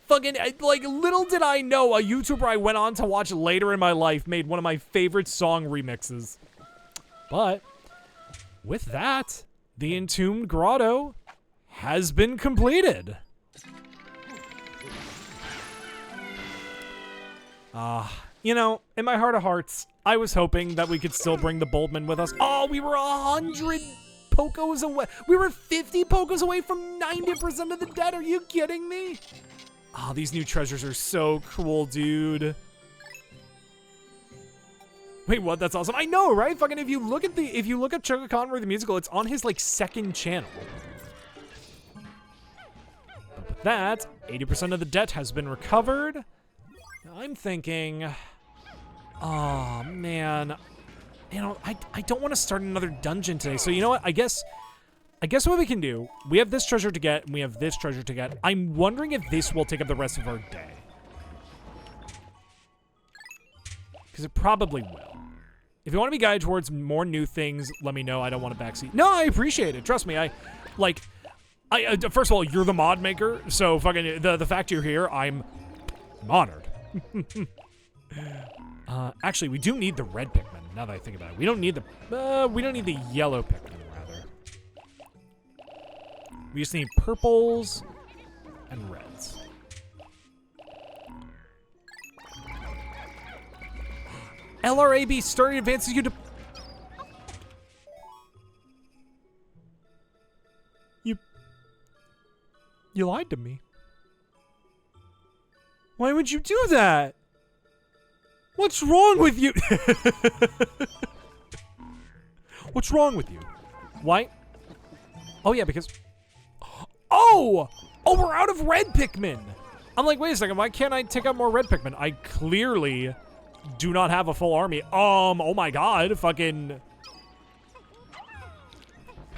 Fucking, like, little did I know a YouTuber I went on to watch later in my life made one of my favorite song remixes. But, with that, the Entombed Grotto has been completed. You know, in my heart of hearts, I was hoping that we could still bring the Boldman with us. Oh, we were 100 Pokos away. We were 50 Pokos away from 90% of the dead. Are you kidding me? Oh, these new treasures are so cool, dude. Wait, what? That's awesome. I know, right? Fucking if you look at Sugar Conroy the Musical, it's on his like second channel. But with that, 80% of the debt has been recovered. Now I'm thinking, oh man, you know, I don't want to start another dungeon today. So you know what? I guess what we can do, we have this treasure to get, and we have this treasure to get. I'm wondering if this will take up the rest of our day. Because it probably will. If you want to be guided towards more new things, let me know. I don't want to backseat. No, I appreciate it. Trust me, Like, first of all, you're the mod maker, so fucking the fact you're here, I'm honored. Actually, we do need the red Pikmin. Now that I think about it, we don't need the yellow Pikmin. Rather, we just need purples and reds. LRAB starting advances you to. You lied to me. Why would you do that? What's wrong with you? What's wrong with you? Why? Oh yeah, because. Oh, we're out of red Pikmin. I'm like, wait a second. Why can't I take out more red Pikmin? I clearly do not have a full army. Oh my god, fucking.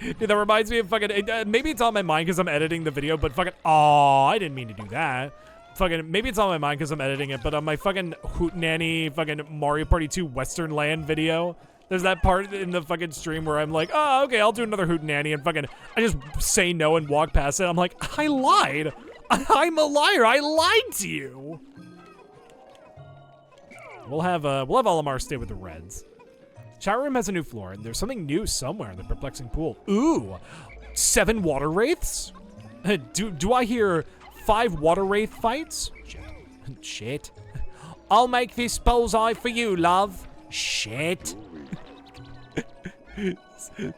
Dude, that reminds me of fucking. Maybe it's on my mind because I'm editing the video, but fucking. Oh, I didn't mean to do that. Fucking. Maybe it's on my mind because I'm editing it, but on my fucking Hootenanny fucking Mario Party 2 Western Land video, there's that part in the fucking stream where I'm like, oh, okay, I'll do another Hootenanny, and fucking. I just say no and walk past it. I'm like, I lied. I'm a liar. I lied to you. We'll have Olimar stay with the Reds. Chat room has a new floor, and there's something new somewhere in the perplexing pool. Ooh, 7 water wraiths? Do I hear 5 water wraith fights? Shit. I'll make this bullseye for you, love. Shit.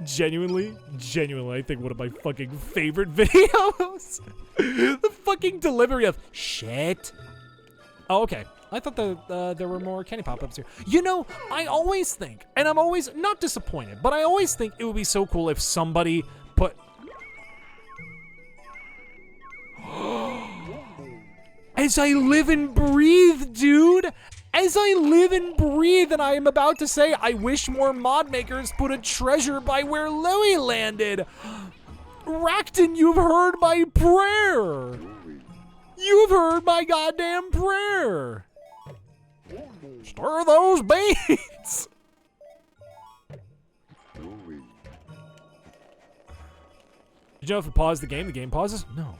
Genuinely, I think one of my fucking favorite videos. The fucking delivery of shit. Oh, okay. I thought there were more candy pop-ups here. You know, I always think, and I'm always not disappointed, but I always think it would be so cool if somebody put... As I live and breathe, dude! As I live and breathe, and I am about to say, I wish more mod makers put a treasure by where Louie landed. Rakton, you've heard my prayer! You've heard my goddamn prayer! Stir those beans! Did you know if you pause the game pauses? No.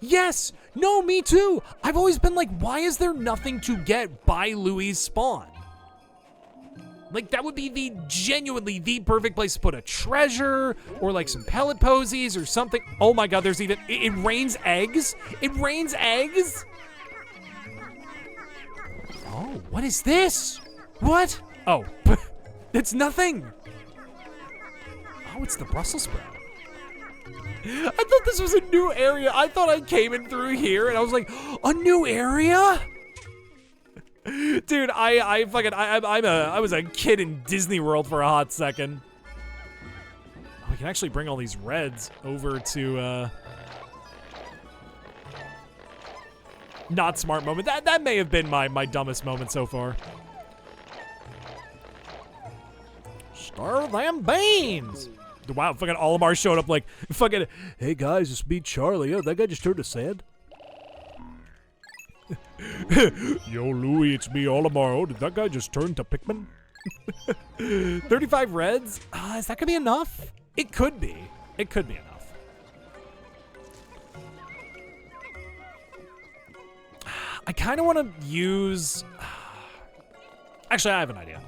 Yes! No, me too! I've always been like, why is there nothing to get by Louie's spawn? Like, that would be genuinely the perfect place to put a treasure, or like some pellet posies or something. Oh my god, there's even, it rains eggs? It rains eggs? Oh, what is this? What? Oh, it's nothing. Oh, it's the Brussels sprout. I thought this was a new area. I thought I came in through here and I was like, a new area? Dude, I was a kid in Disney World for a hot second. Oh, we can actually bring all these reds over to, not smart moment. That may have been my dumbest moment so far. Stir them beans! Wow, fucking Olimar showed up like, fucking, hey guys, it's me, Charlie. Oh, that guy just turned to sand. Yo, Louie, it's me, Olimar. Oh, did that guy just turn to Pikmin? 35 reds? Is that gonna be enough? It could be. It could be enough. I kind of want to use... Actually, I have an idea.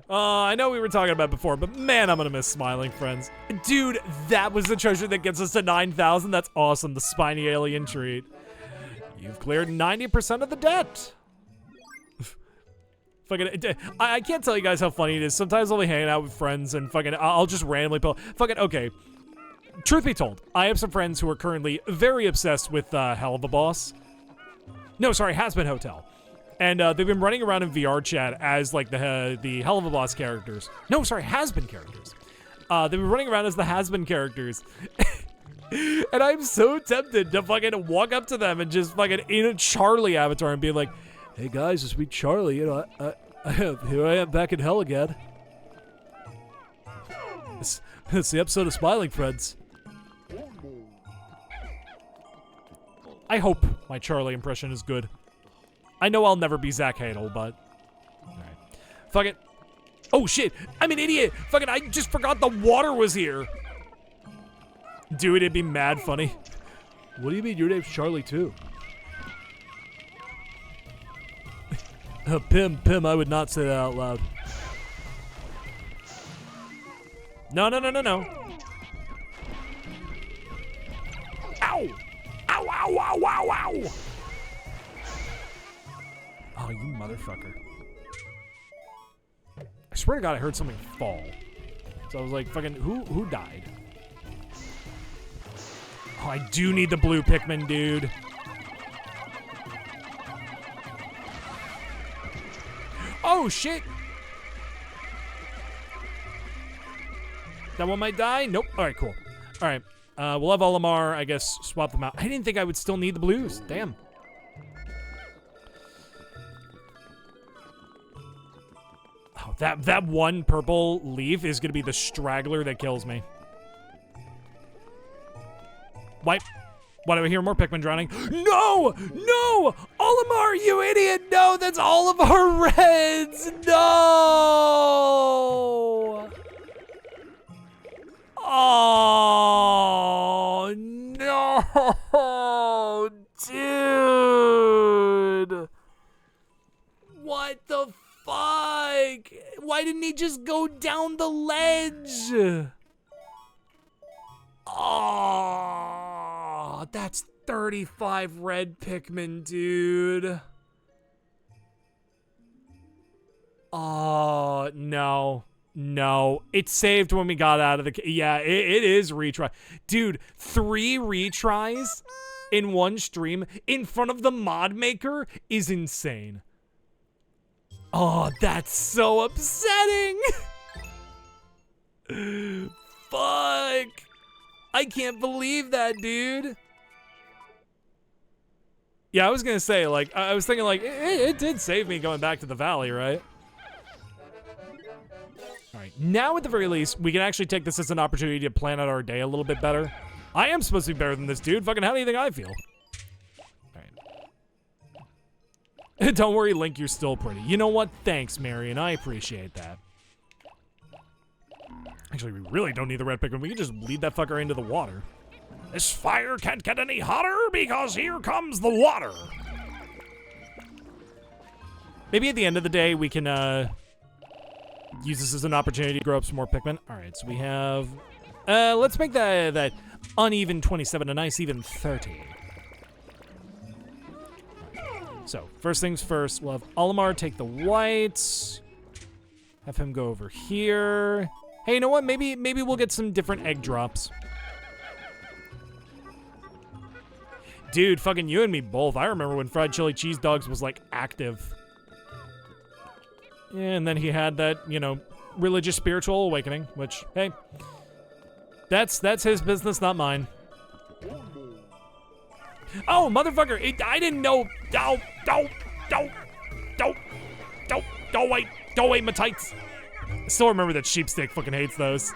I know we were talking about it before, but man, I'm gonna miss Smiling Friends. Dude, that was the treasure that gets us to 9,000. That's awesome, the spiny alien treat. You've cleared 90% of the debt. Fucking, I can't tell you guys how funny it is. Sometimes I'll be hanging out with friends and fucking, I'll just randomly pull. Fucking, okay. Truth be told, I have some friends who are currently very obsessed with Hell of a Boss. No, sorry, Has-Been Hotel. And they've been running around in VR chat as like the Hell of a Boss characters. No, sorry, Has-Been characters. They've been running around as the Has-Been characters. And I'm so tempted to fucking walk up to them and just fucking in a Charlie avatar and be like, hey guys, it's me, Charlie. You know, here I am back in hell again. It's the episode of Smiling Friends. I hope my Charlie impression is good. I know I'll never be Zach Hadel, but... Alright. Fuck it. Oh shit, I'm an idiot. Fucking, I just forgot the water was here. Dude, it'd be mad funny. What do you mean your name's Charlie too? Pim, I would not say that out loud. No. Ow! Ow! Oh, you motherfucker. I swear to God I heard something fall. So I was like, fucking, who died? Oh, I do need the blue Pikmin, dude. Oh, shit! That one might die? Nope. Alright, cool. Alright. We'll have Olimar, I guess, swap them out. I didn't think I would still need the blues. Damn. Oh, that one purple leaf is going to be the straggler that kills me. Why do I hear more Pikmin drowning? No! No! Olimar, you idiot! No, that's all of our reds! No! Oh, no! Dude! What the fuck? Why didn't he just go down the ledge? Oh, that's 35 red Pikmin, dude. Oh, no. No. It saved when we got out of the... Yeah, it is retry. Dude, 3 retries in one stream in front of the mod maker is insane. Oh, that's so upsetting. Fuck. I can't believe that, dude. Yeah, I was gonna say, like, I was thinking, like, it did save me going back to the valley, right? All right, now at the very least, we can actually take this as an opportunity to plan out our day a little bit better. I am supposed to be better than this dude. Fucking, how do you think I feel? All right. Don't worry, Link, you're still pretty. You know what? Thanks, Marion. I appreciate that. Actually, we really don't need the red Pikmin. We can just lead that fucker into the water. This fire can't get any hotter because here comes the water. Maybe at the end of the day, we can use this as an opportunity to grow up some more Pikmin. All right, so we have... let's make that uneven 27 a nice even 30. So, first things first, we'll have Olimar take the whites. Have him go over here. Hey, you know what? Maybe we'll get some different egg drops. Dude, fucking you and me both. I remember when Fried Chili Cheese Dogs was, like, active. And then he had that, you know, religious spiritual awakening, which, hey, that's his business, not mine. Oh, motherfucker, I didn't know. Don't wait, my tights. I still remember that Sheepstick fucking hates those.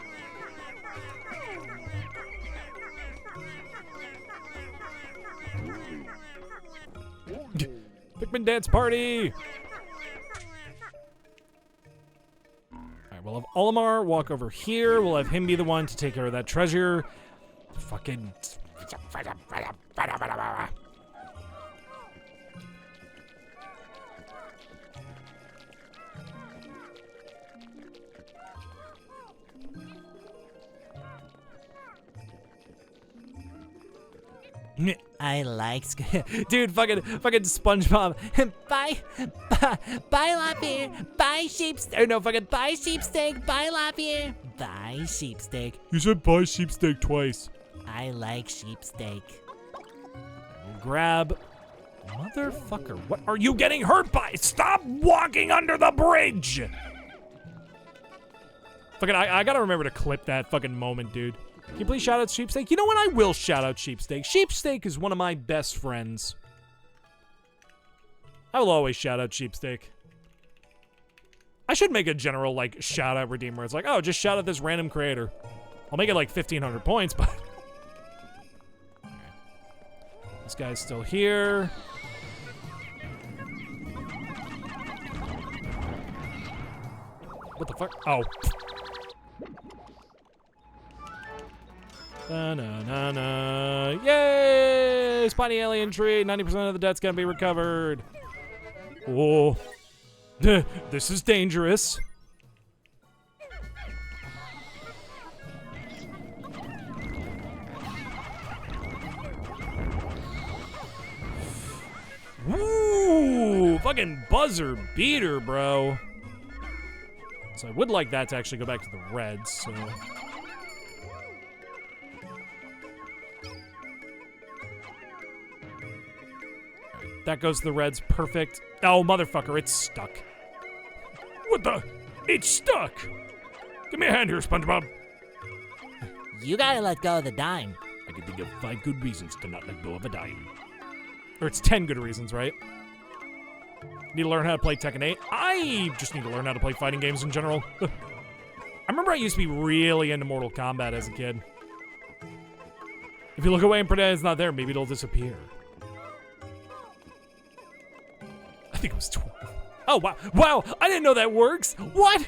Pikmin dance party! Alright, we'll have Olimar walk over here. We'll have him be the one to take care of that treasure. Fucking... I like dude, fucking SpongeBob. Bye, Loppy. Bye, Sheepsteak. No, fucking bye, Sheepsteak. Bye, Loppy. Bye, Sheepsteak. You said buy sheepsteak twice. I like sheepsteak. We'll grab. Motherfucker, what are you getting hurt by? Stop walking under the bridge. Fucking, I gotta remember to clip that fucking moment, dude. Can you please shout out Sheepsteak? You know what? I will shout out Sheepsteak. Sheepsteak is one of my best friends. I will always shout out Sheepsteak. I should make a general, like, shout out redeem where it's like, oh, just shout out this random creator. I'll make it like 1,500 points, but... Okay. This guy's still here. What the fuck? Oh. Na-na-na-na. Yay! Spiny alien tree. 90% of the debt's gonna be recovered. Oh. This is dangerous. Woo! Fucking buzzer beater, bro. So I would like that to actually go back to the reds, so... That goes to the reds, perfect. Oh, motherfucker, it's stuck. What the? It's stuck! Give me a hand here, SpongeBob. You gotta let go of the dime. I can think of 5 good reasons to not let go of a dime. Or it's 10 good reasons, right? Need to learn how to play Tekken 8. I just need to learn how to play fighting games in general. I remember I used to be really into Mortal Kombat as a kid. If you look away and pretend it's not there, maybe it'll disappear. I think it was 12. Oh, wow. Wow, I didn't know that works. What?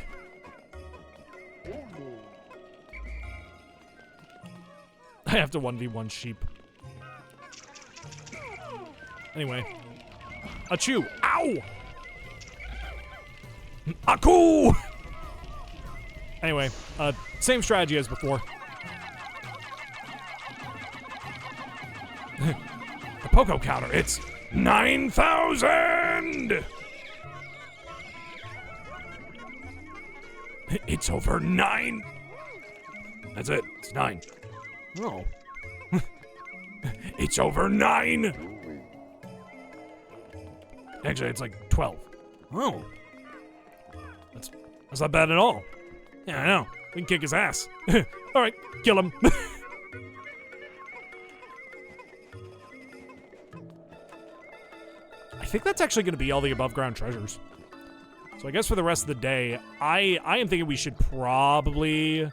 I have to 1v1 sheep. Anyway. Achoo. Ow! Aku! Anyway, same strategy as before. The Poco counter, it's 9,000! It's over 9. That's it, it's 9. Oh. It's over 9! Actually, it's like 12. Oh. That's not bad at all. Yeah, I know. We can kick his ass. Alright, kill him. I think that's actually going to be all the above ground treasures. So I guess for the rest of the day, I am thinking we should probably...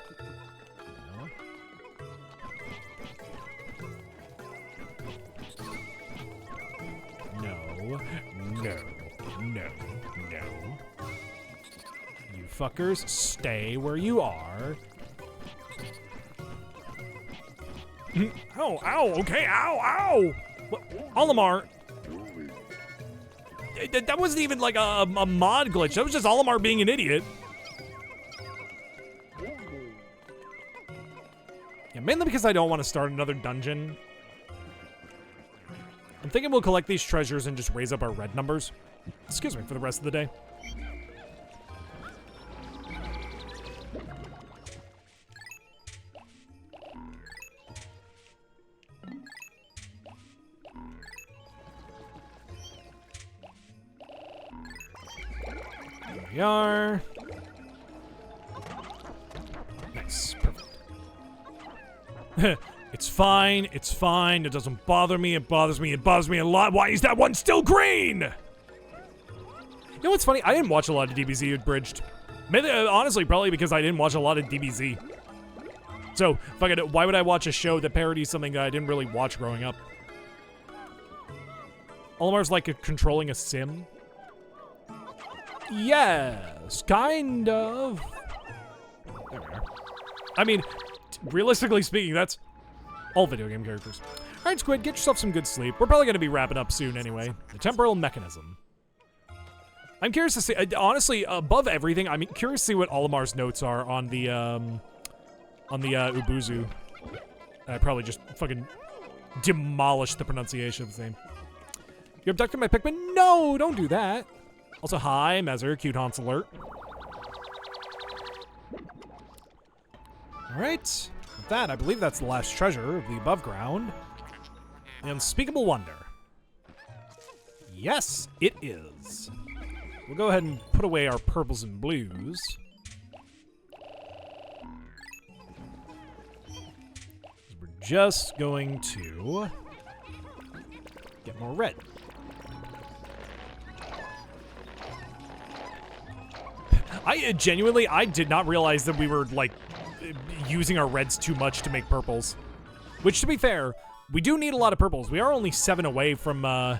No. You fuckers, stay where you are. Ow, okay, ow! What? Olimar. That wasn't even like a mod glitch. That was just Olimar being an idiot. Yeah, mainly because I don't want to start another dungeon. I'm thinking we'll collect these treasures and just raise up our red numbers. Excuse me, for the rest of the day. There we are. Nice, perfect. It's fine, it's fine. It doesn't bother me, it bothers me a lot. Why is that one still green? You know what's funny? I didn't watch a lot of DBZ Abridged. Maybe, honestly, probably because I didn't watch a lot of DBZ. So, why would I watch a show that parodies something that I didn't really watch growing up? Olimar's like controlling a sim? Yes, kind of. There we are. I mean, realistically speaking, that's all video game characters. All right, Squid, get yourself some good sleep. We're probably going to be wrapping up soon anyway. The temporal mechanism. I'm curious to see, honestly, above everything, I'm curious to see what Olimar's notes are on the Ubuzu. I probably just fucking demolished the pronunciation of the name. You abducted my Pikmin? No, don't do that. Also, hi, Mezzer, cute Haunts alert. All right, with that, I believe that's the last treasure of the above ground. The unspeakable wonder. Yes, it is. We'll go ahead and put away our purples and blues. We're just going to get more red. I genuinely did not realize that we were, like, using our reds too much to make purples. Which, to be fair, we do need a lot of purples. We are only 7 away from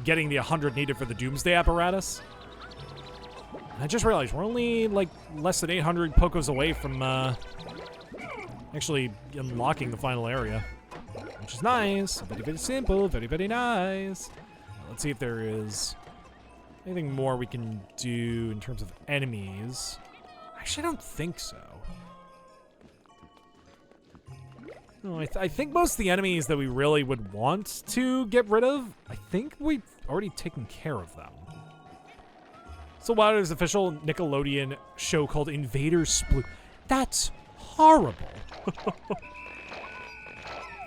getting the 100 needed for the Doomsday apparatus. I just realized we're only like less than 800 Pokos away from actually unlocking the final area, which is nice. Very, very simple. Very, very nice. Let's see if there is anything more we can do in terms of enemies. Actually, I don't think so. No, I think most of the enemies that we really would want to get rid of, I think we've already taken care of them. So while there's an official Nickelodeon show called Invader Sploot. That's horrible.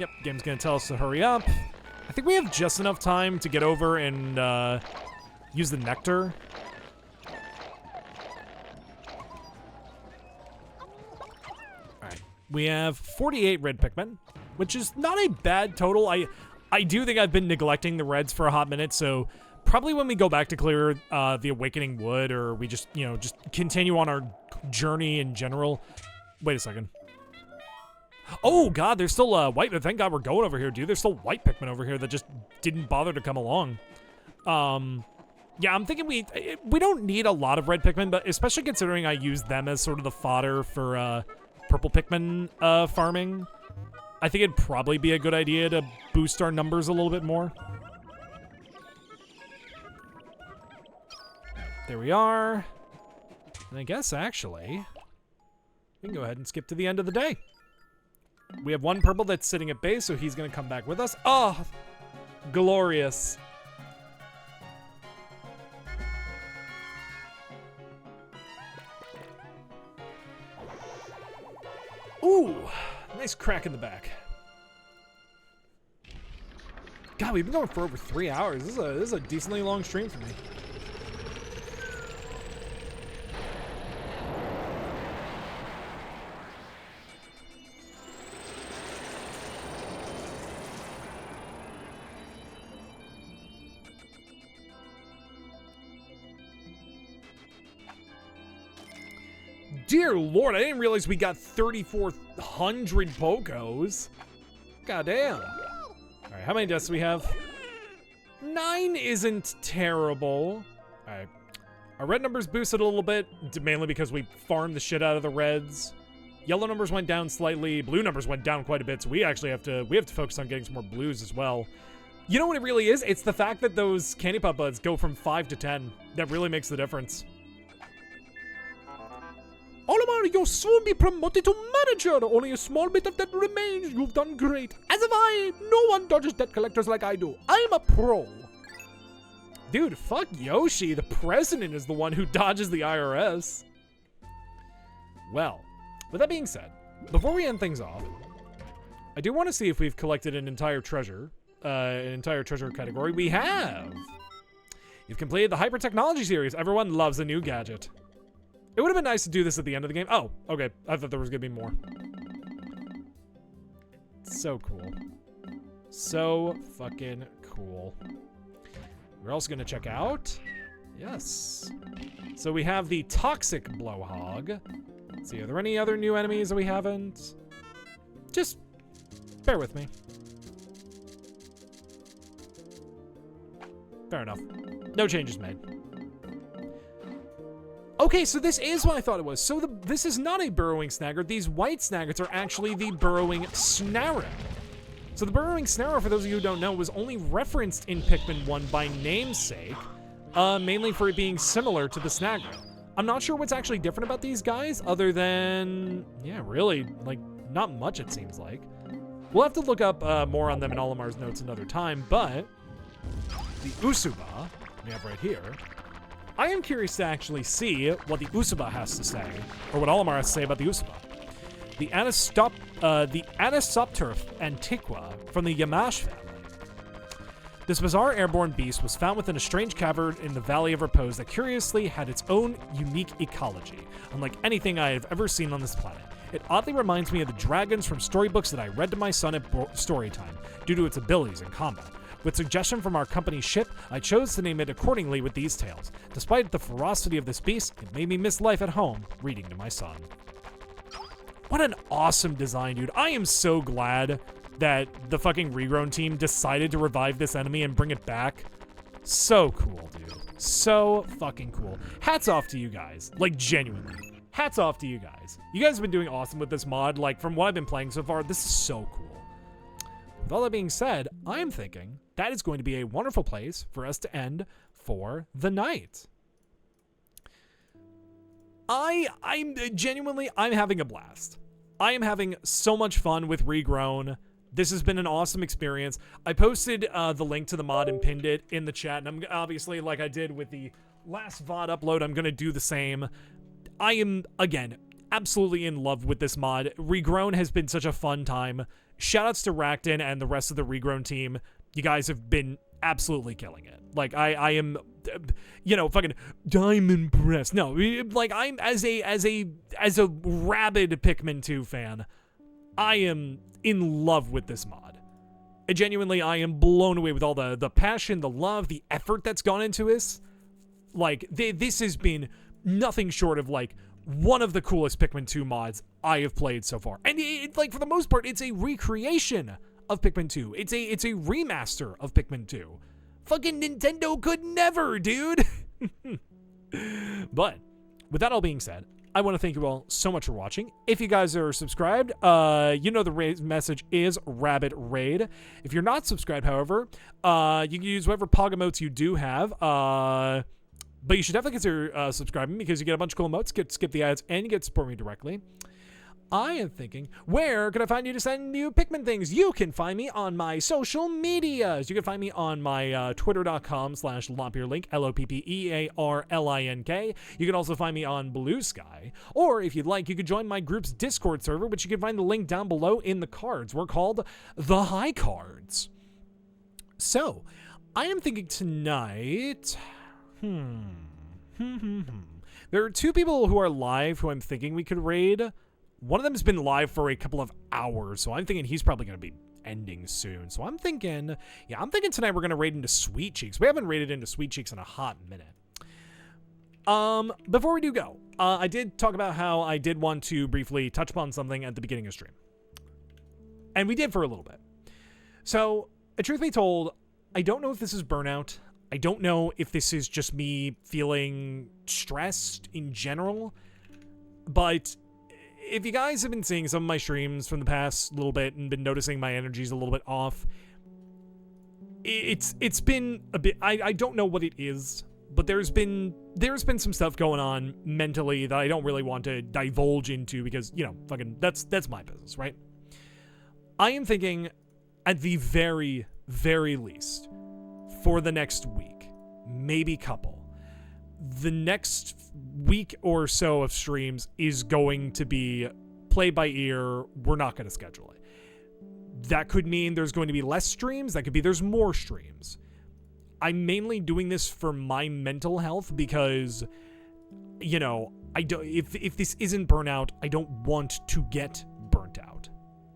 Yep, game's gonna tell us to hurry up. I think we have just enough time to get over and use the nectar. Alright, we have 48 red Pikmin, which is not a bad total. I do think I've been neglecting the reds for a hot minute, so probably when we go back to clear the Awakening Wood, or we just, you know, just continue on our journey in general. Wait a second. Oh god, there's still white. Thank god we're going over here, dude. There's still white Pikmin over here that just didn't bother to come along. Yeah, I'm thinking we don't need a lot of red Pikmin, but especially considering I use them as sort of the fodder for purple Pikmin farming, I think it'd probably be a good idea to boost our numbers a little bit more. There we are. And I guess, actually, we can go ahead and skip to the end of the day. We have one purple that's sitting at base, so he's going to come back with us. Oh, glorious. Ooh, nice crack in the back. God, we've been going for over 3 hours. This is a decently long stream for me. Dear Lord, I didn't realize we got 3,400 Pokos. God damn. All right, how many deaths do we have? 9 isn't terrible. All right, our red numbers boosted a little bit, mainly because we farmed the shit out of the reds. Yellow numbers went down slightly. Blue numbers went down quite a bit, so we actually have to focus on getting some more blues as well. You know what it really is? It's the fact that those candy pop buds go from 5 to 10. That really makes the difference. Olimar, you'll soon be promoted to manager. Only a small bit of that remains. You've done great. As have I. No one dodges debt collectors like I do. I'm a pro. Dude, fuck Yoshi. The president is the one who dodges the IRS. Well, with that being said, before we end things off, I do want to see if we've collected an entire treasure category. We have. You've completed the Hyper Technology series. Everyone loves a new gadget. It would have been nice to do this at the end of the game. Oh, okay. I thought there was going to be more. So cool. So fucking cool. We're also going to check out. Yes. So we have the Toxic Blowhog. Let's see, are there any other new enemies that we haven't? Just bear with me. Fair enough. No changes made. Okay, so this is what I thought it was. So this is not a burrowing snagger. These white snaggarts are actually the burrowing snarrow. So the burrowing snarrow, for those of you who don't know, was only referenced in Pikmin 1 by namesake, mainly for it being similar to the snagger. I'm not sure what's actually different about these guys, other than, yeah, really, like, not much it seems like. We'll have to look up more on them in Olimar's notes another time, but the Usuba, we have right here, I am curious to actually see what the Usuba has to say, or what Olimar has to say about the Usuba. The Anisopter antiqua from the Yamash family. This bizarre airborne beast was found within a strange cavern in the Valley of Repose that curiously had its own unique ecology, unlike anything I have ever seen on this planet. It oddly reminds me of the dragons from storybooks that I read to my son at storytime, due to its abilities in combat. With suggestion from our company's ship, I chose to name it accordingly with these tales. Despite the ferocity of this beast, it made me miss life at home, reading to my son. What an awesome design, dude. I am so glad that the fucking Regrown team decided to revive this enemy and bring it back. So cool, dude. So fucking cool. Hats off to you guys. Like, genuinely. Hats off to you guys. You guys have been doing awesome with this mod. Like, from what I've been playing so far, this is so cool. With all that being said, I'm thinking that is going to be a wonderful place for us to end for the night. I'm genuinely, I'm having a blast. I am having so much fun with Regrown. This has been an awesome experience. I posted the link to the mod and pinned it in the chat, and I'm obviously, like I did with the last VOD upload, I'm going to do the same. I am, again, absolutely in love with this mod. Regrown has been such a fun time. Shoutouts to Rakton and the rest of the Regrown team. You guys have been absolutely killing it. Like, I am, you know, fucking I'm impressed. No, like, I'm, as a rabid Pikmin 2 fan, I am in love with this mod. And genuinely, I am blown away with all the passion, the love, the effort that's gone into this. Like, this has been nothing short of, like, one of the coolest Pikmin 2 mods I have played so far. And like, for the most part, it's a recreation of Pikmin 2. It's a remaster of Pikmin 2. Fucking Nintendo could never, dude. But with that all being said, I want to thank you all so much for watching. If you guys are subscribed, you know the message is Rabbit Raid. If you're not subscribed, however, you can use whatever Pog emotes you do have. But you should definitely consider subscribing, because you get a bunch of cool emotes, get to skip the ads, and you get to support me directly. I am thinking, where can I find you to send you Pikmin things? You can find me on my social medias. You can find me on my twitter.com/LoppearLink, LOPPEARLINK. You can also find me on Blue Sky. Or if you'd like, you could join my group's Discord server, which you can find the link down below in the cards. We're called the High Cards. So, I am thinking tonight... There are two people who are live who I'm thinking we could raid. One of them's been live for a couple of hours, so I'm thinking he's probably going to be ending soon. So I'm thinking tonight we're going to raid into Sweet Cheeks. We haven't raided into Sweet Cheeks in a hot minute. Before we do go, I did talk about how I did want to briefly touch upon something at the beginning of stream. And we did for a little bit. So, truth be told, I don't know if this is burnout. I don't know if this is just me feeling stressed in general, but if you guys have been seeing some of my streams from the past little bit and been noticing my energy's a little bit off, it's been a bit, I don't know what it is, but there's been some stuff going on mentally that I don't really want to divulge into, because, you know, fucking that's my business, right? I am thinking, at the very, very least, for the next week, maybe couple, the next week or so of streams is going to be play by ear. We're not going to schedule it. That could mean there's going to be less streams. That could be there's more streams. I'm mainly doing this for my mental health, because, you know, I don't, if this isn't burnout, I don't want to get burnt out.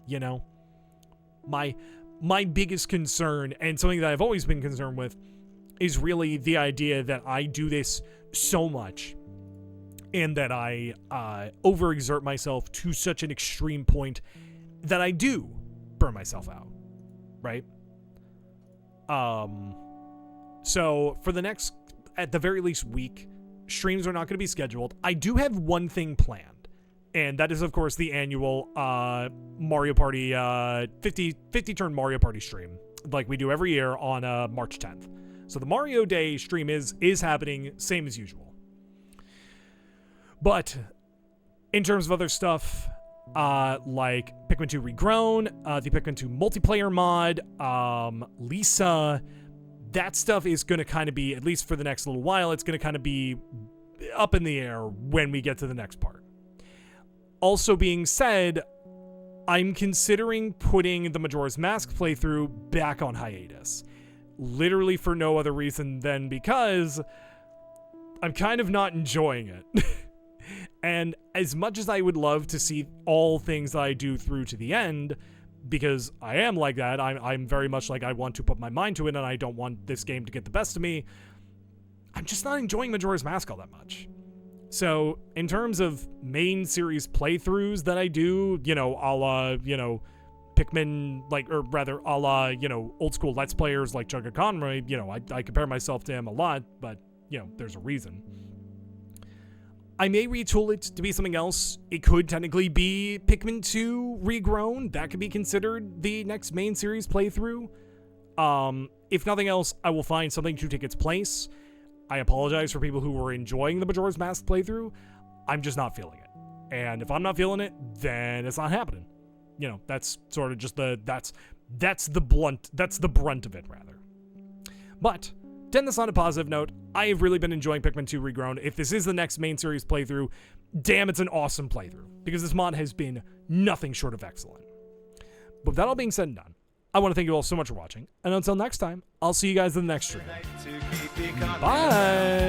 You know, my biggest concern, and something that I've always been concerned with, is really the idea that I do this so much and that I overexert myself to such an extreme point that I do burn myself out, right? So for the next, at the very least, week, streams are not going to be scheduled. I do have one thing planned, and that is, of course, the annual Mario Party 50-turn Mario Party stream, like we do every year on March 10th. So the Mario Day stream is happening, same as usual. But in terms of other stuff, like Pikmin 2 Regrown, the Pikmin 2 multiplayer mod, Lisa, that stuff is going to kind of be, at least for the next little while, it's going to kind of be up in the air when we get to the next part. Also being said, I'm considering putting the Majora's Mask playthrough back on hiatus. Literally for no other reason than because I'm kind of not enjoying it. And as much as I would love to see all things that I do through to the end, because I am like that, I'm very much like I want to put my mind to it and I don't want this game to get the best of me, I'm just not enjoying Majora's Mask all that much. So, in terms of main series playthroughs that I do, you know, a la, you know, Pikmin, like, or rather, a la, you know, old school Let's Players like Chugga Conroy, you know, I compare myself to him a lot, but, you know, there's a reason. I may retool it to be something else. It could technically be Pikmin 2 Regrown. That could be considered the next main series playthrough. If nothing else, I will find something to take its place. I apologize for people who were enjoying the Majora's Mask playthrough. I'm just not feeling it. And if I'm not feeling it, then it's not happening. You know, that's sort of just that's the brunt of it, rather. But to end this on a positive note, I have really been enjoying Pikmin 2 Regrown. If this is the next main series playthrough, damn, it's an awesome playthrough, because this mod has been nothing short of excellent. But with that all being said and done, I want to thank you all so much for watching, and until next time, I'll see you guys in the next stream. Bye!